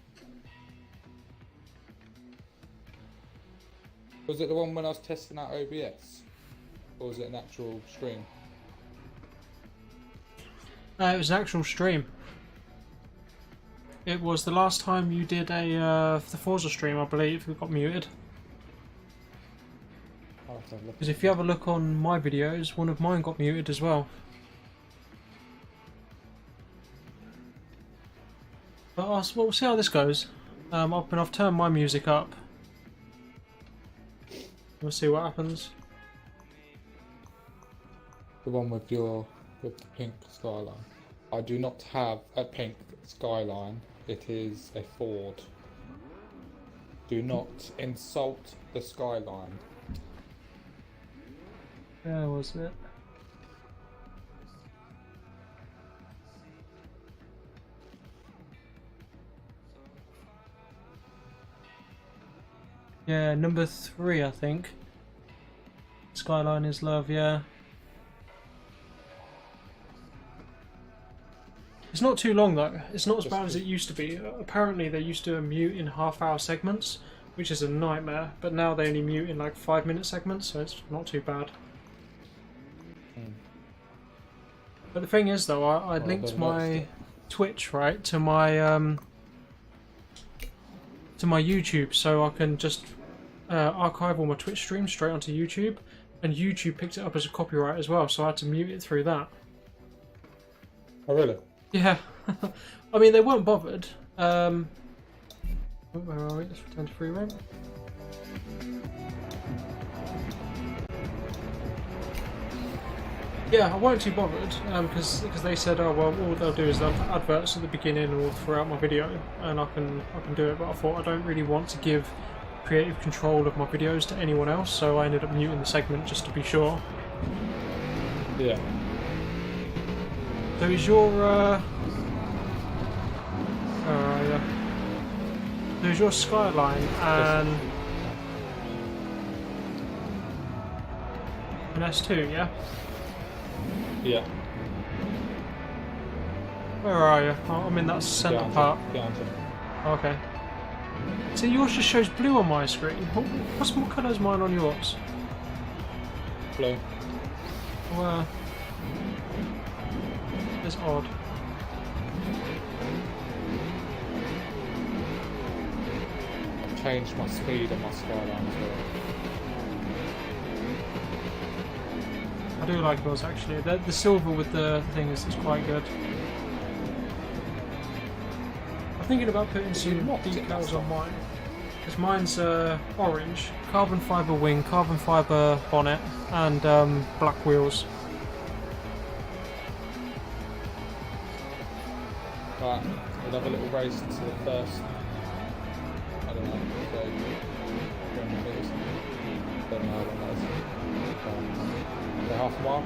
Was it the one when I was testing out OBS? Or was it an actual stream? It was an actual stream. It was the last time you did the Forza stream, I believe, who got muted. I'll have to have a look. Because if you have a look on my videos, one of mine got muted as well. But we'll see how this goes. I've turned my music up. We'll see what happens. The one with the pink skyline. I do not have a pink skyline. It is a Ford. Do not insult the skyline. Where was it? Yeah, number 3, I think. Skyline is love, yeah. It's not too long though. It's not as bad as it used to be. Apparently they used to mute in half-hour segments, which is a nightmare, but now they only mute in like 5-minute segments, so it's not too bad. But the thing is though, I linked my Twitch, right, to my YouTube, so I can just archive all my Twitch streams straight onto YouTube, and YouTube picked it up as a copyright as well, so I had to mute it through that. Oh really? Yeah. I mean, they weren't bothered. Where are we? Let's return to free roam. Yeah, I weren't too bothered because they said, oh well, all they'll do is they'll put adverts at the beginning or throughout my video, and I can do it. But I thought I don't really want to give creative control of my videos to anyone else, so I ended up muting the segment just to be sure. Yeah. So is your so is your skyline and an S2, yeah? Yeah. Where are you? Oh, I'm in that centre part. Okay. So yours just shows blue on my screen. What colour is mine on yours? Blue. Well, it's odd. changed my speed on my Skyline as well. I do like yours actually. The silver with the thing is quite good. I'm thinking about putting some decals on mine. Because mine's orange, carbon fibre wing, carbon fibre bonnet, and black wheels. Right, we'll have a little race to the first, I don't know, so 100 metres. Don't know how long that is. The half mile.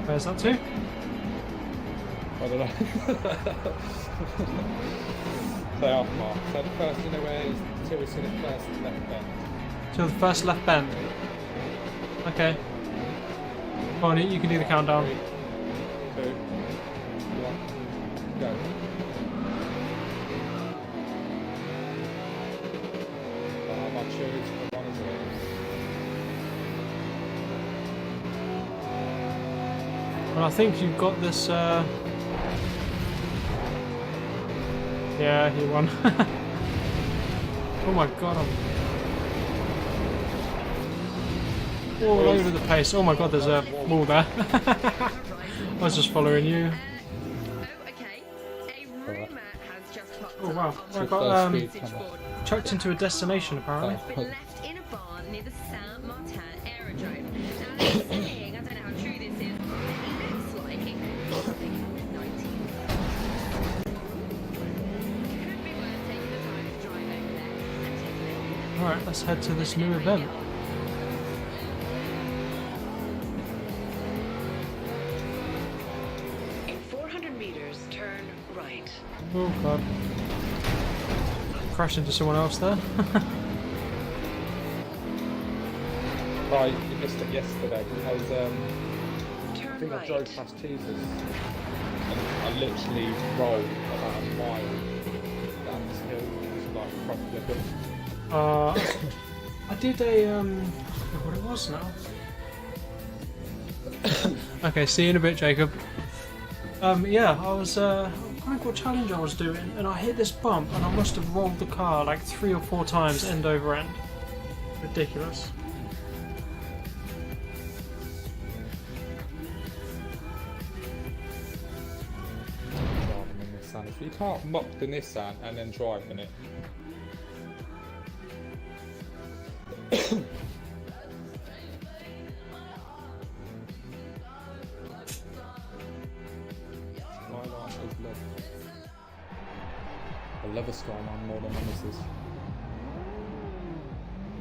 Where's that to? I don't know. Say half mile. So the first, you know where until we see the first left bend. Till the first left bend. Okay. Go on, you can do the countdown. 3, 2, 1, go. My choose for one as well. Well, I think you've got this. Yeah, he won. Oh my god, I'm all over the place. Oh my god, there's a wall there. I was just following you. Okay. A rumour has just popped Oh wow, up I on got the message board. chucked into a destination apparently. It's been left in a barn near the Saint Martin aerodrome. Now they're saying, I don't know how true this is, but it looks like it could be something from the 19th. Could be worth taking the time to drive over there and take a look. Alright, let's head to this new event. In 400 meters, turn right. Oh god. Crashed into someone else there. Oh, you missed it yesterday. I was, I Turn think I right. drove past Jesus and I literally rolled about a mile down this hill. It was like front flipping. I did a I forget what it was now. Okay, see you in a bit, Jacob. Yeah, I was I can't remember what challenge I was doing, and I hit this bump, and I must have rolled the car like 3 or 4 times, end over end. Ridiculous. Driving in Nissan. If you can't mock the Nissan and then drive in it. Skyline is love. I love a Skyline more than Nemesis.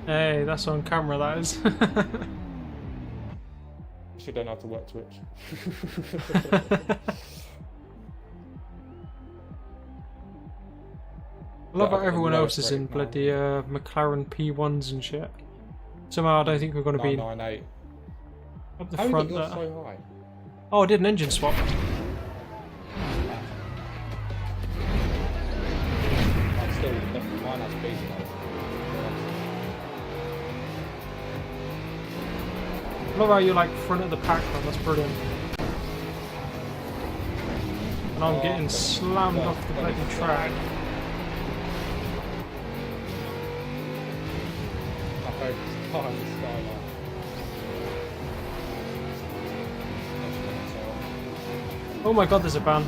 Hey, that's on camera, that is. Should don't know how to work Twitch. I love how But everyone I'm else is in right now. bloody McLaren P1s and shit. Somehow I don't think we're going to be 998. up the How front did you there. get so high? Oh, I did an engine swap. I'm still mine has beat though. I love how you're like front of the pack, man. That's brilliant. And I'm getting slammed off the bloody track. My favourite car is Skyline. Oh my god, there's a ban.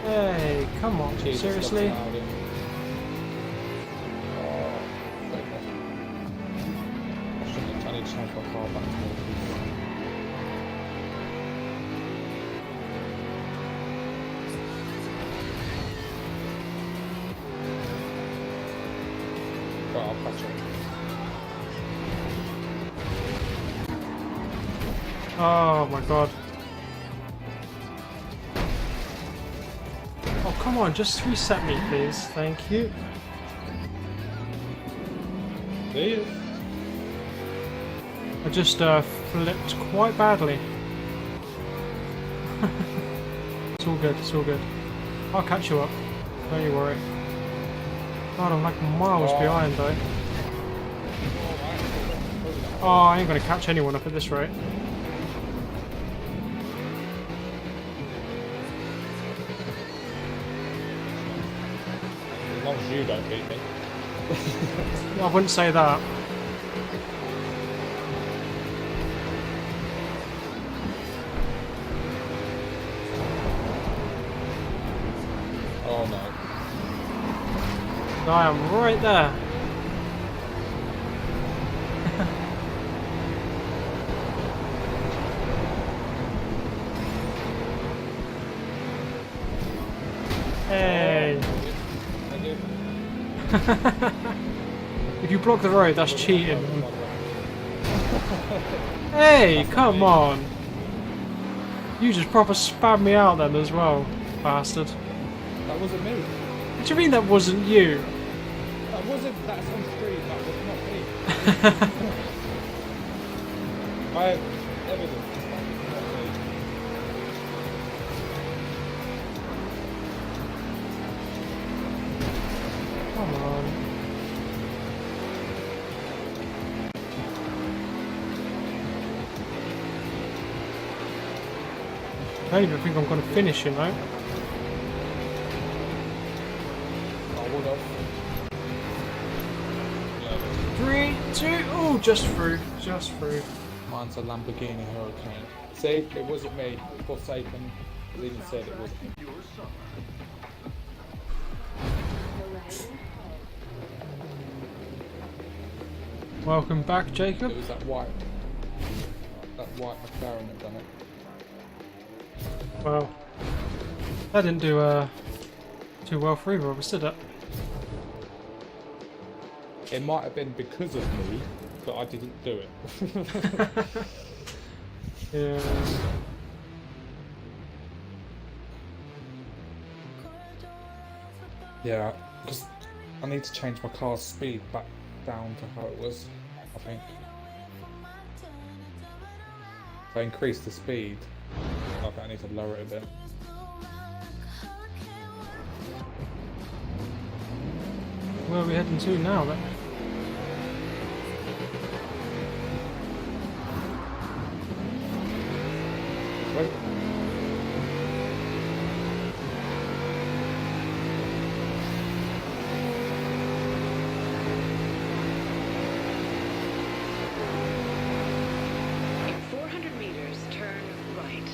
Hey, come on, Jesus, seriously? that's loud, isn't it? Oh, I need to change my car back to right, I'll catch up. Oh my god. Oh, come on, just reset me, please. Thank you. See you. I just flipped quite badly. It's all good, it's all good. I'll catch you up. Don't you worry. God, I'm like miles behind though. Oh, I ain't gonna catch anyone up at this rate. long as you don't beat me. I wouldn't say that. Oh no. I am right there. Hey. Thank you. If you block the road, that's cheating. Hey, come on. You just proper spammed me out then as well, bastard. That wasn't me. What do you mean that wasn't you? That wasn't. That's on stream. That was not me. I have evidence. That was not me. Come on. I don't even think I'm going to finish, you know. I would have. Yeah. 3, 2, oh, just through, just through. Mine's a Lamborghini Hurricane. See, it wasn't me. Forsaken even said it wasn't me. Welcome back, Jacob. It was that white McLaren that done it. Well, that didn't do too well for either of us, did it? It might have been because of me, but I didn't do it. Yeah. Yeah, because I need to change my car's speed back down to how it was, I think. If I increase the speed, I think I need to lower it a bit. Where are we heading to now then? Wait. In 400 meters, turn right.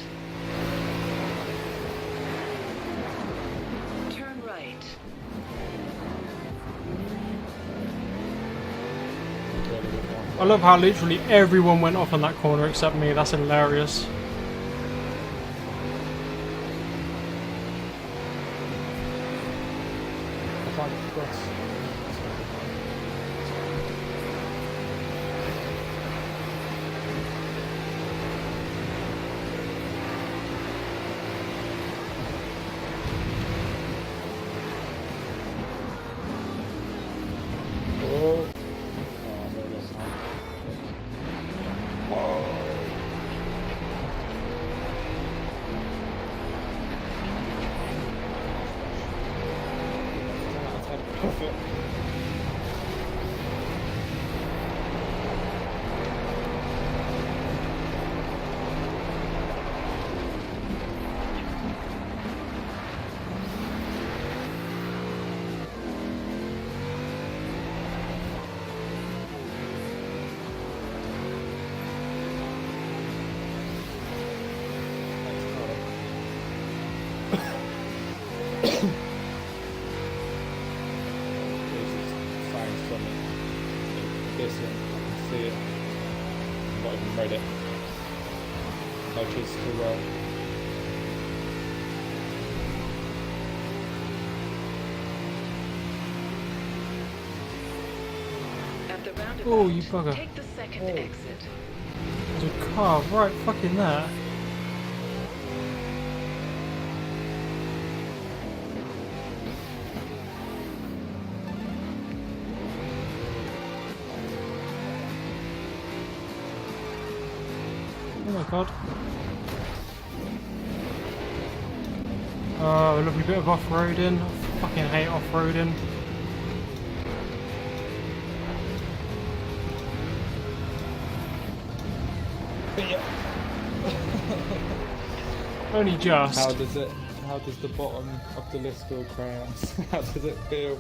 Turn right. I love how literally everyone went off on that corner except me. That's hilarious. I can't cross. Oh. Oh, there it is. Perfect. Signs from it. This one, I can see it. I've not even read it. No kids too well. At the roundabout, Oh, you bugger. take the second Oh. exit. There's a car right fucking there. Oh my god. Oh, a lovely bit of off-roading. I fucking hate off-roading. But yeah. Only just. How does it How does the bottom of the list feel, Crayons? How does it feel?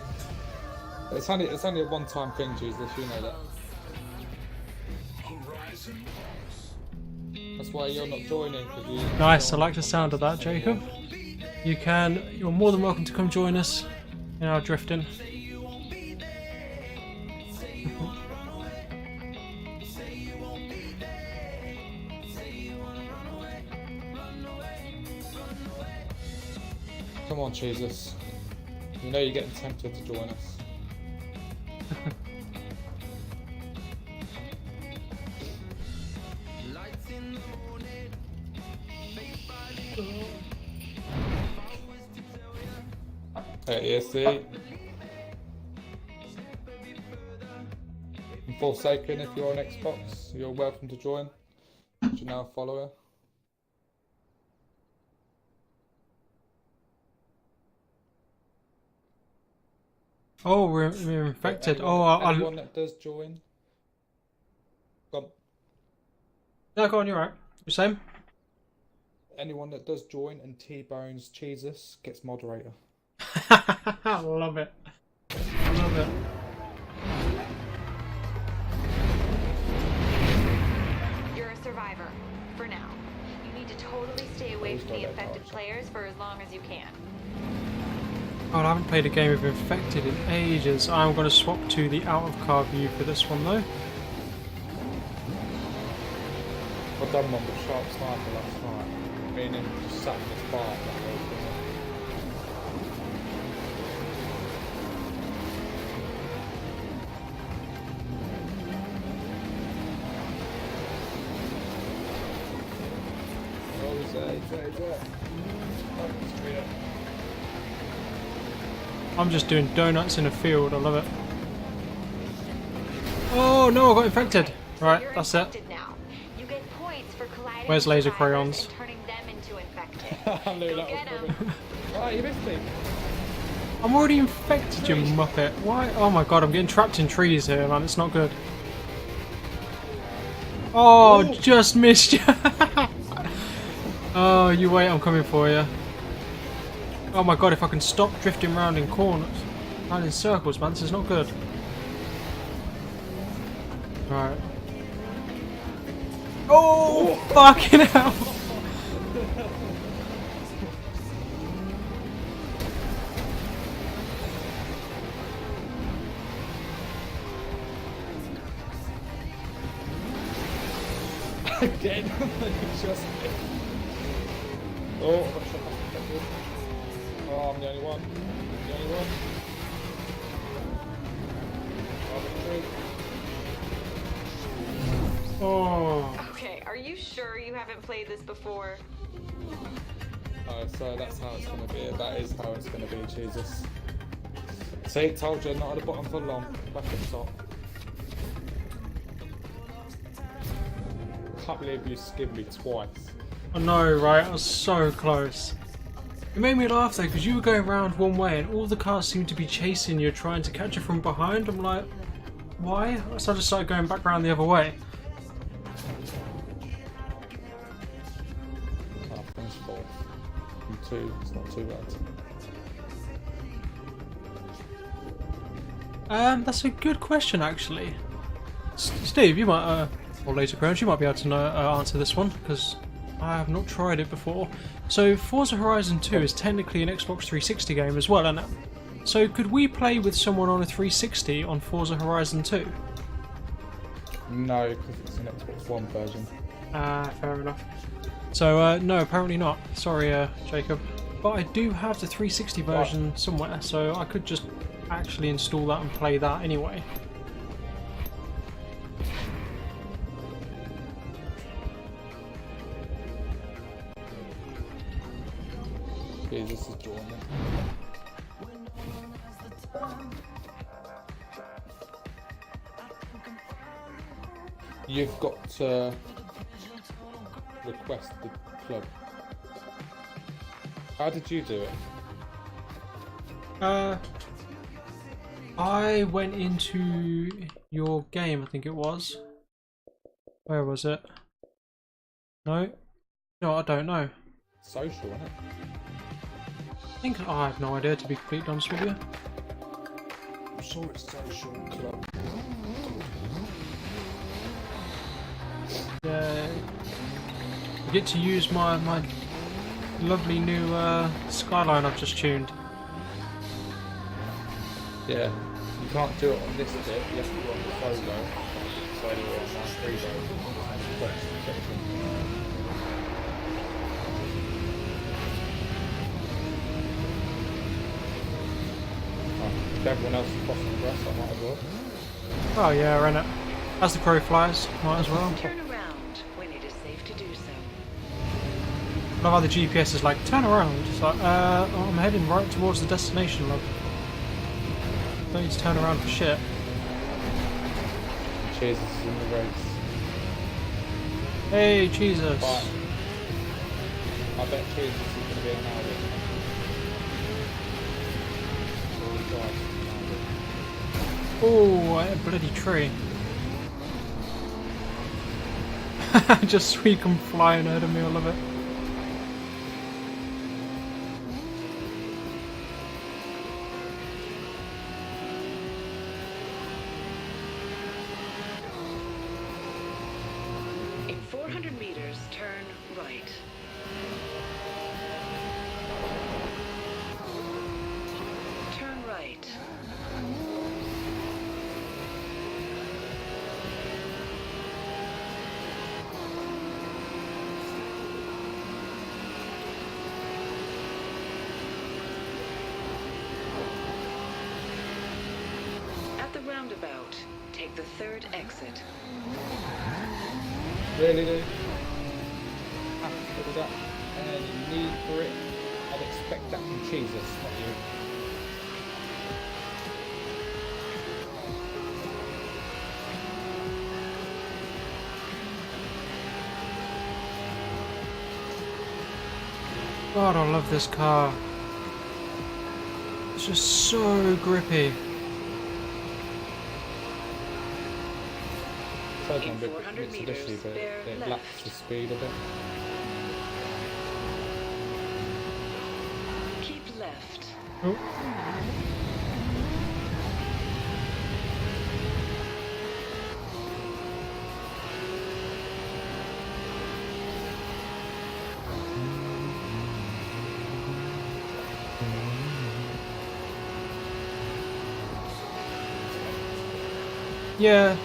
It's only a one-time thing, Jesus. You know that. That's why you're not joining. You Nice, I like the sound of that, Jacob. You're more than welcome to come join us in our drifting. Come on, Jesus. You know you're getting tempted to join us. ASC. And Forsaken, if you're on Xbox, you're welcome to join. You're now a follower. Oh, we're infected. Anyone that does join. Go on. No, go on, you're right. You same? Anyone that does join and T-bones Jesus gets moderator. I love it. I love it. You're a survivor, for now. You need to totally stay away from the infected players for as long as you can. God, I haven't played a game of Infected in ages. I'm going to swap to the out-of-car view for this one, though. I've done one with Sharp Sniper last night. Me and him just sat in this bar that whole thing. Oh, he's there. Oh, he's straight up. I'm just doing donuts in a field. I love it. Oh no, I got infected. Right, You're that's it. infected now. You get points for colliding Where's with laser survivors crayons? and turning them into infected. I knew Go that get was 'em. coming. Oh, you missed me. I'm already infected, you muppet. Why? Oh my god, I'm getting trapped in trees here, man. It's not good. Oh, Ooh. just missed you. Oh, you wait, I'm coming for you. Oh my god, if I can stop drifting round in corners, round in circles, man, this is not good. Right. Oh, fucking hell. Again. Just oh, I got shot past. Oh, I'm the only one. Oh. Okay, are you sure you haven't played this before? Oh, so that's how it's going to be. That is how it's going to be, Jesus. See, told you, not at the bottom for long. Back at the top. Can't believe you skimmed me twice. I know, right? I was so close. It made me laugh though, because you were going round one way and all the cars seemed to be chasing you, trying to catch you from behind. I'm like, why? So I just started going back round the other way. I finished fourth. From two, it's not too bad. That's a good question actually. Steve, you might, or Laser Crowns, you might be able to answer this one, because I have not tried it before. So Forza Horizon 2 is technically an Xbox 360 game as well, isn't it? So could we play with someone on a 360 on Forza Horizon 2? No, because it's an Xbox One version. Fair enough. So, no, apparently not. Sorry, Jacob. But I do have the 360 version somewhere, so I could just actually install that and play that anyway. Jesus is drawing it. You've got to request the club. How did you do it? I went into your game, I think it was. Where was it? No? No, I don't know. Social, isn't it? think I have no idea, to be completely honest with you. I'm sure it's social club. Yeah, I get to use my lovely new Skyline I've just tuned. Yeah, you can't do it on this bit, you have to do it on the solo. So anyway, on my free if everyone else is crossing the rest, I might as well. Oh yeah, I ran it. As the crow flies, might as well. Turn around when it is safe to do so. I love how the GPS is like, turn around. It's like, I'm heading right towards the destination, love. Don't need to turn around for shit. Jesus is in the race. Hey, Jesus. But I bet Jesus is going to be an hour. Oh, a bloody tree. Just sweet come flying ahead of me, I love it. In 400 meters, turn right. Turn right. At the roundabout, take the third exit. Really, dude? Have to do that. Any need for it? I'd expect that from Jesus, not you. God, I love this car. It's just so grippy. It's like In on big 400 Mitsubishi, meters, but bear it left. laps the speed a bit. Keep left. Oh. Yeah,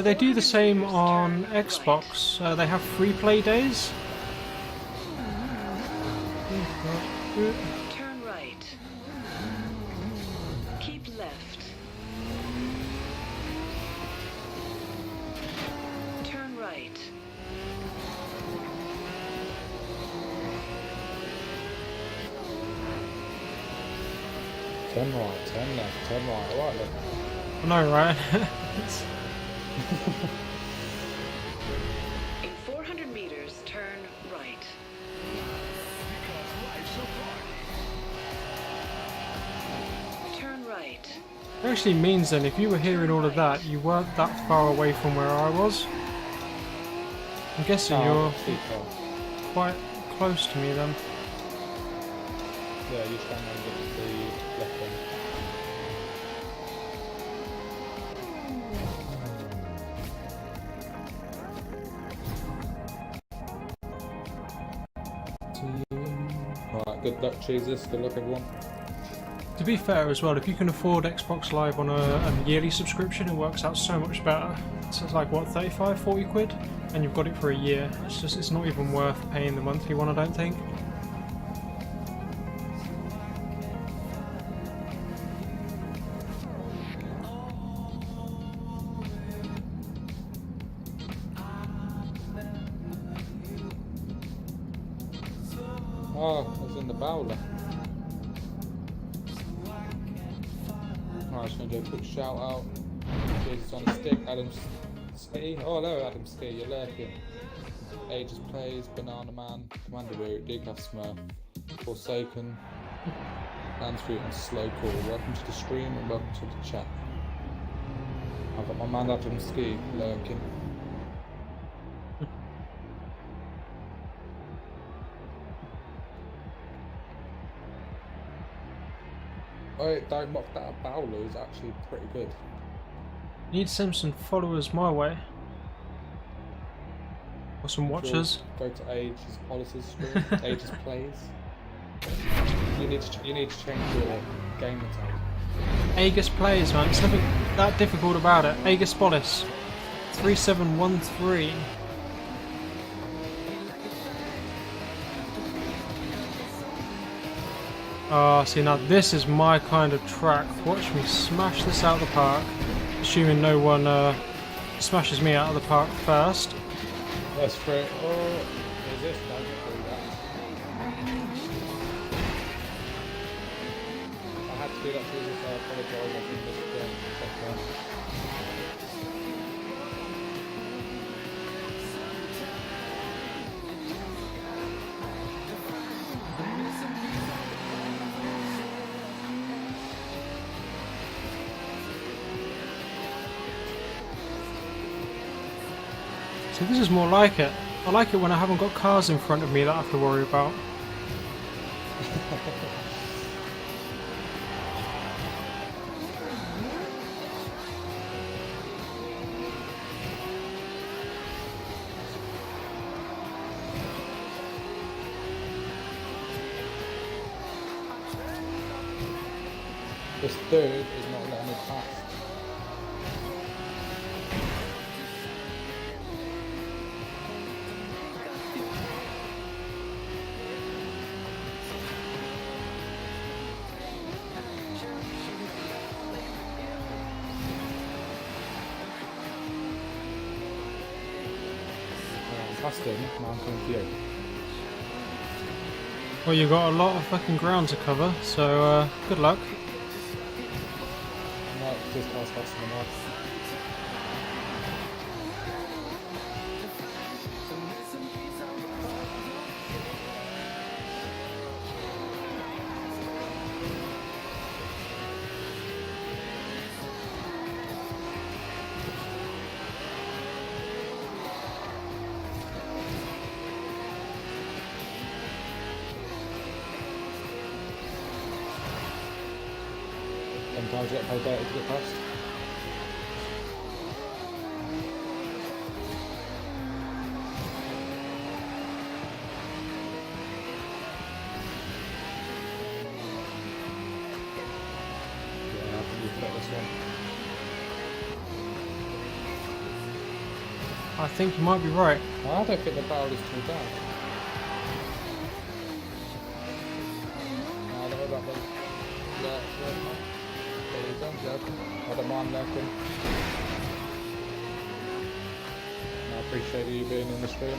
they do the same on Xbox. They have free play days. Turn right. Keep left. Turn right. Turn right, turn left, turn right. Alright, look. I know, right? In 400 meters, turn right. Turn right. It actually means then, if you were hearing all of that, you weren't that far away from where I was. I'm guessing you're too far. quite close to me then. Yeah, you stand on the left one. Alright, good luck, Jesus. Good luck, everyone. To be fair as well, if you can afford Xbox Live on a yearly subscription, it works out so much better. So it's like, what, 35, 40 quid? And you've got it for a year. It's not even worth paying the monthly one, I don't think. Oh, I was in the Bowler. Alright, just going to do a quick shout out. Jesus on the stick, Adam Ski. Oh, hello, Adam Ski, you're lurking. Ages Plays, Banana Man, Commander Root, Decaf Smurf, Forsaken, Lansroot, and Slow Call. Welcome to the stream and welcome to the chat. I've got my man Adam Ski lurking. Oh, don't mock that. Bowler is actually pretty good. Need to send some followers my way. Or some watchers. Go to Age's policies stream. Age's plays. You need to change your gamer tag. Aegis plays, man. It's nothing that difficult about it. Aegis Polis. 3713. Ah, see now this is my kind of track. Watch me smash this out of the park. Assuming no one smashes me out of the park first. That's great. Oh, is this done through that? I had to do that to you, so I apologise. I think this So this is more like it. I like it when I haven't got cars in front of me that I have to worry about. This dude is not letting me pass. Past him, now I'm coming to you. Well, you've got a lot of fucking ground to cover, so good luck. No, this car's faster than mine. Sometimes you get paid better to get past. Yeah, I think you've got this one. I think you might be right. I don't think the barrel is too bad. I don't know about those. Yeah, there you go, yeah. I don't mind lurking. I appreciate you being in the stream.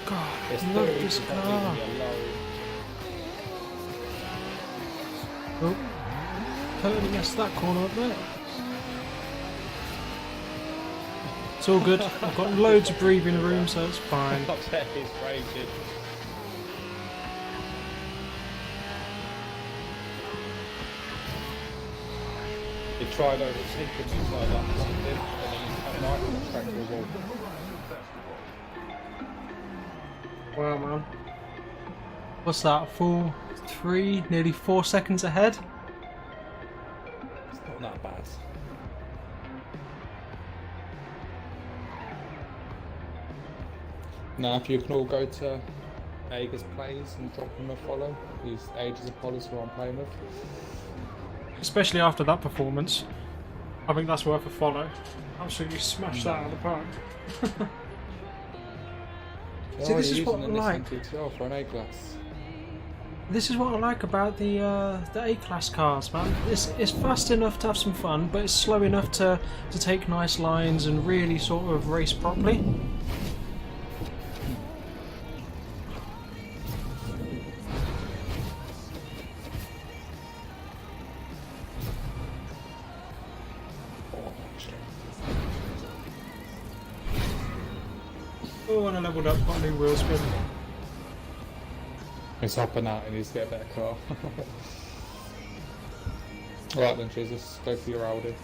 God, It's look dude, at this it's not car. leaving me alone. Oh, totally messed that corner up there. It's all good. I've got loads of breathing room, so it's fine. Up there, he's raging. He tried overtaking me so I like something, and then he cut right and tracked the wall. Wow, man. What's that? Full 3, nearly 4 seconds ahead? It's not that bad. Now, if you can all go to Aegis Plays and drop him a follow, he's Aegis Apollos who I'm playing with. Especially after that performance. I think that's worth a follow. Absolutely smashed that out of the park. See, this is what I like. For an A-class. This is what I like about the A-class cars, man. It's fast enough to have some fun, but it's slow enough to take nice lines and really sort of race properly. Oh, and I leveled up, got a new wheel spin. He's hopping out and he's get a better car. Alright then, Jesus, go for your Aldi.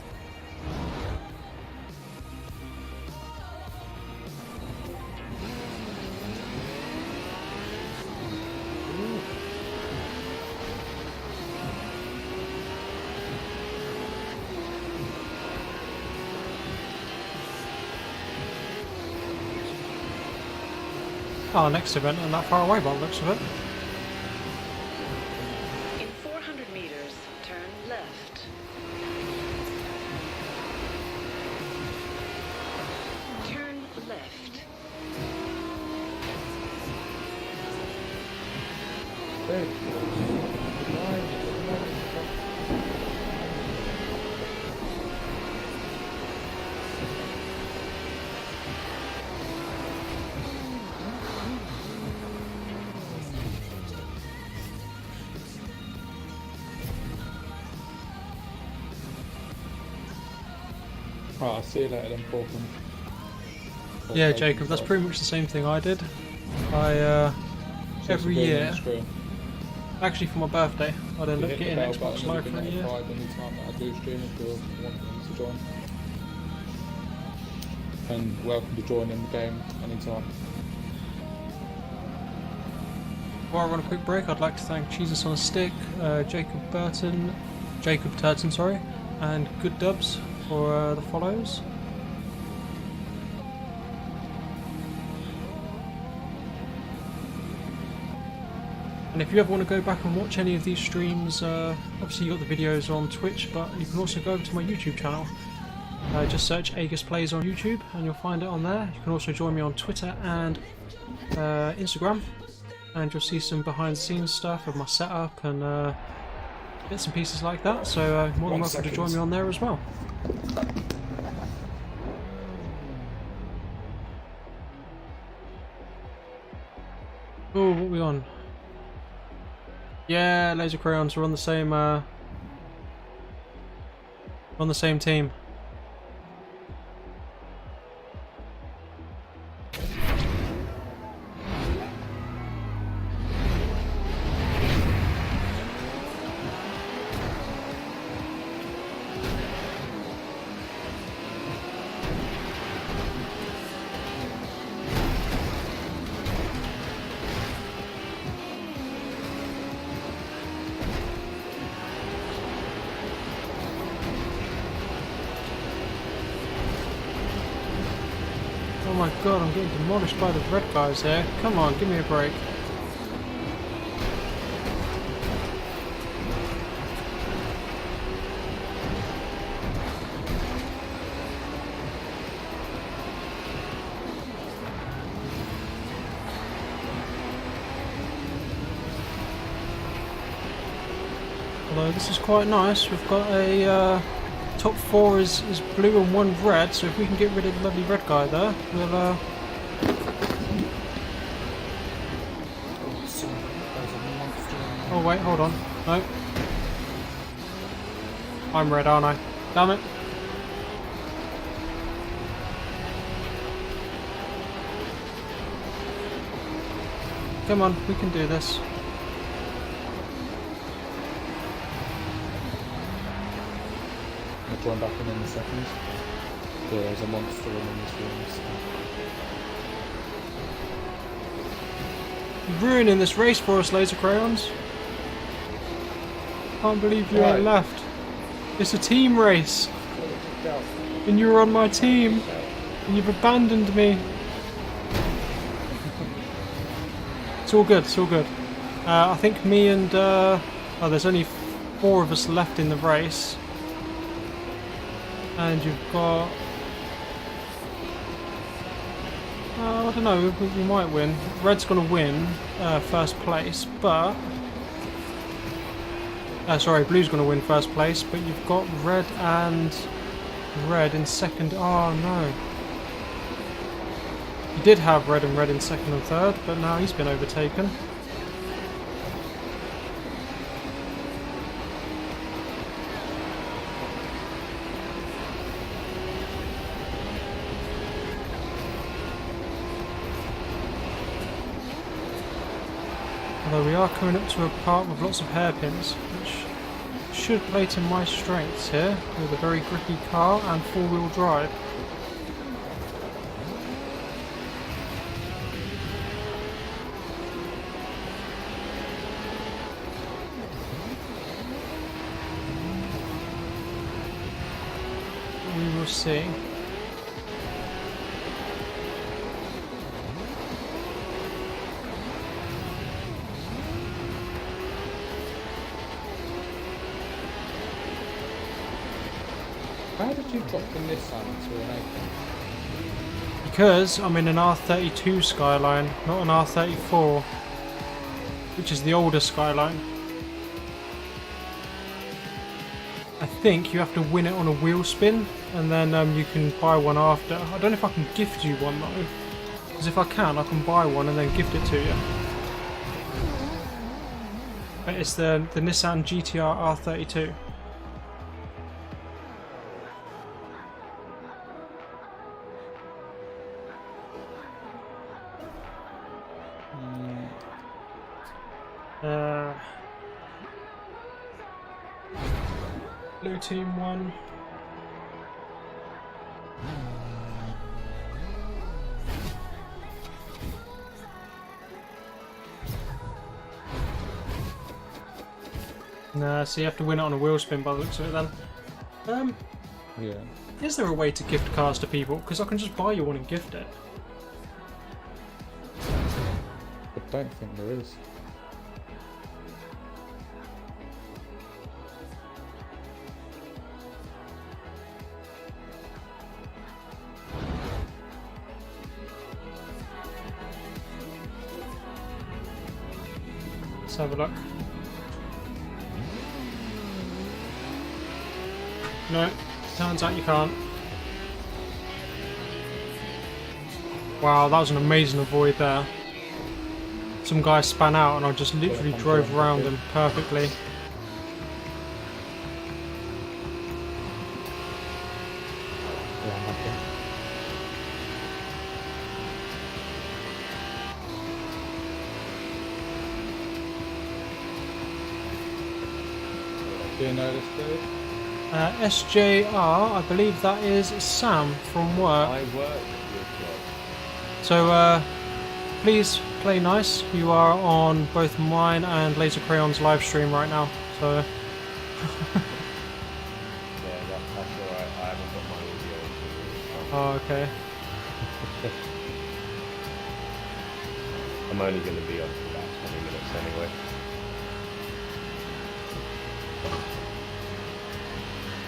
Our next event and that far away by the looks of it. In 400 meters, turn left. Turn left. Right, I'll see you later then, Paul. Yeah, Jacob, that's pretty much the same thing I did. Every year, actually for my birthday, I'd end up getting Xbox Live for a year. Anytime that I do stream, if you want them to join. And welcome to join in the game anytime. Before I run a quick break, I'd like to thank Jesus on a Stick, Jacob Turton, sorry, and Good Dubs for the follows. And if you ever want to go back and watch any of these streams, obviously you got the videos on Twitch, but you can also go over to my YouTube channel. Just search Aegis Plays on YouTube and you'll find it on there. You can also join me on Twitter and Instagram, and you'll see some behind the scenes stuff of my setup and bits and pieces like that, so more than welcome to join me on there as well. Oh, what are we on? Yeah, Laser Crayons, we're on the same team. Oh my god, I'm getting demolished by the red guys here. Come on, give me a break. Although this is quite nice, we've got a top 4 is blue and 1 red, so if we can get rid of the lovely red guy there, we'll Oh wait, hold on. No. I'm red, aren't I? Damn it. Come on, we can do this. I'll join back in a second. Yeah, there's a monster in this room. So. You're ruining this race for us, Laser Crayons. Can't believe you ain't left. It's a team race. And you're on my team. And you've abandoned me. It's all good, it's all good. I think me and... oh, there's only 4 of us left in the race. And you've got... I don't know, we might win. Red's going to win first place, but... sorry, Blue's going to win first place, but you've got red and red in second. Oh no. You did have red and red in second and third, but now he's been overtaken. Although we are coming up to a part with lots of hairpins, which should play to my strengths here, with a very grippy car and 4-wheel drive. We will see. You dropped the Nissan to an Acre. Because I'm in an R32 Skyline, not an R34, which is the older Skyline. I think you have to win it on a wheel spin, and then you can buy one after. I don't know if I can gift you one though, because if I can buy one and then gift it to you. But it's the Nissan GTR R32. Blue team one. Nah, so you have to win it on a wheel spin by the looks of it then. Yeah. Is there a way to gift cars to people? Because I can just buy you one and gift it. I don't think there is. Let's have a look. No, turns out you can't. Wow, that was an amazing avoid there. Some guy span out and I just literally drove around him perfectly. Do you know this dude? SJR, I believe that is Sam from work. I work with Rob. So please play nice. You are on both mine and Laser Crayon's live stream right now. So Yeah, that's alright. I haven't got my audio. oh, okay. I'm only going to be on for about 20 minutes anyway.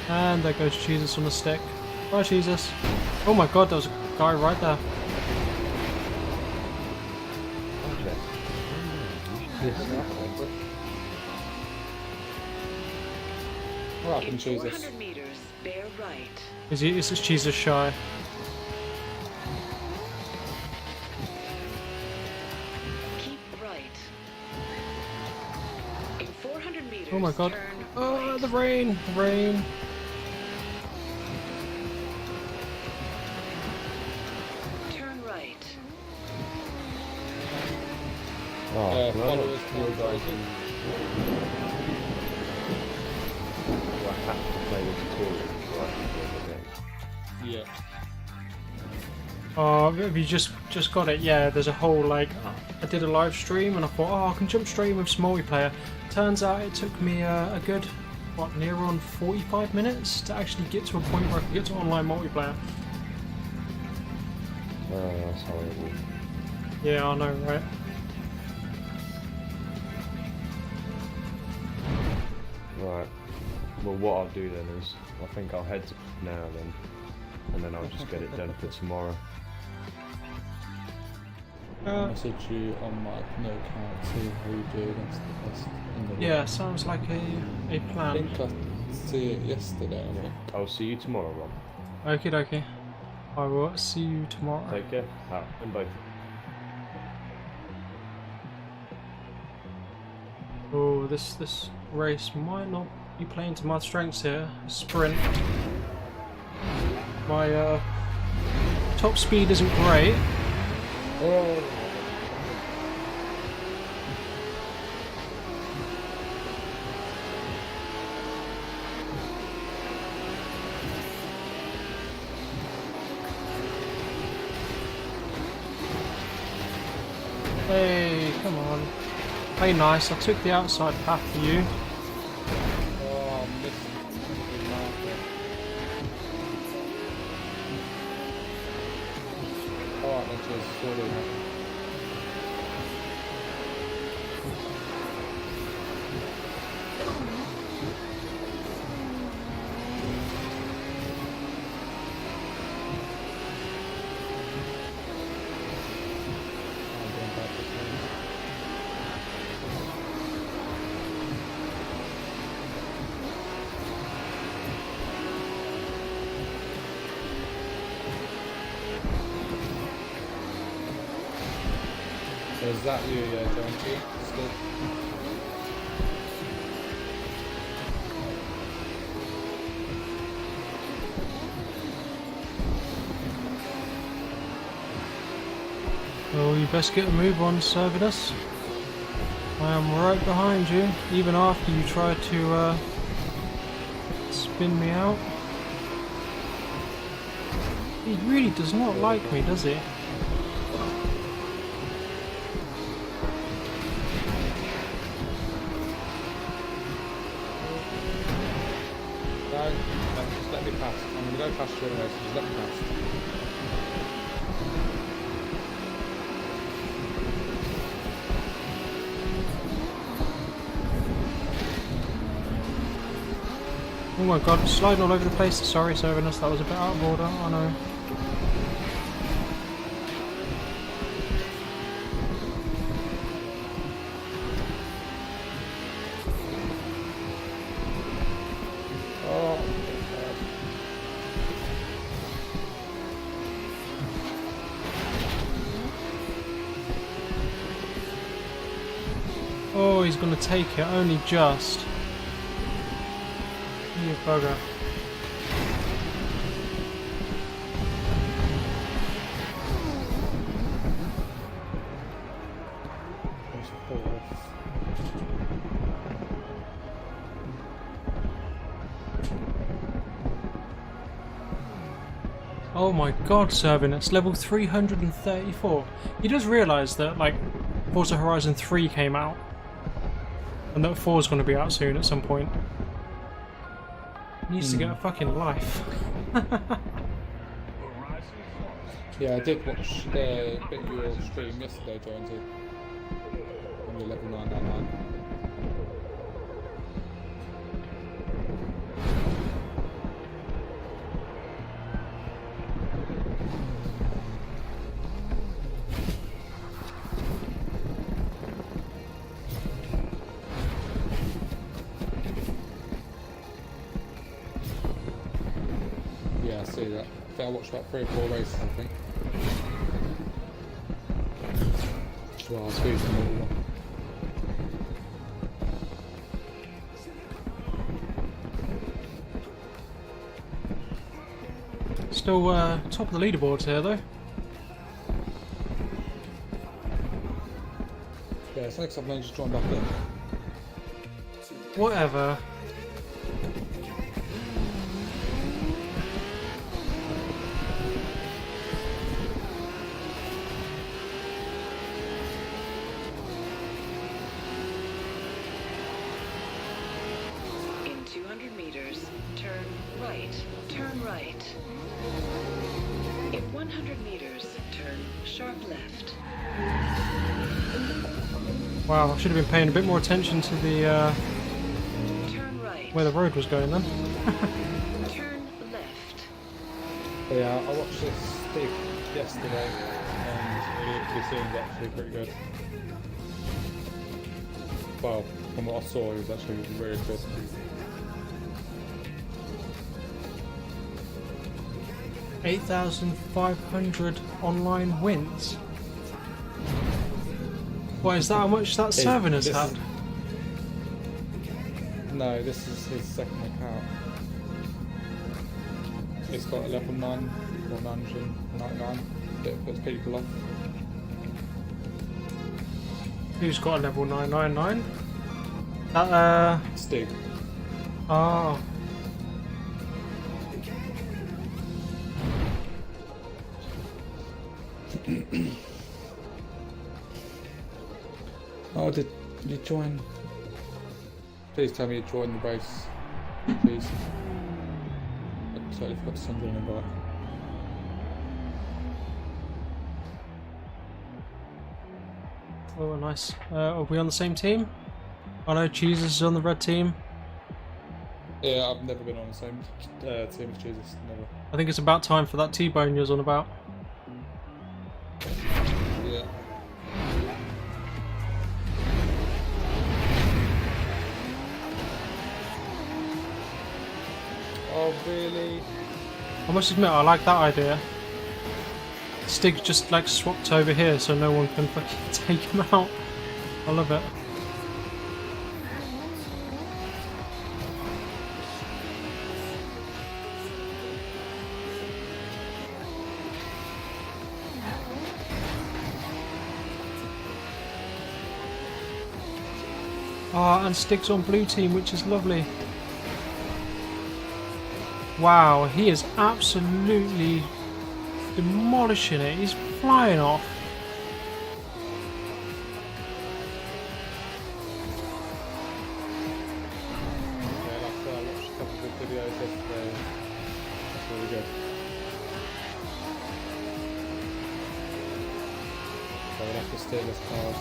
And there goes Jesus on the stick. Bye, Jesus. Oh my god, there was a guy right there. What In happened, Jesus? 400 meters, bear right. Is this Jesus shy? Keep right. In 400 meters, Oh my god. turn Oh, right. the rain! The rain! Turn right. Oh, Follow no. us towards Horizon. Do I have to play the tutorial before I can play the game? Yeah. Oh, have you just got it? Yeah, there's a whole, like, I did a live stream and I thought, oh, I can jump straight in with some multiplayer. Turns out it took me a good, what, near on 45 minutes to actually get to a point where I could get to online multiplayer. Oh, that's horrible. Yeah, I know, right? Right. Well, what I'll do then is, I think I'll head to now then, and then I'll just get it done for tomorrow. Message you on my no account, see how you do against the best in the Yeah, world. sounds like a I plan. think I see it yesterday, I think. I'll see you tomorrow, Rob. Okie dokie. I will see you tomorrow. Take care. Out. And both. Oh, this race might not be playing to my strengths here. Sprint. My top speed isn't great. Oh! Hey, come on. Play nice. I took the outside path for you. Oh, I missed the marker. Alright then, cheers. Sorry, mate. is that you, yeah, Jonesy? Still. Well, you best get a move on, Servidus. I am right behind you, even after you try to spin me out. He really does not like me, does he? No, just let me pass. I'm going to go past you anyway, so just let me pass. Oh my god, sliding all over the place. Sorry, Servinus, that was a bit out of order, I know. Oh, he's going to take it, only just. You bugger. Oh my god, Servin, it's level 334. He does realise that, like, Forza Horizon 3 came out. And that 4 is going to be out soon at some point. He needs to get a fucking life. Yeah, I did watch a bit of your stream yesterday, Jonesy. On your level 999. Yeah, I see that. I think I watched about 3 or 4 races, I think. Well, I'll squeeze them all. Still top of the leaderboards here though. Yeah, it's like something just joined back in. Whatever. In 200 meters, turn right. Turn right. In 100 meters, turn sharp left. Wow, I should have been paying a bit more attention to the Turn right. where the road was going then. Turn left. But yeah, I watched this Steve yesterday, and it seemed actually pretty good. Well, from what I saw, it was actually really good. $8,500 online wins. Why is that how much that Servin has had? No, this is his second account. It's got a level 9 or 999 that puts people off. Who's got a level 999? That Stig. oh. Oh, did you join? Please tell me you joined the race. Please. I totally forgot to send you an invite. Oh, nice. Are we on the same team? I know Jesus is on the red team. Yeah, I've never been on the same team as Jesus. Never. I think it's about time for that T-bone you was on about. Yeah. Oh, really? I must admit, I like that idea. Stig's just like swapped over here so no one can fucking take him out. I love it. Ah, and Stig's on blue team, which is lovely. Wow, he is absolutely demolishing it. He's flying off. Yeah, like I said, I watched a couple of good videos yesterday. That's really good. So we'll have to steal this card.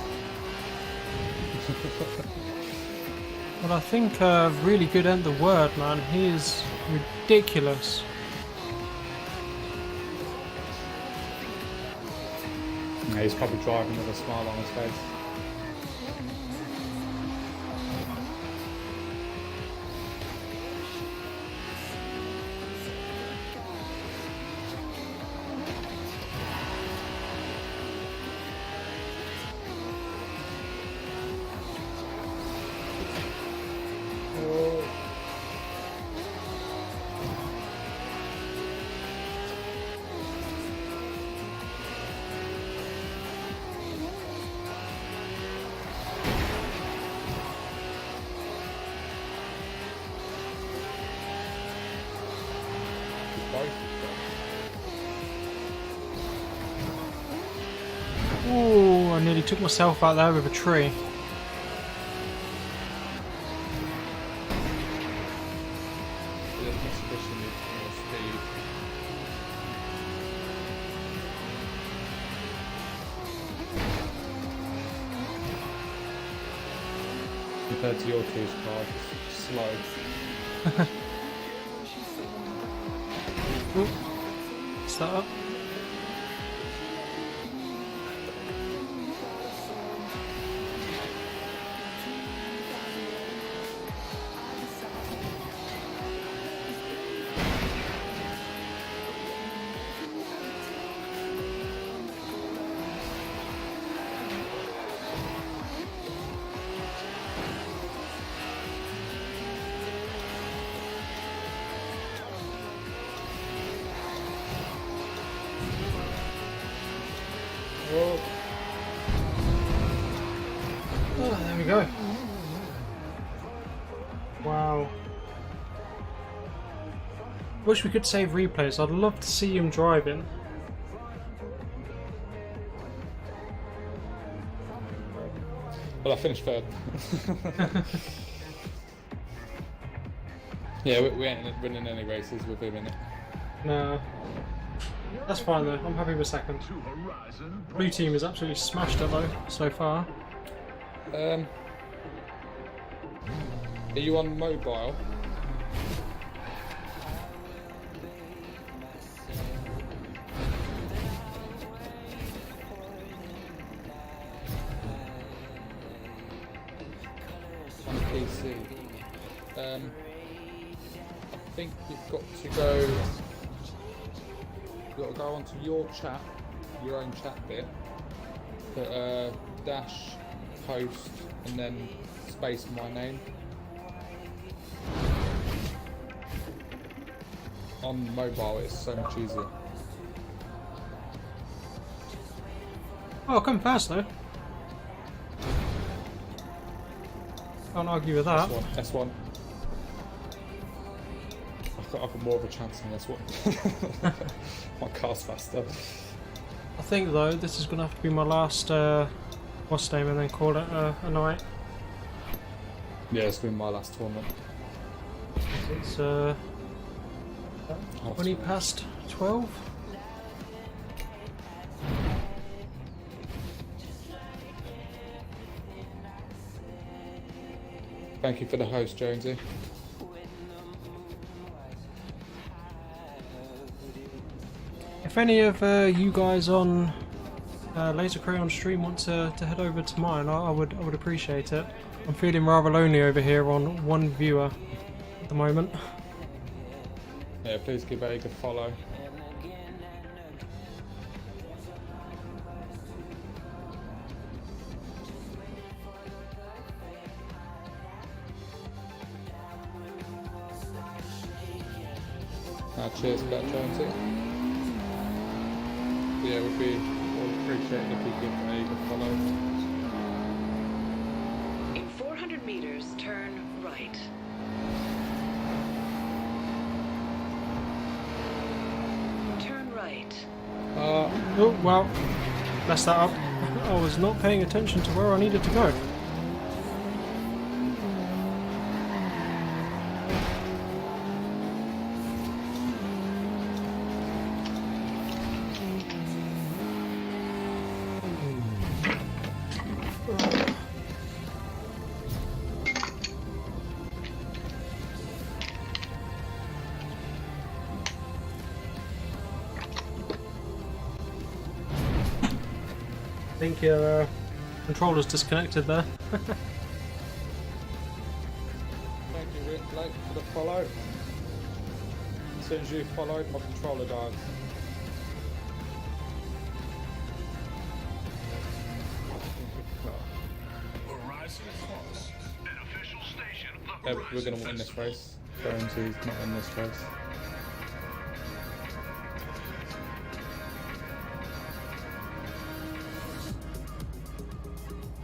Well, I think really good ain't the word, man. He is ridiculous. Yeah, he's probably driving with a smile on his face. Ooh, I nearly took myself out there with a tree. Compared to your two's car, it's slow. Ooh, start up. Oh, there we go. Wow. Wish we could save replays. I'd love to see him driving. Well, I finished third. Yeah, we ain't winning any races with him in it. No. That's fine though. I'm happy with second. Blue team has absolutely smashed it though so far. Are you on mobile? On PC. I think you've got to go. You've got to go onto your chat, your own chat bit. Put dash post and then space my name. On mobile it's so much easier. Oh, come fast though. Can't argue with that. S1. I've got more of a chance than S1. My car's faster. I think though this is gonna have to be my last boss name and then call it a night. Yeah, it's been my last tournament. It's 20 past 12. Thank you for the host, Jonesy. If any of you guys on Laser Crayon stream want to head over to mine, I would appreciate it. I'm feeling rather lonely over here on one viewer at the moment. Yeah, please give Egg a follow. Cheers for that, Jonesy. Yeah, would appreciate it if you give a follow. In 400 meters, turn right. Turn right. Oh, well, messed that up. I was not paying attention to where I needed to go. I think your controller's disconnected there. Thank you, Rick Blake, for the follow. As soon as you followed, my controller died. Horizon Fox, an official station of the Yeah, we're Horizon going to win this Festival. race. Jonesy's not in this race.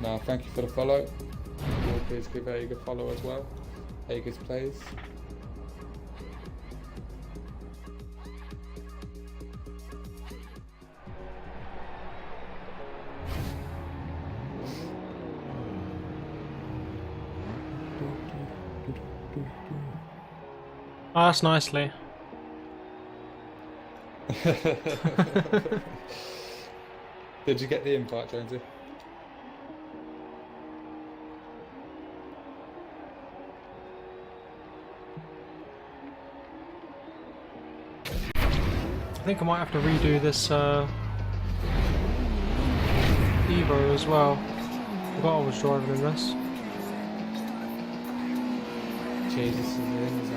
No, thank you for the follow. Will please give Aega a follow as well. Aega's plays. Ah, that's nicely. Did you get the invite, Jonesy? I think I might have to redo this Evo as well. Forgot I was driving in this. Jesus is in his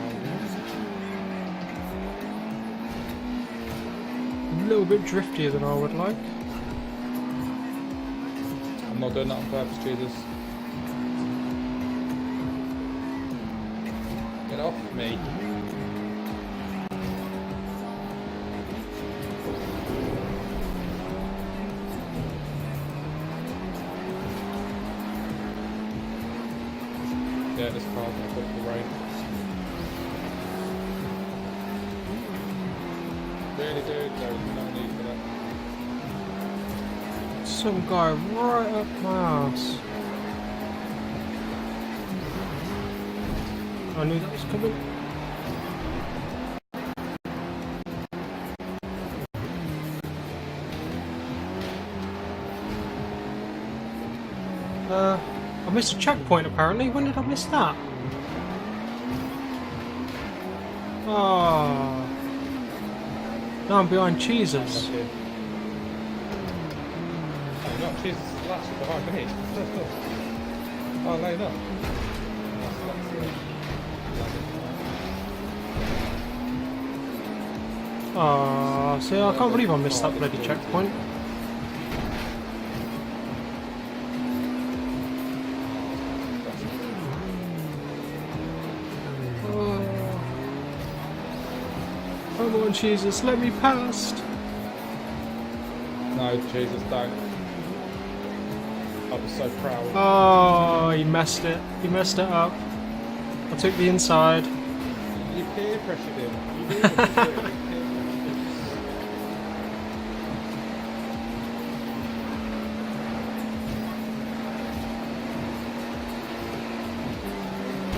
A little bit driftier than I would like. I'm not doing that on purpose, Jesus. Get off me. Yeah, this car's gonna put the rain. Really, dude, there is no need for that. Some guy right up my ass. I knew that was coming. I missed a checkpoint apparently. When did I miss that? Oh. Now I'm behind cheeses. Okay. Oh, not Jesus is last behind me. Oh, no, you're not. Oh, see, I can't believe I missed that bloody checkpoint. Oh. Come on, Jesus, let me past. No, Jesus, don't. I'll be so proud. Oh, he messed it. He messed it up. I took the inside. You peer pressured him. You knew what you were doing.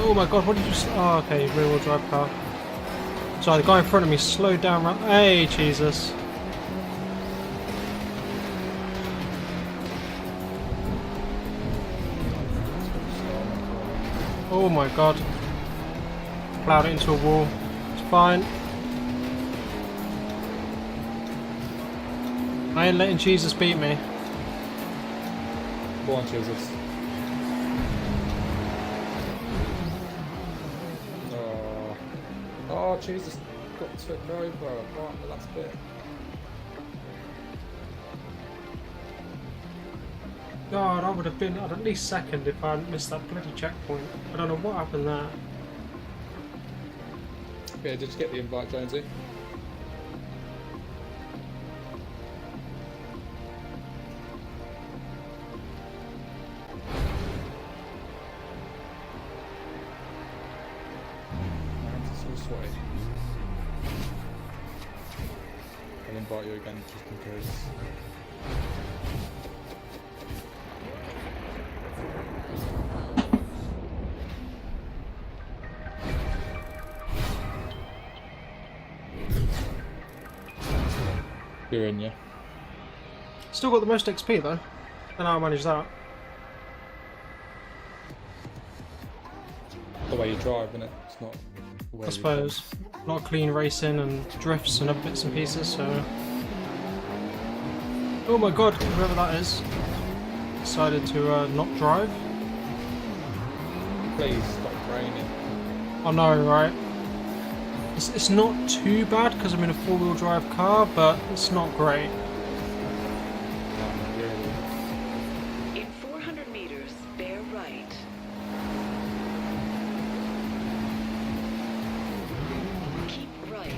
Oh my god, what did you say? Oh, okay, rear wheel drive car. Sorry, the guy in front of me slowed down right. Hey, Jesus. Oh my god. Plowed it into a wall. It's fine. I ain't letting Jesus beat me. Go on, Jesus. Oh, Jesus got took over right the last bit. God, I would have been at least second if I hadn't missed that bloody checkpoint. I don't know what happened there. Yeah, did you get the invite, Jonesy? I'll invite you again just in case. You're in, yeah? Still got the most XP though. Don't know how I managed that. The way you drive, innit? It's not the way I suppose. A lot of clean racing and drifts and other bits and pieces, so... Oh my god, whoever that is decided to not drive. Please stop raining. I know, right? It's not too bad because I'm in a four-wheel drive car, but it's not great. In 400 meters, bear right. Keep right.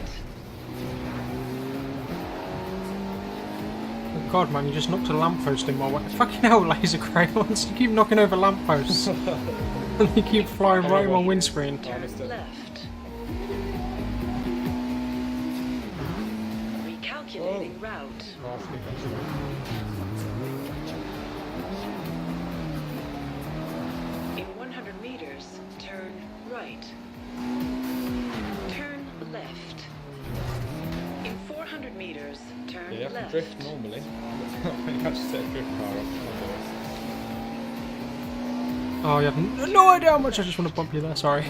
Oh god, man, you just knocked a lamppost in my way. Fucking hell, laser crayons. You keep knocking over lampposts. And they keep flying right in my windscreen. Turn left. Recalculating route. In 100 meters, turn right. Turn left. In 400 meters, turn Yeah, I can left. drift normally. When you actually set a drift car up. Oh, you have no idea how much I just want to bump you there, sorry.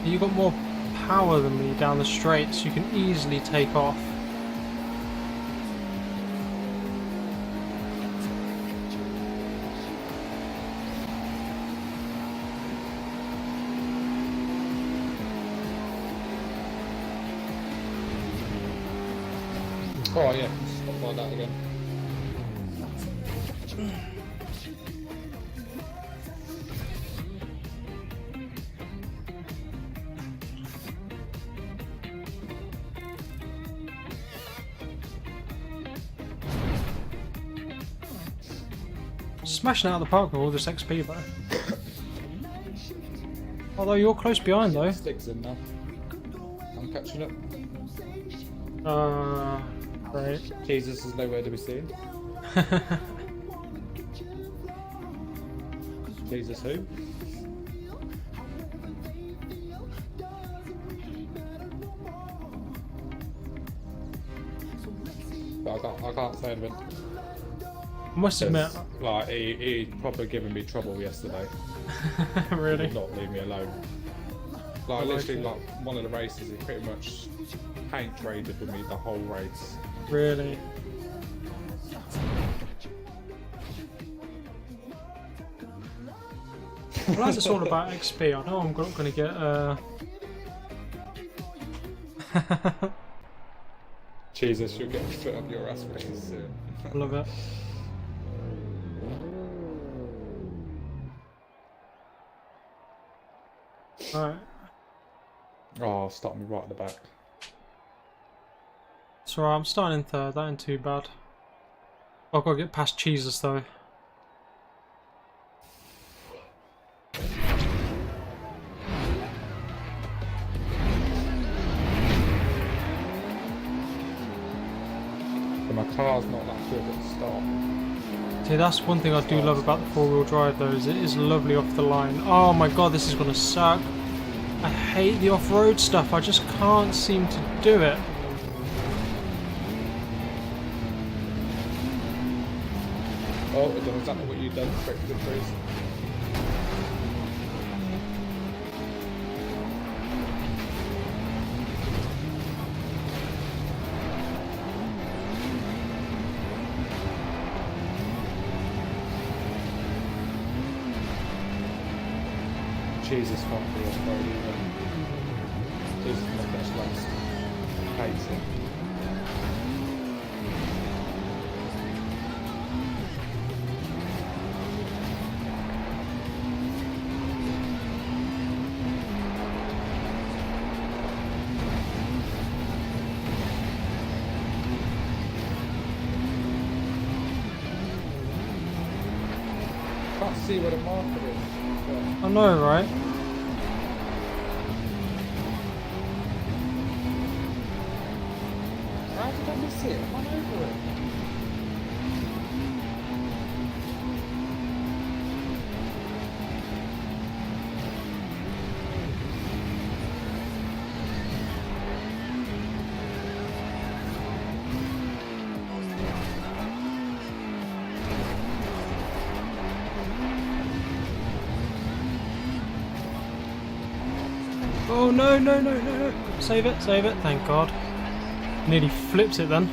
You got more power than me down the straight, so you can easily take off. Oh yeah, stop like that again. Smashing out of the park with all this XP though. Although you're close behind though. Sticks in now. I'm catching up. Right. Jesus is nowhere to be seen. Jesus who? But I can't say anything. I must admit, Like he probably giving me trouble yesterday. He really. would not leave me alone. Like literally, like one of the races, he pretty much paint traded with me the whole race. Really. Well, as it's all about XP, I know I'm not going to get. Jesus, you'll get a foot up your ass really soon. Love it. Alright. Oh, stop me right at the back. It's alright, I'm starting in third, that ain't too bad. I've got to get past Jesus though. But my car's not that good at the start. See, that's one thing I do love about the four-wheel drive though, is it is lovely off the line. Oh my god, this is going to suck. I hate the off-road stuff, I just can't seem to do it. Oh, I don't know exactly what you've done. Quick, good freeze. Jesus, can't be off-road either. Jesus, my best last. Hates it. can't see where the marker is. I know, right? How did I miss it? I'm over it. Oh no, no, no, no, no. Save it, thank God. Nearly flips it then.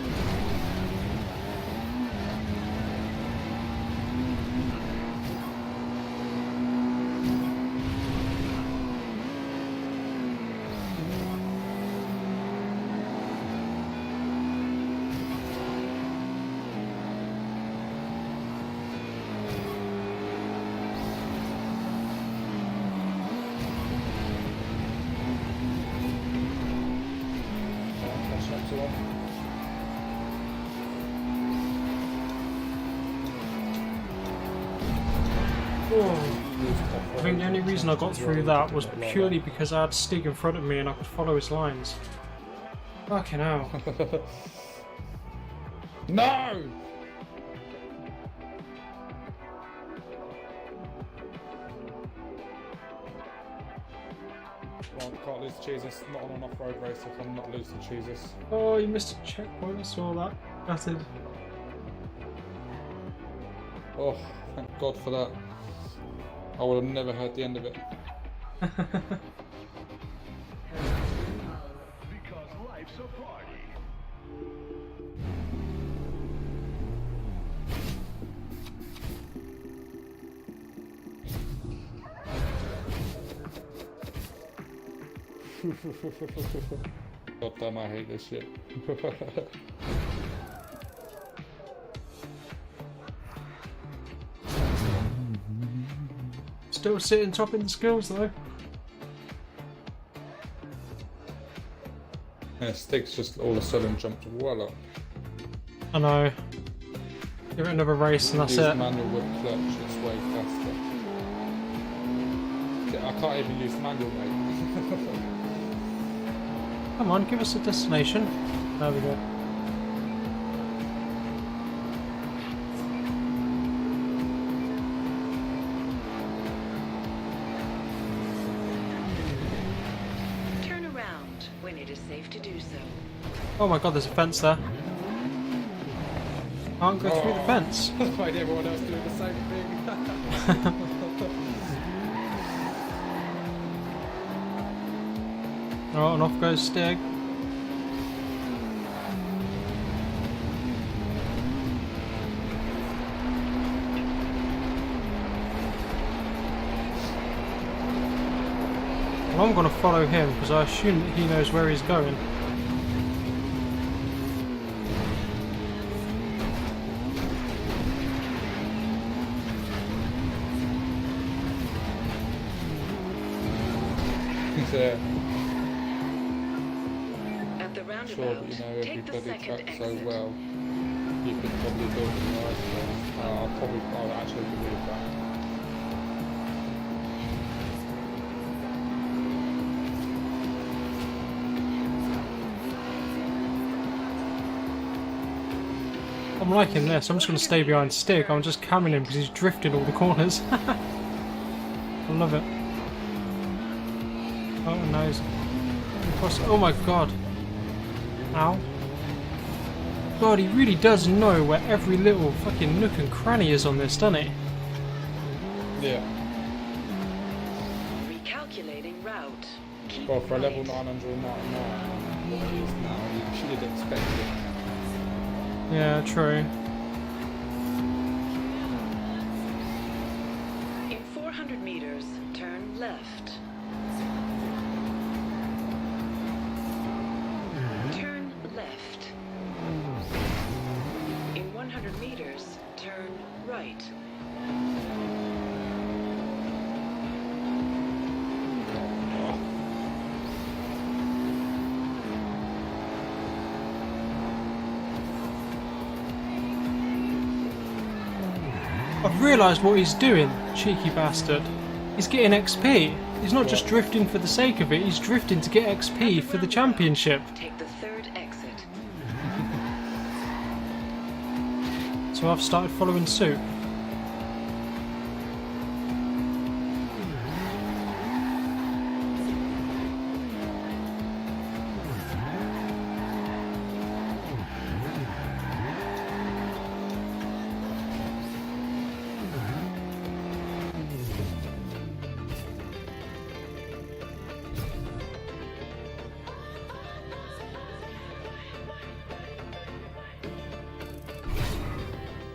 I think the only reason I got through that was purely because I had Stig in front of me and I could follow his lines. Fucking hell. No! Well, I can't lose to Jesus. Not on an off-road race. I cannot lose to Jesus. Oh, you missed a checkpoint, I saw that. Gutted. Oh, thank God for that. I would have never heard the end of it. Because life's a party. God damn, I hate this shit. Still sitting top in the skills though. Yeah, Stig's just all of a sudden jumped well up. I know. Give it another race and that's Use it. manual with clutch, it's way faster. Yeah, I can't even use manual, mate. Come on, give us a destination. There we go. Turn around when it is safe to do so. Oh my God, there's a fence there. Can't go through the fence. Why did everyone else doing the same thing? Oh, and off goes Stig. Well, I'm going to follow him because I assume that he knows where he's going. Yeah. At the I'm sure that you roundabout, know take the everybody second track so exit. well. You could probably build a nice one. I'll actually believe that. I'm liking this. I'm just going to stay behind Stig. I'm just camming him because he's drifting all the corners. I love it. Oh, nice. Oh my God. Ow. God, he really does know where every little fucking nook and cranny is on this, doesn't he? Yeah. Recalculating route. Keep Well, for a level right. 999, what it is now, you should expect it. Yeah, true. In 400 meters, turn left. Turn left. In 100 meters, turn right. I've realised what he's doing. Cheeky bastard. He's getting XP. He's not just drifting for the sake of it, he's drifting to get XP for the championship. Take the third exit. So I've started following suit.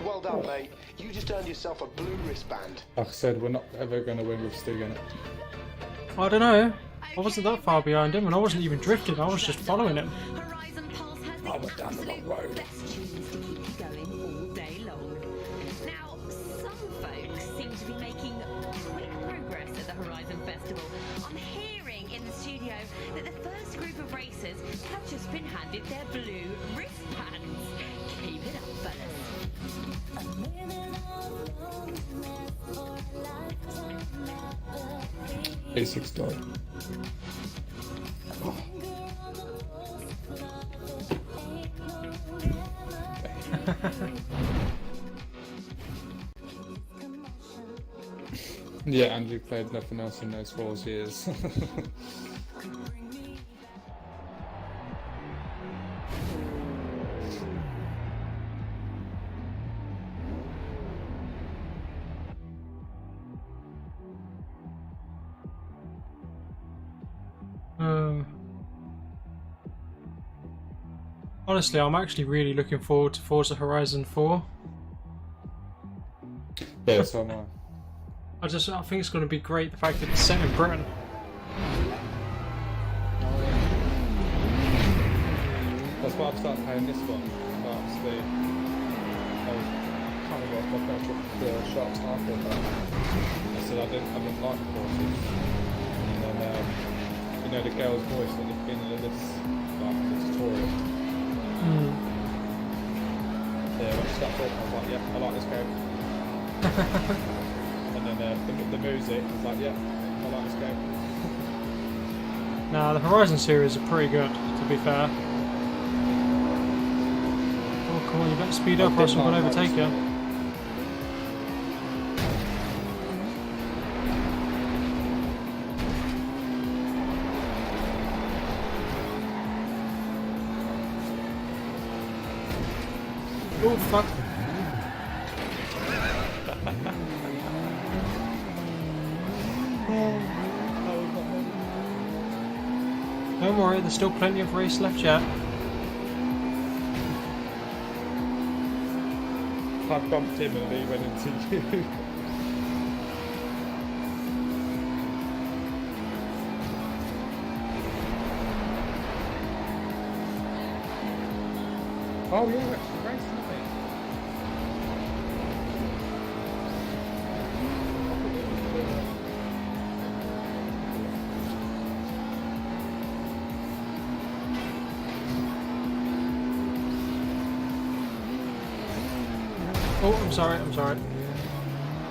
Well done, mate. You just earned yourself a blue wristband. Like I said, we're not ever going to win with Stig in it. I don't know. I wasn't that far behind him and I wasn't even drifting, I was just following him. Horizon Pass has the I went down the wrong absolute road. best tunes to keep you going all day long. Now, some folks seem to be making quick progress at the Horizon Festival. I'm hearing in the studio that the first group of racers have just been handed their blue wristbands. Keep it up, fellas. 86 died. Yeah, Andrew played nothing else in those 4 years. Honestly, I'm actually really looking forward to Forza Horizon 4. Yeah, so am I. I think it's going to be great, the fact that it's set in Britain. That's why I've started playing this one. Obviously, I was kind of like my first the Sharp Sniper about. I said I didn't like horses. And then, you know, the girl's voice at the beginning of this, like, the tutorial. Yeah, when she started talking, I was like, yeah, I like this game. And then the music was like, yeah, I like this game. Nah, the Horizon series are pretty good, to be fair. Oh, come on, you better speed up or else I'm going to overtake you. Oh, fuck. Don't worry, there's still plenty of race left yet. I bumped him and he went into you. Oh yeah, we're actually racing, aren't we? Oh, I'm sorry.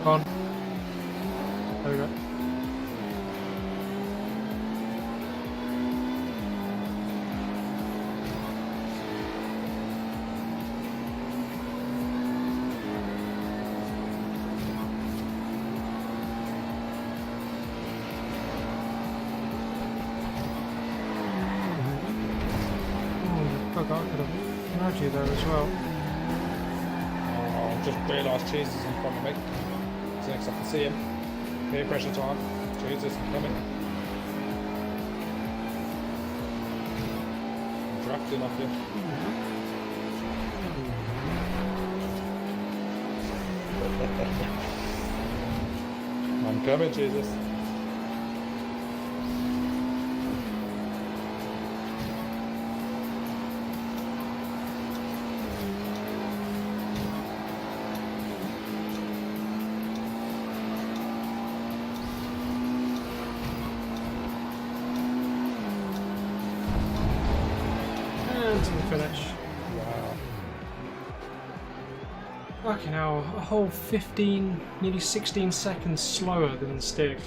Go on. There we go. Oh, fuck, I could have nabbed you there as well. Just realised Jesus is in front of me. So next I can see him. Peer pressure time. Jesus, I'm coming. I'm drafting off you. I'm coming, Jesus. To the finish. Wow. Fucking hell, a whole 15, nearly 16 seconds slower than the stick.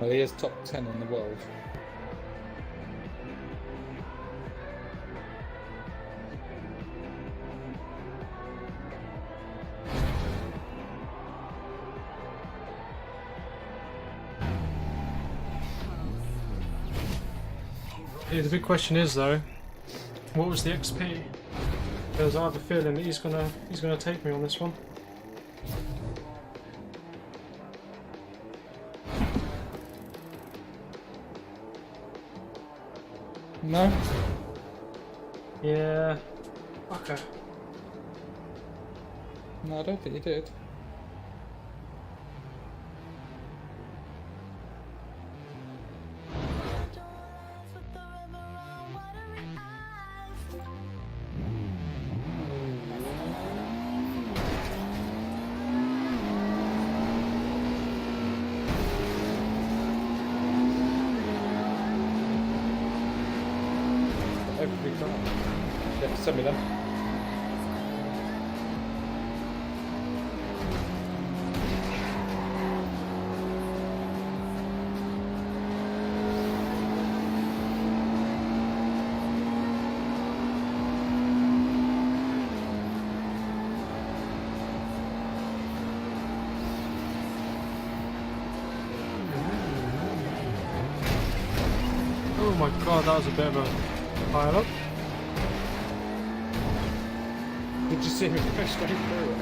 Well, he is top 10 in the world. Yeah, the big question is though, what was the XP? Because I have a feeling that he's gonna take me on this one. No? Yeah. Okay. No, I don't think he did. Every time. Yeah, send me them. Oh my god, that was a bit of a pile up. Did you see me go straight through it?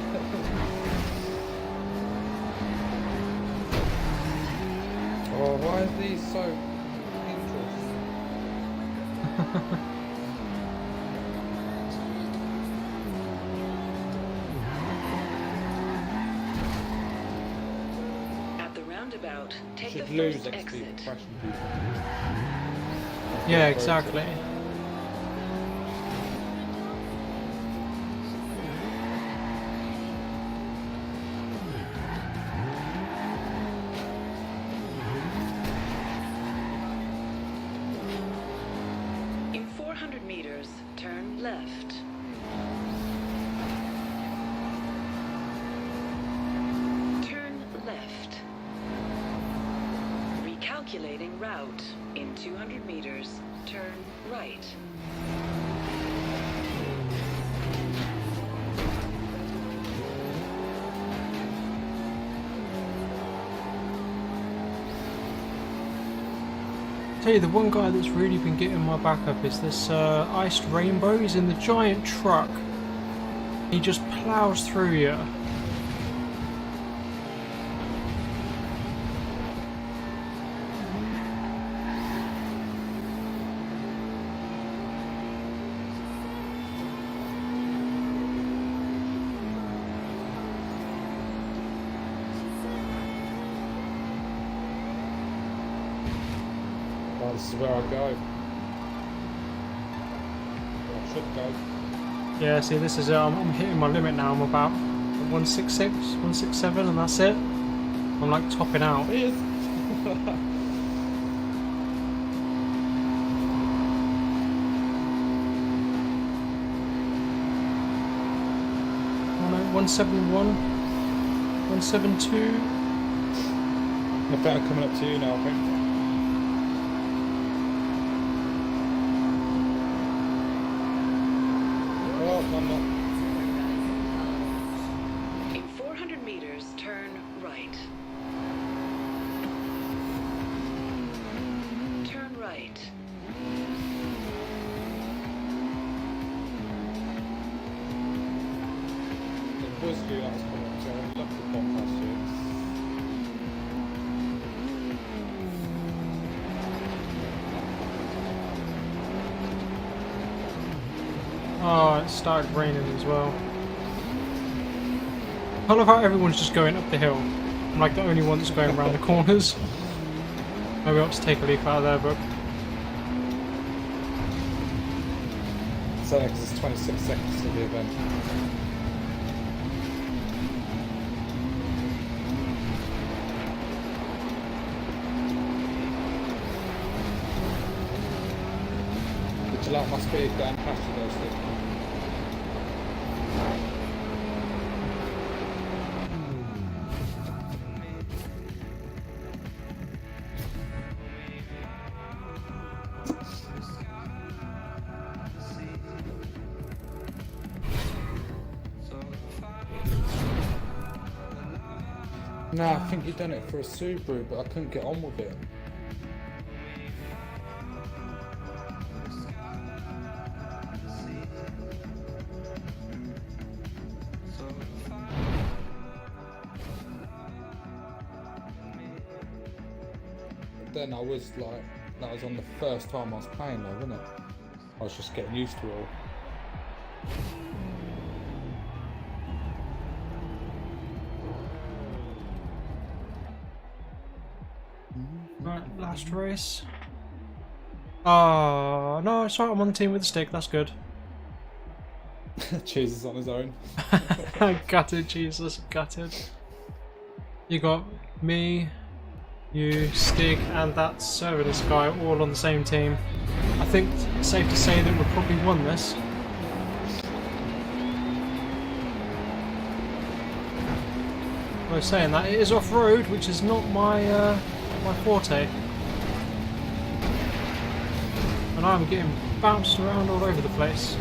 Oh, why are these so dangerous? At the roundabout, take Should the lose first XP exit. for crashing people. Yeah, exactly. In 400 meters, turn left. Turn left. Recalculating route. In 200 meters, turn right. Tell you, the one guy that's really been getting my back up is this iced rainbow. He's in the giant truck. He just plows through you. Oh, this is where I go. Where I should go. Yeah, see, this is it. I'm hitting my limit now. I'm about 166, 167, and that's it. I'm like topping out. He is. Oh no, 171, 172. I think I'm coming up to you now, I think. Oh, I'm not. In 400 meters, turn right. Turn right. It was you that was coming up to. I love the bomb past you. Oh, it started raining as well. I love how everyone's just going up the hill. I'm like the only one that's going around the corners. Maybe I'll just take a leaf out of their book. So, because it's 26 seconds to the event. Did Do you like my speed going past you those things? No, I think you'd done it for a Subaru, but I couldn't get on with it. Then I was like, that was on the first time I was playing though, wasn't it? I was just getting used to it all. Right, last race. Oh, no, it's right, I'm on the team with the stick, that's good. Jesus on his own. Gutted, Jesus, gutted. You got me, you, Stig, and that Serverless guy all on the same team. I think it's safe to say that we've probably won this. I was saying that it is off-road, which is not my my forte. And I'm getting bounced around all over the place.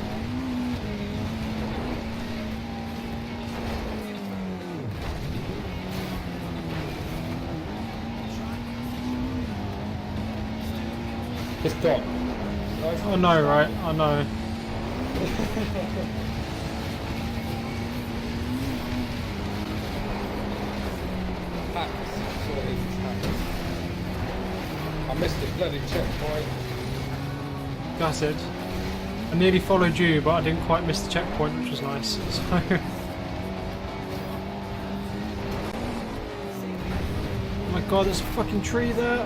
Just stop. I know, right? I know. I missed the bloody checkpoint. Gutted. I nearly followed you, but I didn't quite miss the checkpoint, which was nice. So. Oh my god, there's a fucking tree there.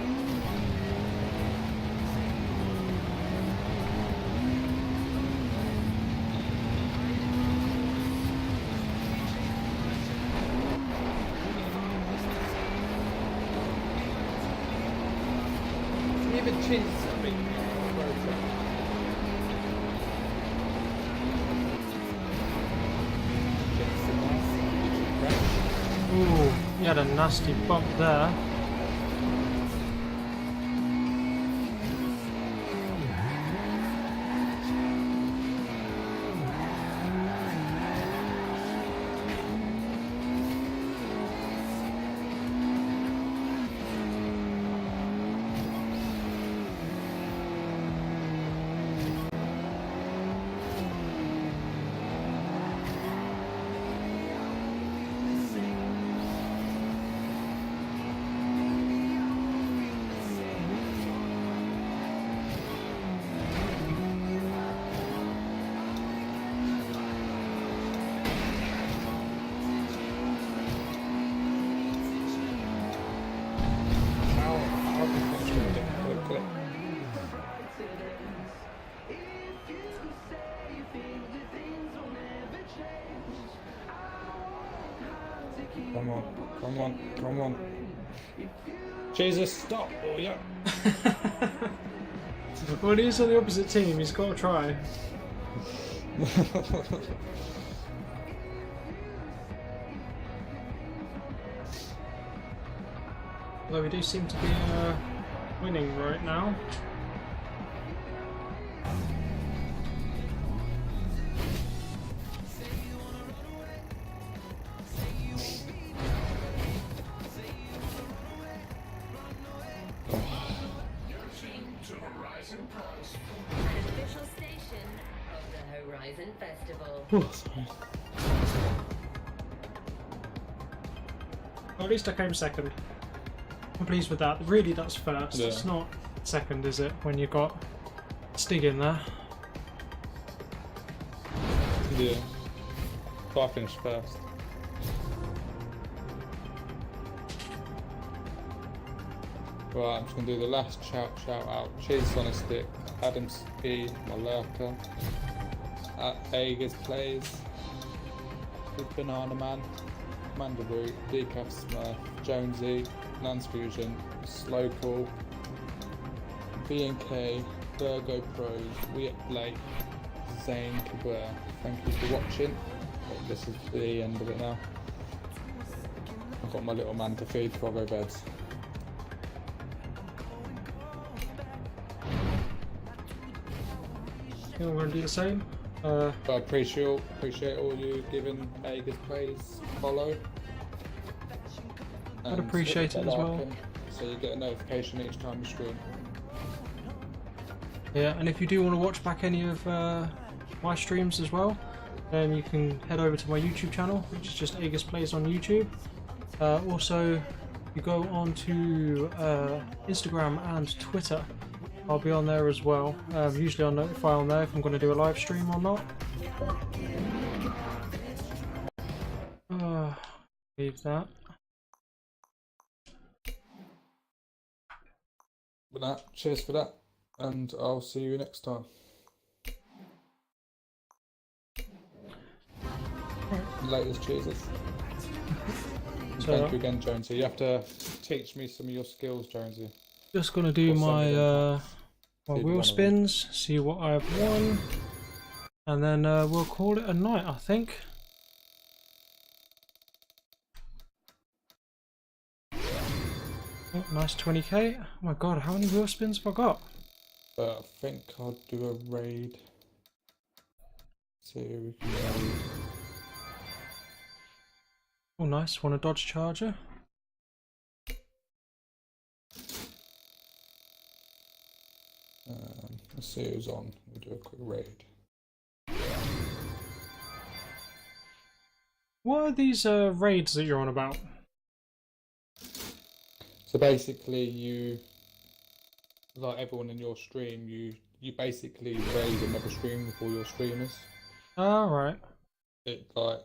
Even cheese something. Ooh, you had a nasty bump there. Come on, come on, come on. Jesus, stop! Oh, yeah. Well, he's on the opposite team, he's got to try. Although we do seem to be winning right now. An official station of the Horizon Festival. Oh, sorry. Well, at least I came second. I'm pleased with that. Really, that's first. Yeah. It's not second, is it? When you've got Stig in there. Yeah. So I finished first. Right, I'm just going to do the last shout out. Cheers on a stick. Adam Speed, my lurker. Aegis Plays. Good Banana Man. Amanda Root, Decaf Smurf, Jonesy, Nance Fusion, Slowpool, B&K, GoPros, We At Blake, Zane Kabir. Thank you for watching. This is the end of it now. I've got my little man to feed before I go to bed. Yeah, we're gonna do the same. But I appreciate all you giving Aegis Plays follow. I'd And appreciate hit it that as like well. button so you get a notification each time you stream. Yeah, and if you do want to watch back any of my streams as well, then you can head over to my YouTube channel, which is just Aegis Plays on YouTube. Also, you go on to Instagram and Twitter. I'll be on there as well. Usually I'll notify on there if I'm going to do a live stream or not. Leave that. But that, cheers for that, and I'll see you next time. Latest cheeses. So, Thank you again, Jonesy. You have to teach me some of your skills, Jonesy. just going to do my my Did wheel one of them. spins, see what I've won, and then we'll call it a night, I think. Oh, nice 20k. Oh my god, how many wheel spins have I got? But I think I'll do a raid. See who we can raid. Oh nice, want a Dodge Charger. Let's see who's on. We'll do a quick raid. What are these raids that you're on about? So basically, you, like everyone in your stream, you basically raid another stream with all your streamers. Alright. It like,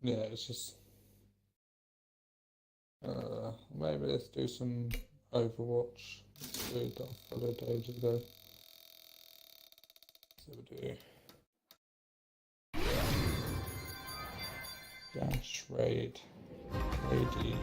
yeah, it's just. Maybe let's do some Overwatch. Do that I followed ages ago. So we'll do dash raid. Raid.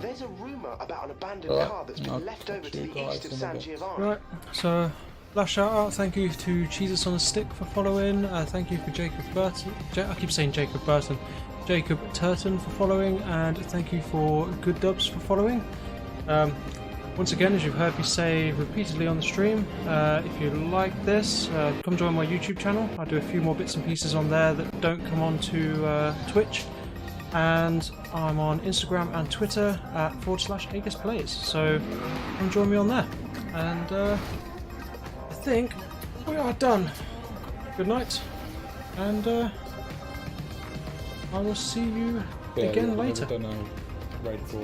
There's a rumour about an abandoned Right, car that's I'll been left over catch to you the guys east of in a San bit. Giovanni. Right, so last shout out, thank you to Jesus on a Stick for following, thank you for Jacob Burton, I keep saying Jacob Burton, Jacob Turton for following, and thank you for Good Dubs for following. Once again, as you've heard me say repeatedly on the stream, if you like this, come join my YouTube channel. I do a few more bits and pieces on there that don't come on to Twitch. And I'm on Instagram and Twitter at /Aegis Plays. So come join me on there. And I think we are done. Good night. And I will see you again later. I don't know. Raid for